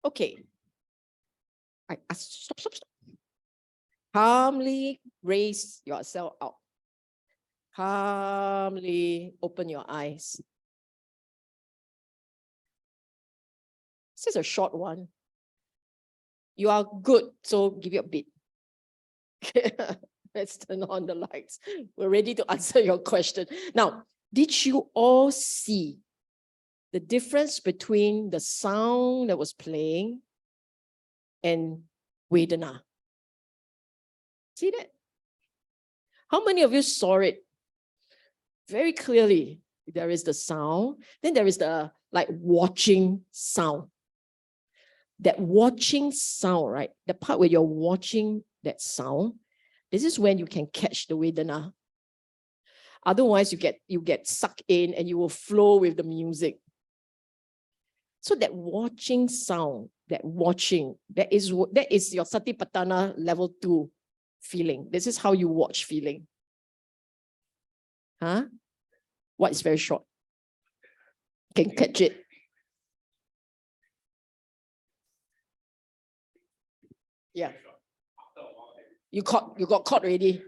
S1: Okay. Stop. Calmly raise yourself up. Calmly open your eyes. This is a short one. You are good, so give it a bit. Let's turn on the lights. We're ready to answer your question. Now, did you all see the difference between the sound that was playing and Vedana? See that? How many of you saw it very clearly? There is the sound, then there is the like watching sound. That watching sound, right? The part where you're watching that sound, this is when you can catch the Vedana. Otherwise, you get sucked in and you will flow with the music. So that watching sound, that is your Satipatthana level 2 feeling. This is how you watch feeling. What is very short? Can catch it. Yeah. You got caught already.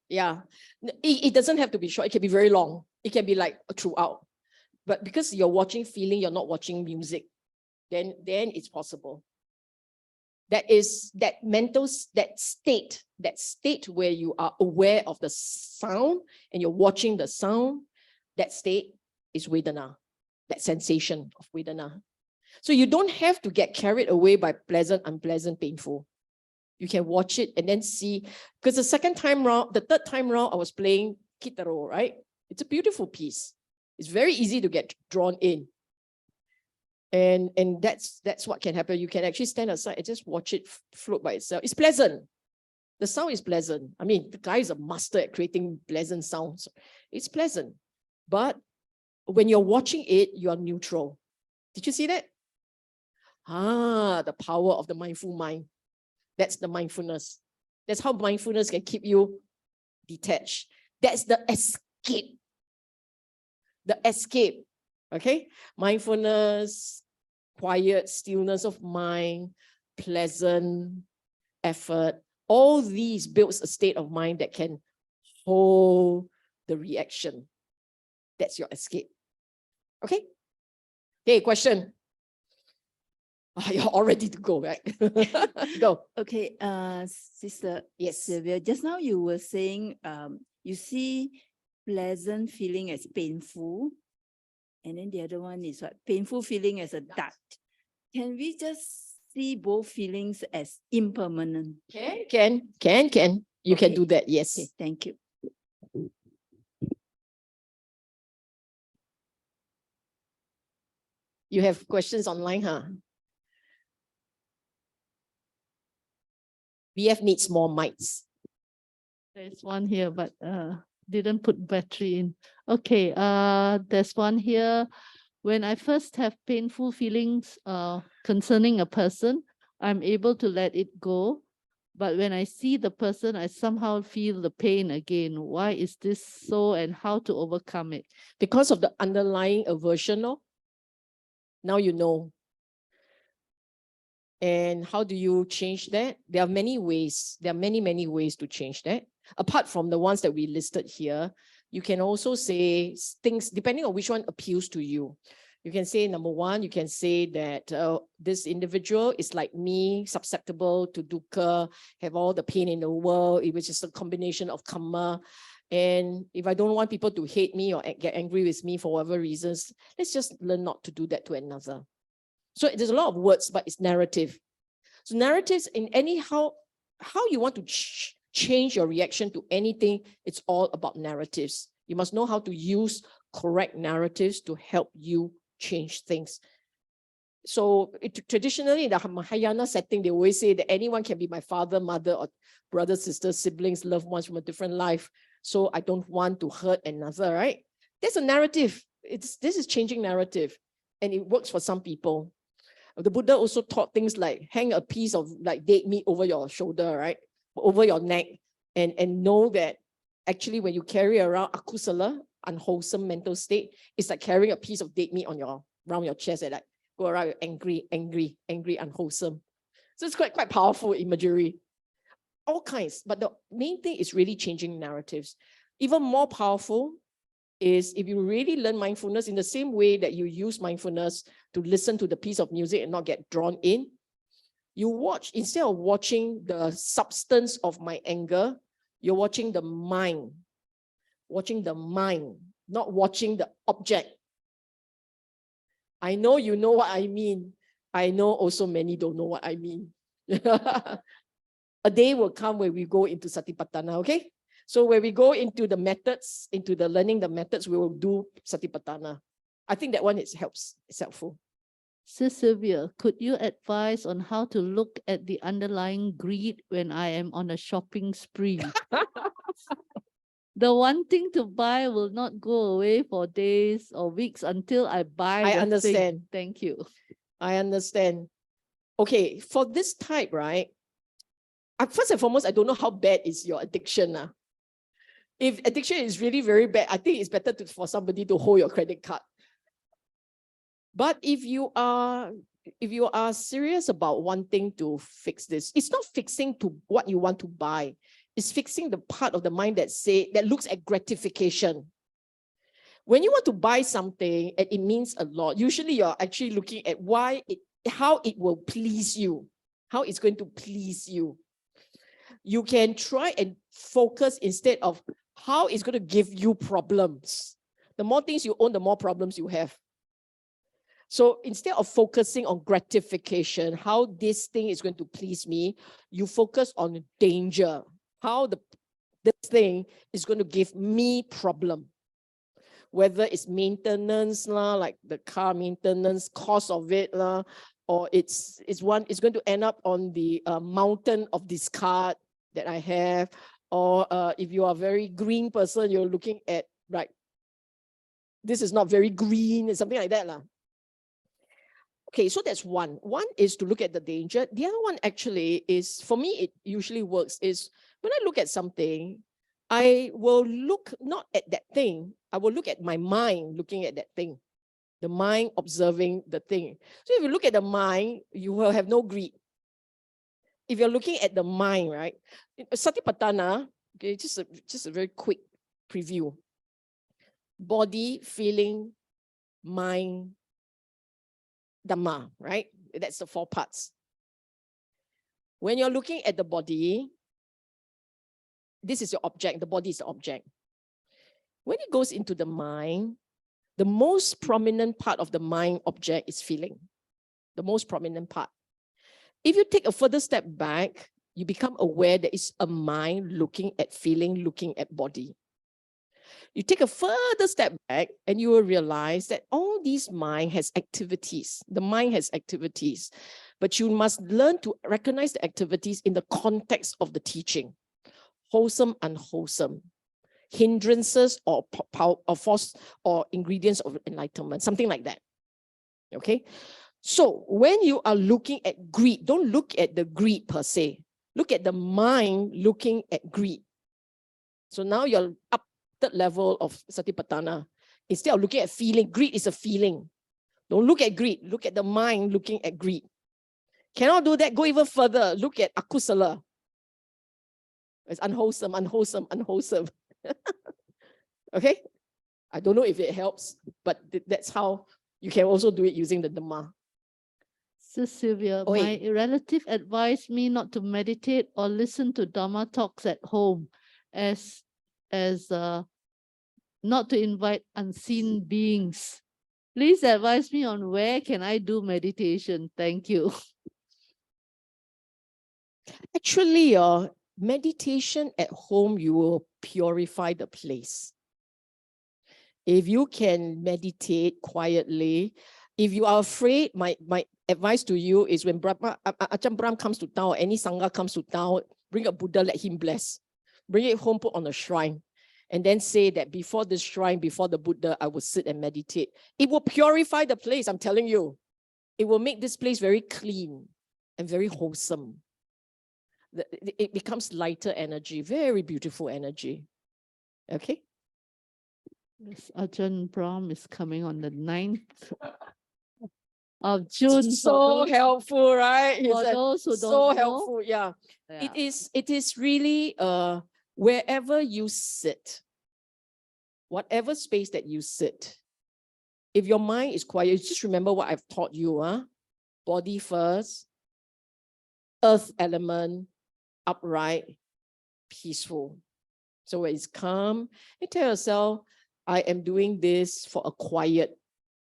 S1: Yeah. It doesn't have to be short. It can be very long. It can be like throughout. But because you're watching feeling, you're not watching music, then it's possible. That is that that state where you are aware of the sound and you're watching the sound, that state is Vedana, that sensation of Vedana. So you don't have to get carried away by pleasant, unpleasant, painful. You can watch it and then see, because the third time round, I was playing Kitaro, right? It's a beautiful piece. It's very easy to get drawn in. And that's what can happen. You can actually stand aside and just watch it float by itself. It's pleasant. The sound is pleasant. I mean, the guy is a master at creating pleasant sounds. It's pleasant. But when you're watching it, you are neutral. Did you see that? The power of the mindful mind. That's the mindfulness. That's how mindfulness can keep you detached. That's the escape. The escape. Okay? Mindfulness, quiet, stillness of mind, pleasant effort. All these builds a state of mind that can hold the reaction. That's your escape. Okay? Okay, question. You're all ready to go, right? Go.
S6: Okay, Sister
S1: Yes.
S6: Sylvia, just now you were saying you see pleasant feeling as painful, and then the other one is what? Painful feeling as a dart. Can we just see both feelings as impermanent?
S1: Can. You can
S6: Okay.
S1: do that, yes.
S6: Okay, thank you.
S1: You have questions online, huh? BF needs more mics.
S3: There's one here, but didn't put battery in. Okay, there's one here. When I first have painful feelings concerning a person, I'm able to let it go. But when I see the person, I somehow feel the pain again. Why is this so, and how to overcome it?
S1: Because of the underlying aversion, no? Now you know. And how do you change that? There are many ways. There are many ways to change that. Apart from the ones that we listed here, you can also say things depending on which one appeals to you. You can say, number one, you can say that this individual is like me, susceptible to dukkha, have all the pain in the world. It was just a combination of karma. And if I don't want people to hate me or get angry with me for whatever reasons, let's just learn not to do that to another. So there's a lot of words, but it's narrative. So narratives in how you want to change your reaction to anything, it's all about narratives. You must know how to use correct narratives to help you change things. So traditionally in the Mahayana setting, they always say that anyone can be my father, mother, or brother, sister, siblings, loved ones from a different life. So I don't want to hurt another, right? There's a narrative. This is changing narrative, and it works for some people. The Buddha also taught things like hang a piece of like date meat over your shoulder, right? Over your neck, and know that actually when you carry around akusala, unwholesome mental state, it's like carrying a piece of date meat on around your chest and like go around angry, unwholesome. So it's quite powerful imagery. All kinds, but the main thing is really changing narratives. Even more powerful is if you really learn mindfulness in the same way that you use mindfulness to listen to the piece of music and not get drawn in, you watch, instead of watching the substance of my anger, you're watching the mind, not watching the object. I know you know what I mean. I know also many don't know what I mean. A day will come where we go into Satipatthana, okay? So when we go into the methods, into the learning the methods, we will do Satipatthana. I think that one it's helpful.
S3: Sis Sylvia, could you advise on how to look at the underlying greed when I am on a shopping spree? The wanting to buy will not go away for days or weeks until I buy the
S1: understand.
S3: thing. Thank you.
S1: I understand. Okay, for this type, right? First and foremost, I don't know how bad is your addiction. If addiction is really very bad, I think it's better for somebody to hold your credit card. But if you are serious about wanting to fix this, it's not fixing to what you want to buy. It's fixing the part of the mind that looks at gratification. When you want to buy something and it means a lot, usually you're actually looking at how it will please you. how it's going to please you. You can try and focus instead of how it's going to give you problems. The more things you own, the more problems you have. So instead of focusing on gratification, how this thing is going to please me, you focus on danger, how this thing is going to give me problem. Whether it's maintenance, like the car maintenance, cost of it, or it's going to end up on the mountain of discard that I have, or if you are a very green person, you're looking at, right, this is not very green, something like that. Okay, so that's one. One is to look at the danger. The other one actually is, for me, it usually works, is when I look at something, I will look not at that thing, I will look at my mind looking at that thing. The mind observing the thing. So if you look at the mind, you will have no greed. If you're looking at the mind, right? Satipatthana, okay, just a very quick preview. Body, feeling, mind, Dhamma, right? That's the 4 parts. When you're looking at the body, this is your object, the body is the object. When it goes into the mind, the most prominent part of the mind object is feeling. The most prominent part. If you take a further step back, you become aware that it's a mind looking at feeling, looking at body. You take a further step back and you will realize that all these mind has activities. The mind has activities, but you must learn to recognize the activities in the context of the teaching. Wholesome, unwholesome, hindrances or power or force or ingredients of enlightenment, something like that. Okay. So when you are looking at greed, don't look at the greed per se. Look at the mind looking at greed. So now you're up third level of Satipatthana. Instead of looking at feeling, greed is a feeling. Don't look at greed. Look at the mind looking at greed. Cannot do that. Go even further. Look at akusala. It's unwholesome, unwholesome, unwholesome. Okay? I don't know if it helps, but that's how you can also do it using the Dhamma.
S3: So Sylvia, my relative advised me not to meditate or listen to Dhamma talks at home, as not to invite unseen beings. Please advise me on where can I do meditation. Thank you.
S1: Actually, meditation at home, you will purify the place. If you can meditate quietly, if you are afraid, my advice to you is when Ajahn Brahm comes to town, or any Sangha comes to town, bring a Buddha, let him bless. Bring it home, put on a shrine. And then say that before this shrine, before the Buddha, I will sit and meditate. It will purify the place, I'm telling you. It will make this place very clean and very wholesome. It becomes lighter energy, very beautiful energy. Okay?
S3: Yes, Ajahn Brahm is coming on the 9th of June.
S1: So helpful, right?
S3: For those who
S1: so
S3: don't know.
S1: helpful, yeah. It is really wherever you sit, whatever space that you sit, if your mind is quiet, just remember what I've taught you. Body first, earth element, upright, peaceful. So when it's calm, you tell yourself, I am doing this for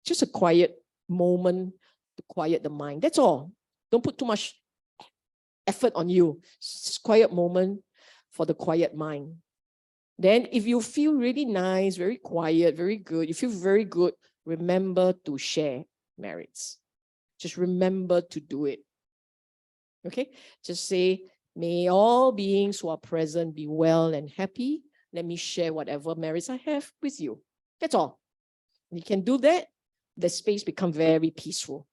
S1: just a quiet moment to quiet the mind. That's all. Don't put too much effort on you. Just quiet moment for the quiet mind. Then if you feel really nice, very quiet, very good, you feel very good, remember to share merits. Just remember to do it. Okay? Just say, may all beings who are present be well and happy. Let me share whatever merits I have with you. That's all. You can do that, the space becomes very peaceful.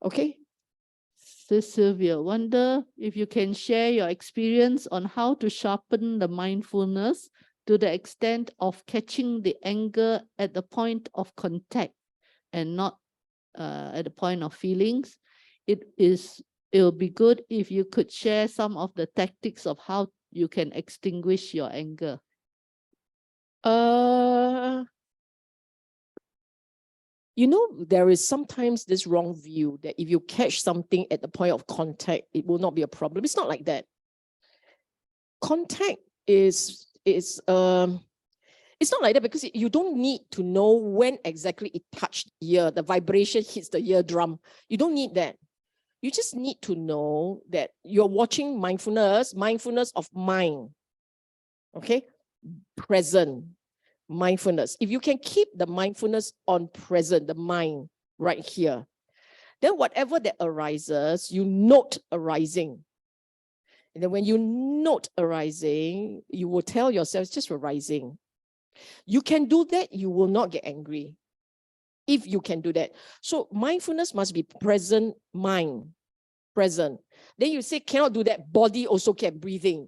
S1: Okay?
S3: Sis Sylvia, wonder if you can share your experience on how to sharpen the mindfulness to the extent of catching the anger at the point of contact and not at the point of feelings. It'll be good if you could share some of the tactics of how you can extinguish your anger.
S1: You know, there is sometimes this wrong view that if you catch something at the point of contact, it will not be a problem. It's not like that. Contact is it's not like that because you don't need to know when exactly it touched the ear, the vibration hits the eardrum. You don't need that. You just need to know that you're watching mindfulness of mind. Okay? Present. Mindfulness. If you can keep the mindfulness on present, the mind right here, then whatever that arises, you note arising. And then when you note arising, you will tell yourself it's just arising. You can do that, you will not get angry. If you can do that. So mindfulness must be present mind. Present. Then you say cannot do that, body also can, breathing.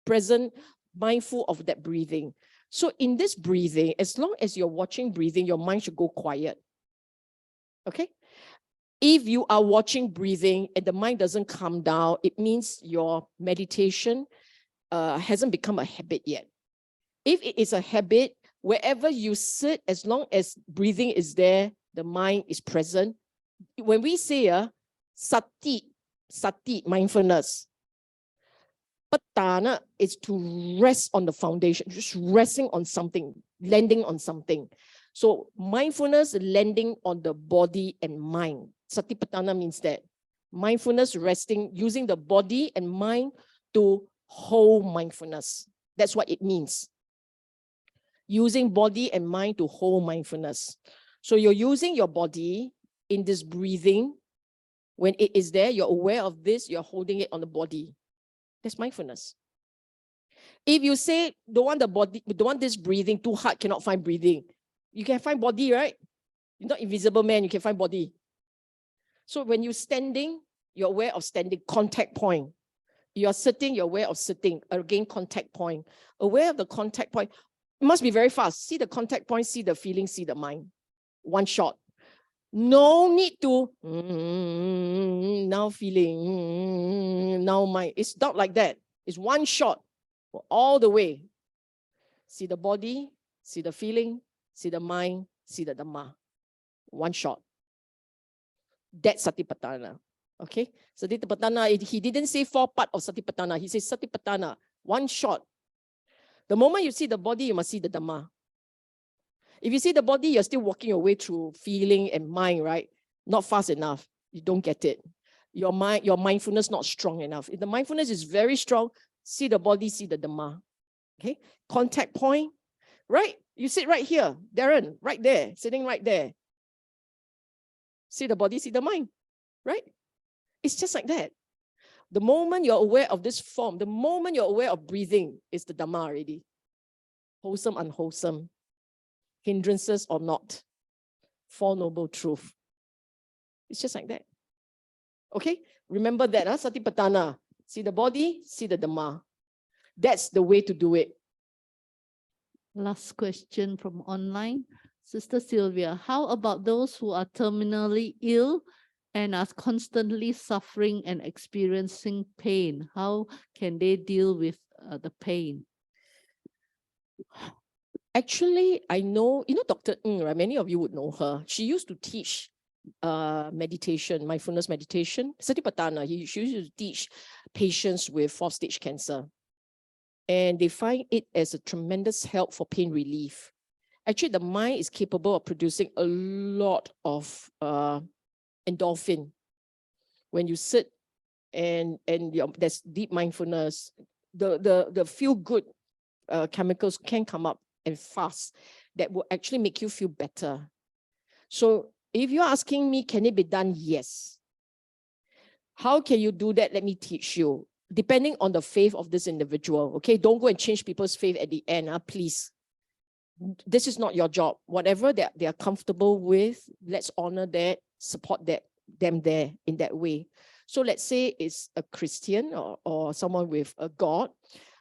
S1: Present, mindful of that breathing. So in this breathing, as long as you're watching breathing, your mind should go quiet. Okay? If you are watching breathing and the mind doesn't calm down, it means your meditation hasn't become a habit yet. If it is a habit, wherever you sit, as long as breathing is there, the mind is present. When we say sati, mindfulness, patana is to rest on the foundation, just resting on something, landing on something. So mindfulness landing on the body and mind. Satipatthana means that. Mindfulness resting, using the body and mind to hold mindfulness. That's what it means. Using body and mind to hold mindfulness. So you're using your body in this breathing. When it is there, you're aware of this, you're holding it on the body. That's mindfulness. If you say, don't want this breathing, too hard, cannot find breathing. You can find body, right? You're not invisible man, you can find body. So when you're standing, you're aware of standing, contact point. You're sitting, you're aware of sitting, again, contact point. Aware of the contact point. It must be very fast. See the contact point, see the feeling, see the mind. One shot. No need to, now feeling, now mind. It's not like that. It's one shot all the way. See the body, see the feeling, see the mind, see the Dhamma. One shot. That's Satipatthana. Okay? Satipatthana, he didn't say 4 parts of Satipatthana. He says Satipatthana, one shot. The moment you see the body, you must see the Dhamma. If you see the body, you're still walking your way through feeling and mind, right? Not fast enough. You don't get it. Your mindfulness not strong enough. If the mindfulness is very strong, see the body, see the Dhamma. Okay? Contact point, right? You sit right here, Darren, right there, sitting right there. See the body, see the mind, right? It's just like that. The moment you're aware of this form, the moment you're aware of breathing, is the Dhamma already. Wholesome, unwholesome, hindrances or not, Four Noble Truth. It's just like that. Okay? Remember that, Satipatthana. See the body, see the Dhamma. That's the way to do it.
S3: Last question from online. Sister Sylvia, how about those who are terminally ill and are constantly suffering and experiencing pain? How can they deal with the pain?
S1: Actually, I know, Dr. Ng, right? Many of you would know her. She used to teach meditation, mindfulness meditation, Satipatthana. She used to teach patients with 4th stage cancer. And they find it as a tremendous help for pain relief. Actually, the mind is capable of producing a lot of endorphin. When you sit and there's deep mindfulness, the feel-good chemicals can come up and fast that will actually make you feel better. So if you're asking me, can it be done? Yes. How can you do that? Let me teach you. Depending on the faith of this individual, okay? Don't go and change people's faith at the end, please. This is not your job. Whatever that they are comfortable with, let's honor that, support them there in that way. So let's say it's a Christian or someone with a God,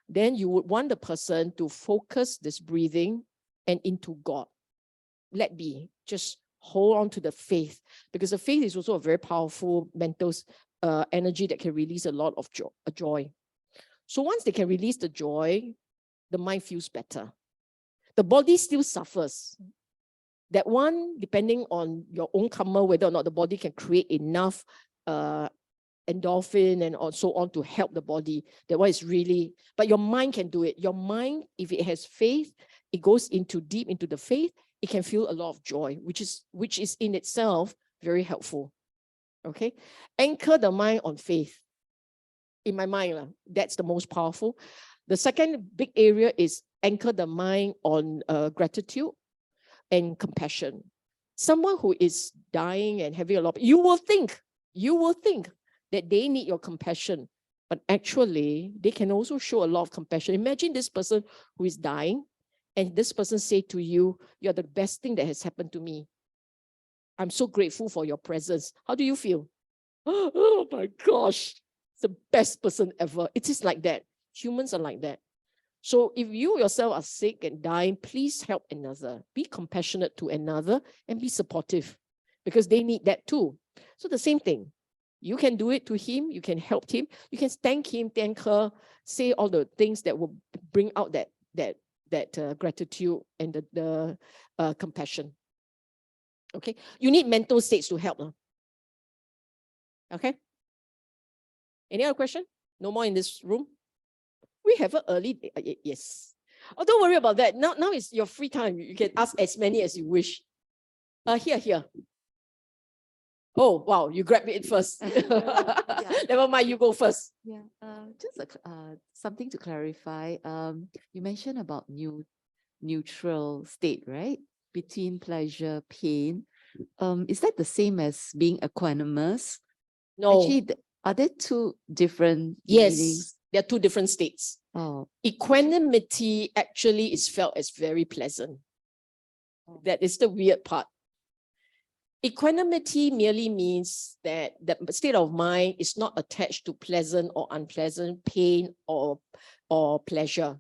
S1: then you would want the person to focus this breathing and into God. Let be. Just hold on to the faith, because the faith is also a very powerful mental energy that can release a lot of joy. So once they can release the joy, the mind feels better. The body still suffers. That one, depending on your own karma, whether or not the body can create enough endorphin and so on to help the body. That one is really, but your mind can do it. Your mind, if it has faith, it goes into deep into the faith, it can feel a lot of joy, which is in itself very helpful. Okay, anchor the mind on faith. In my mind, that's the most powerful. The second big area is anchor the mind on gratitude and compassion. Someone who is dying and having a lot, you will think that they need your compassion, but actually they can also show a lot of compassion. Imagine this person who is dying and this person say to you, you're the best thing that has happened to me. I'm so grateful for your presence. How do you feel? Oh my gosh, the best person ever. It is like that. Humans are like that. So if you yourself are sick and dying, please help another. Be compassionate to another and be supportive because they need that too. So the same thing. You can do it to him. You can help him. You can thank him, thank her, say all the things that will bring out that gratitude and the compassion. Okay. You need mental states to help. Okay. Any other question? No more in this room? We have an early, yes. Oh, don't worry about that. Now it's your free time. You can ask as many as you wish. Here. Oh, wow, you grab it first. Never mind, you go first.
S8: Yeah, just something to clarify. You mentioned about neutral state, right? Between pleasure, pain. Is that the same as being equanimous?
S1: No.
S8: Actually, are there two different meanings?
S1: Yes, there are two different states.
S8: Oh,
S1: Equanimity actually is felt as very pleasant. That is the weird part. Equanimity merely means that the state of mind is not attached to pleasant or unpleasant, pain or pleasure.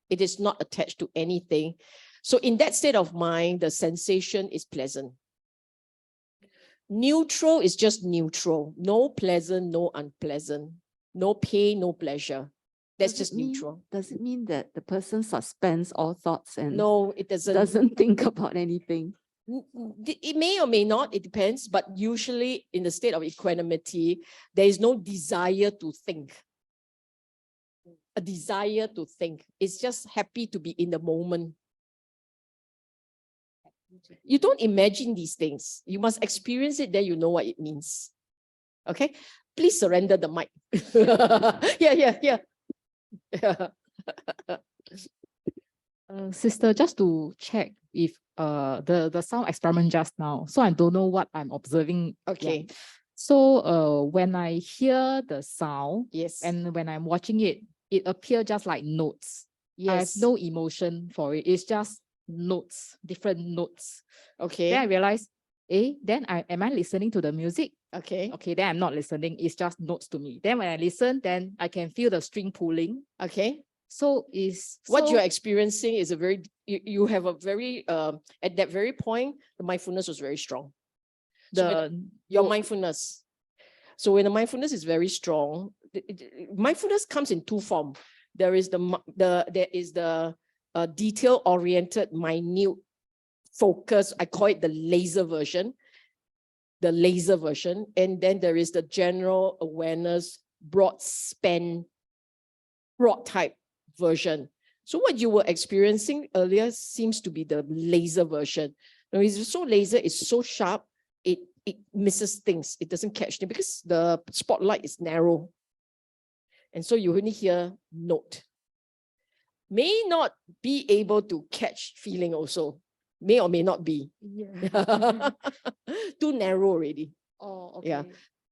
S1: It is not attached to anything. So in that state of mind, the sensation is pleasant. Neutral is just neutral. No pleasant, no unpleasant. No pain, no pleasure. That's just neutral.
S8: Does it mean that the person suspends all thoughts and
S1: No, it doesn't.
S8: doesn't think about anything?
S1: It may or may not, it depends, but usually in the state of equanimity, there is no desire to think. A desire to think. It's just happy to be in the moment. You don't imagine these things. You must experience it, then you know what it means. Okay? Please surrender the mic. Here.
S9: Sister, just to check if the sound experiment just now, so I don't know what I'm observing.
S1: Okay.
S9: Yeah. So when I hear the sound,
S1: Yes.
S9: and when I'm watching it, it appears just like notes. I have
S1: Yes.
S9: no emotion for it. It's just notes, different notes.
S1: Okay.
S9: Then I realize, then am I listening to the music?
S1: Okay.
S9: Okay, then I'm not listening. It's just notes to me. Then when I listen, then I can feel the string pulling.
S1: Okay.
S9: So
S1: what you're experiencing is you have a very at that very point, the mindfulness was very strong. Your mindfulness. So when the mindfulness is very strong, mindfulness comes in two forms. There is the detail-oriented, minute focus. I call it the laser version. And then there is the general awareness, broad type version. So what you were experiencing earlier seems to be the laser version. Now it's so laser, it's so sharp, it misses things. It doesn't catch them because the spotlight is narrow. And so you only hear note. May not be able to catch feeling also. May or may not be.
S2: Yeah.
S1: Too narrow already.
S2: Oh, okay.
S1: Yeah.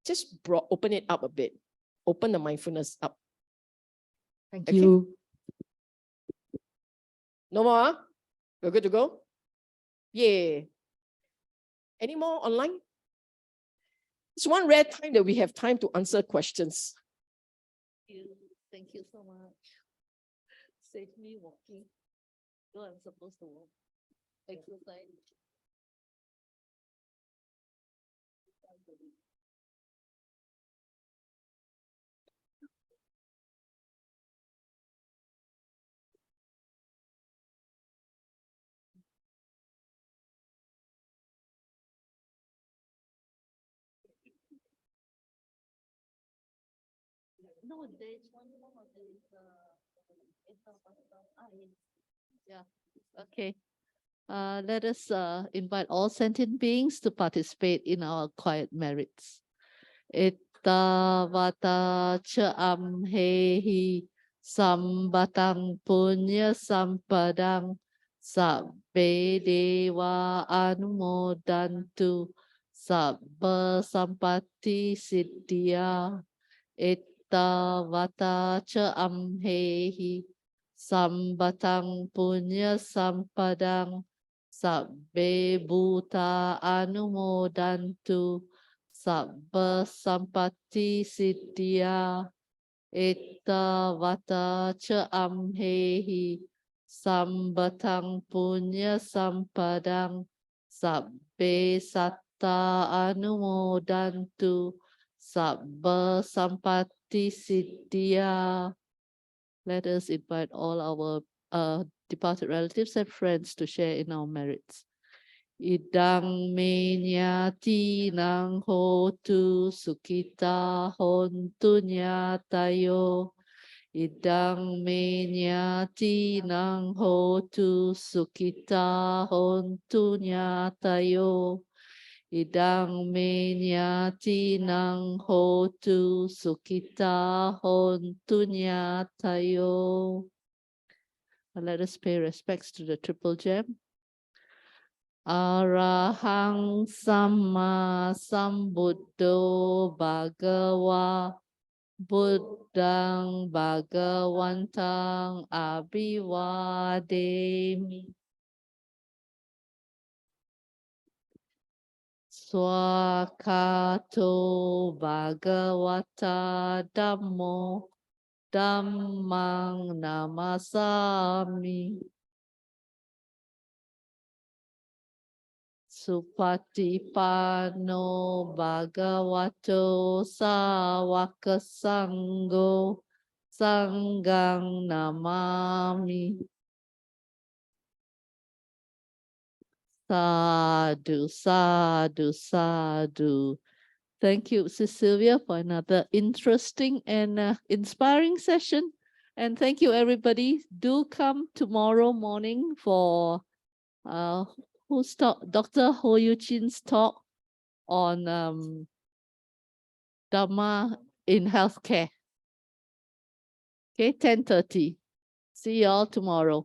S1: Just open it up a bit. Open the mindfulness up.
S9: Thank
S1: Okay.
S9: you.
S1: No more? Huh? We're good to go? Yeah. Any more online? It's one rare time that we have time to answer questions.
S3: Thank you so much. Save me walking. No, I'm supposed to walk. Exercise. No, there's one more. There is yeah. Okay. Let us invite all sentient beings to participate in our quiet merits. Itta vata cha amhehi sambatang punya sampadang sabbe dewa anumodantu sabba sampatti siddhya. Itta vata cha amhehi sambatang punya sampadang sabbe bhuta anumodantu sabba sampatti siddhya. Itta vata cha amhehi sambatang punya sampadang sabbe satta anumodantu sabba sampatti siddhya. Let us invite all our departed relatives and friends to share in our merits. Idang me nyati nang hotu sukita hontu nyatayo. Idang me nyati nang hotu sukita hontu nyatayo. Idang me nyati nang hotu sukita hontu nyatayo. Let us pay respects to the Triple Gem. Arahang Samma Sambuddho Bhagava Buddhang Bhagavantang Abhivademi. Swakato Bhagavata Dhammo Dhammang Namasami. Supatipano Bhagavato Sawaka Sangho Sanghang Namami. Sadhu, sadhu, sadhu. Thank you, Cecilia, for another interesting and inspiring session. And thank you, everybody. Do come tomorrow morning for who's talk? Dr. Ho Yu Chin's talk on Dharma in healthcare. Okay, 10:30. See you all tomorrow.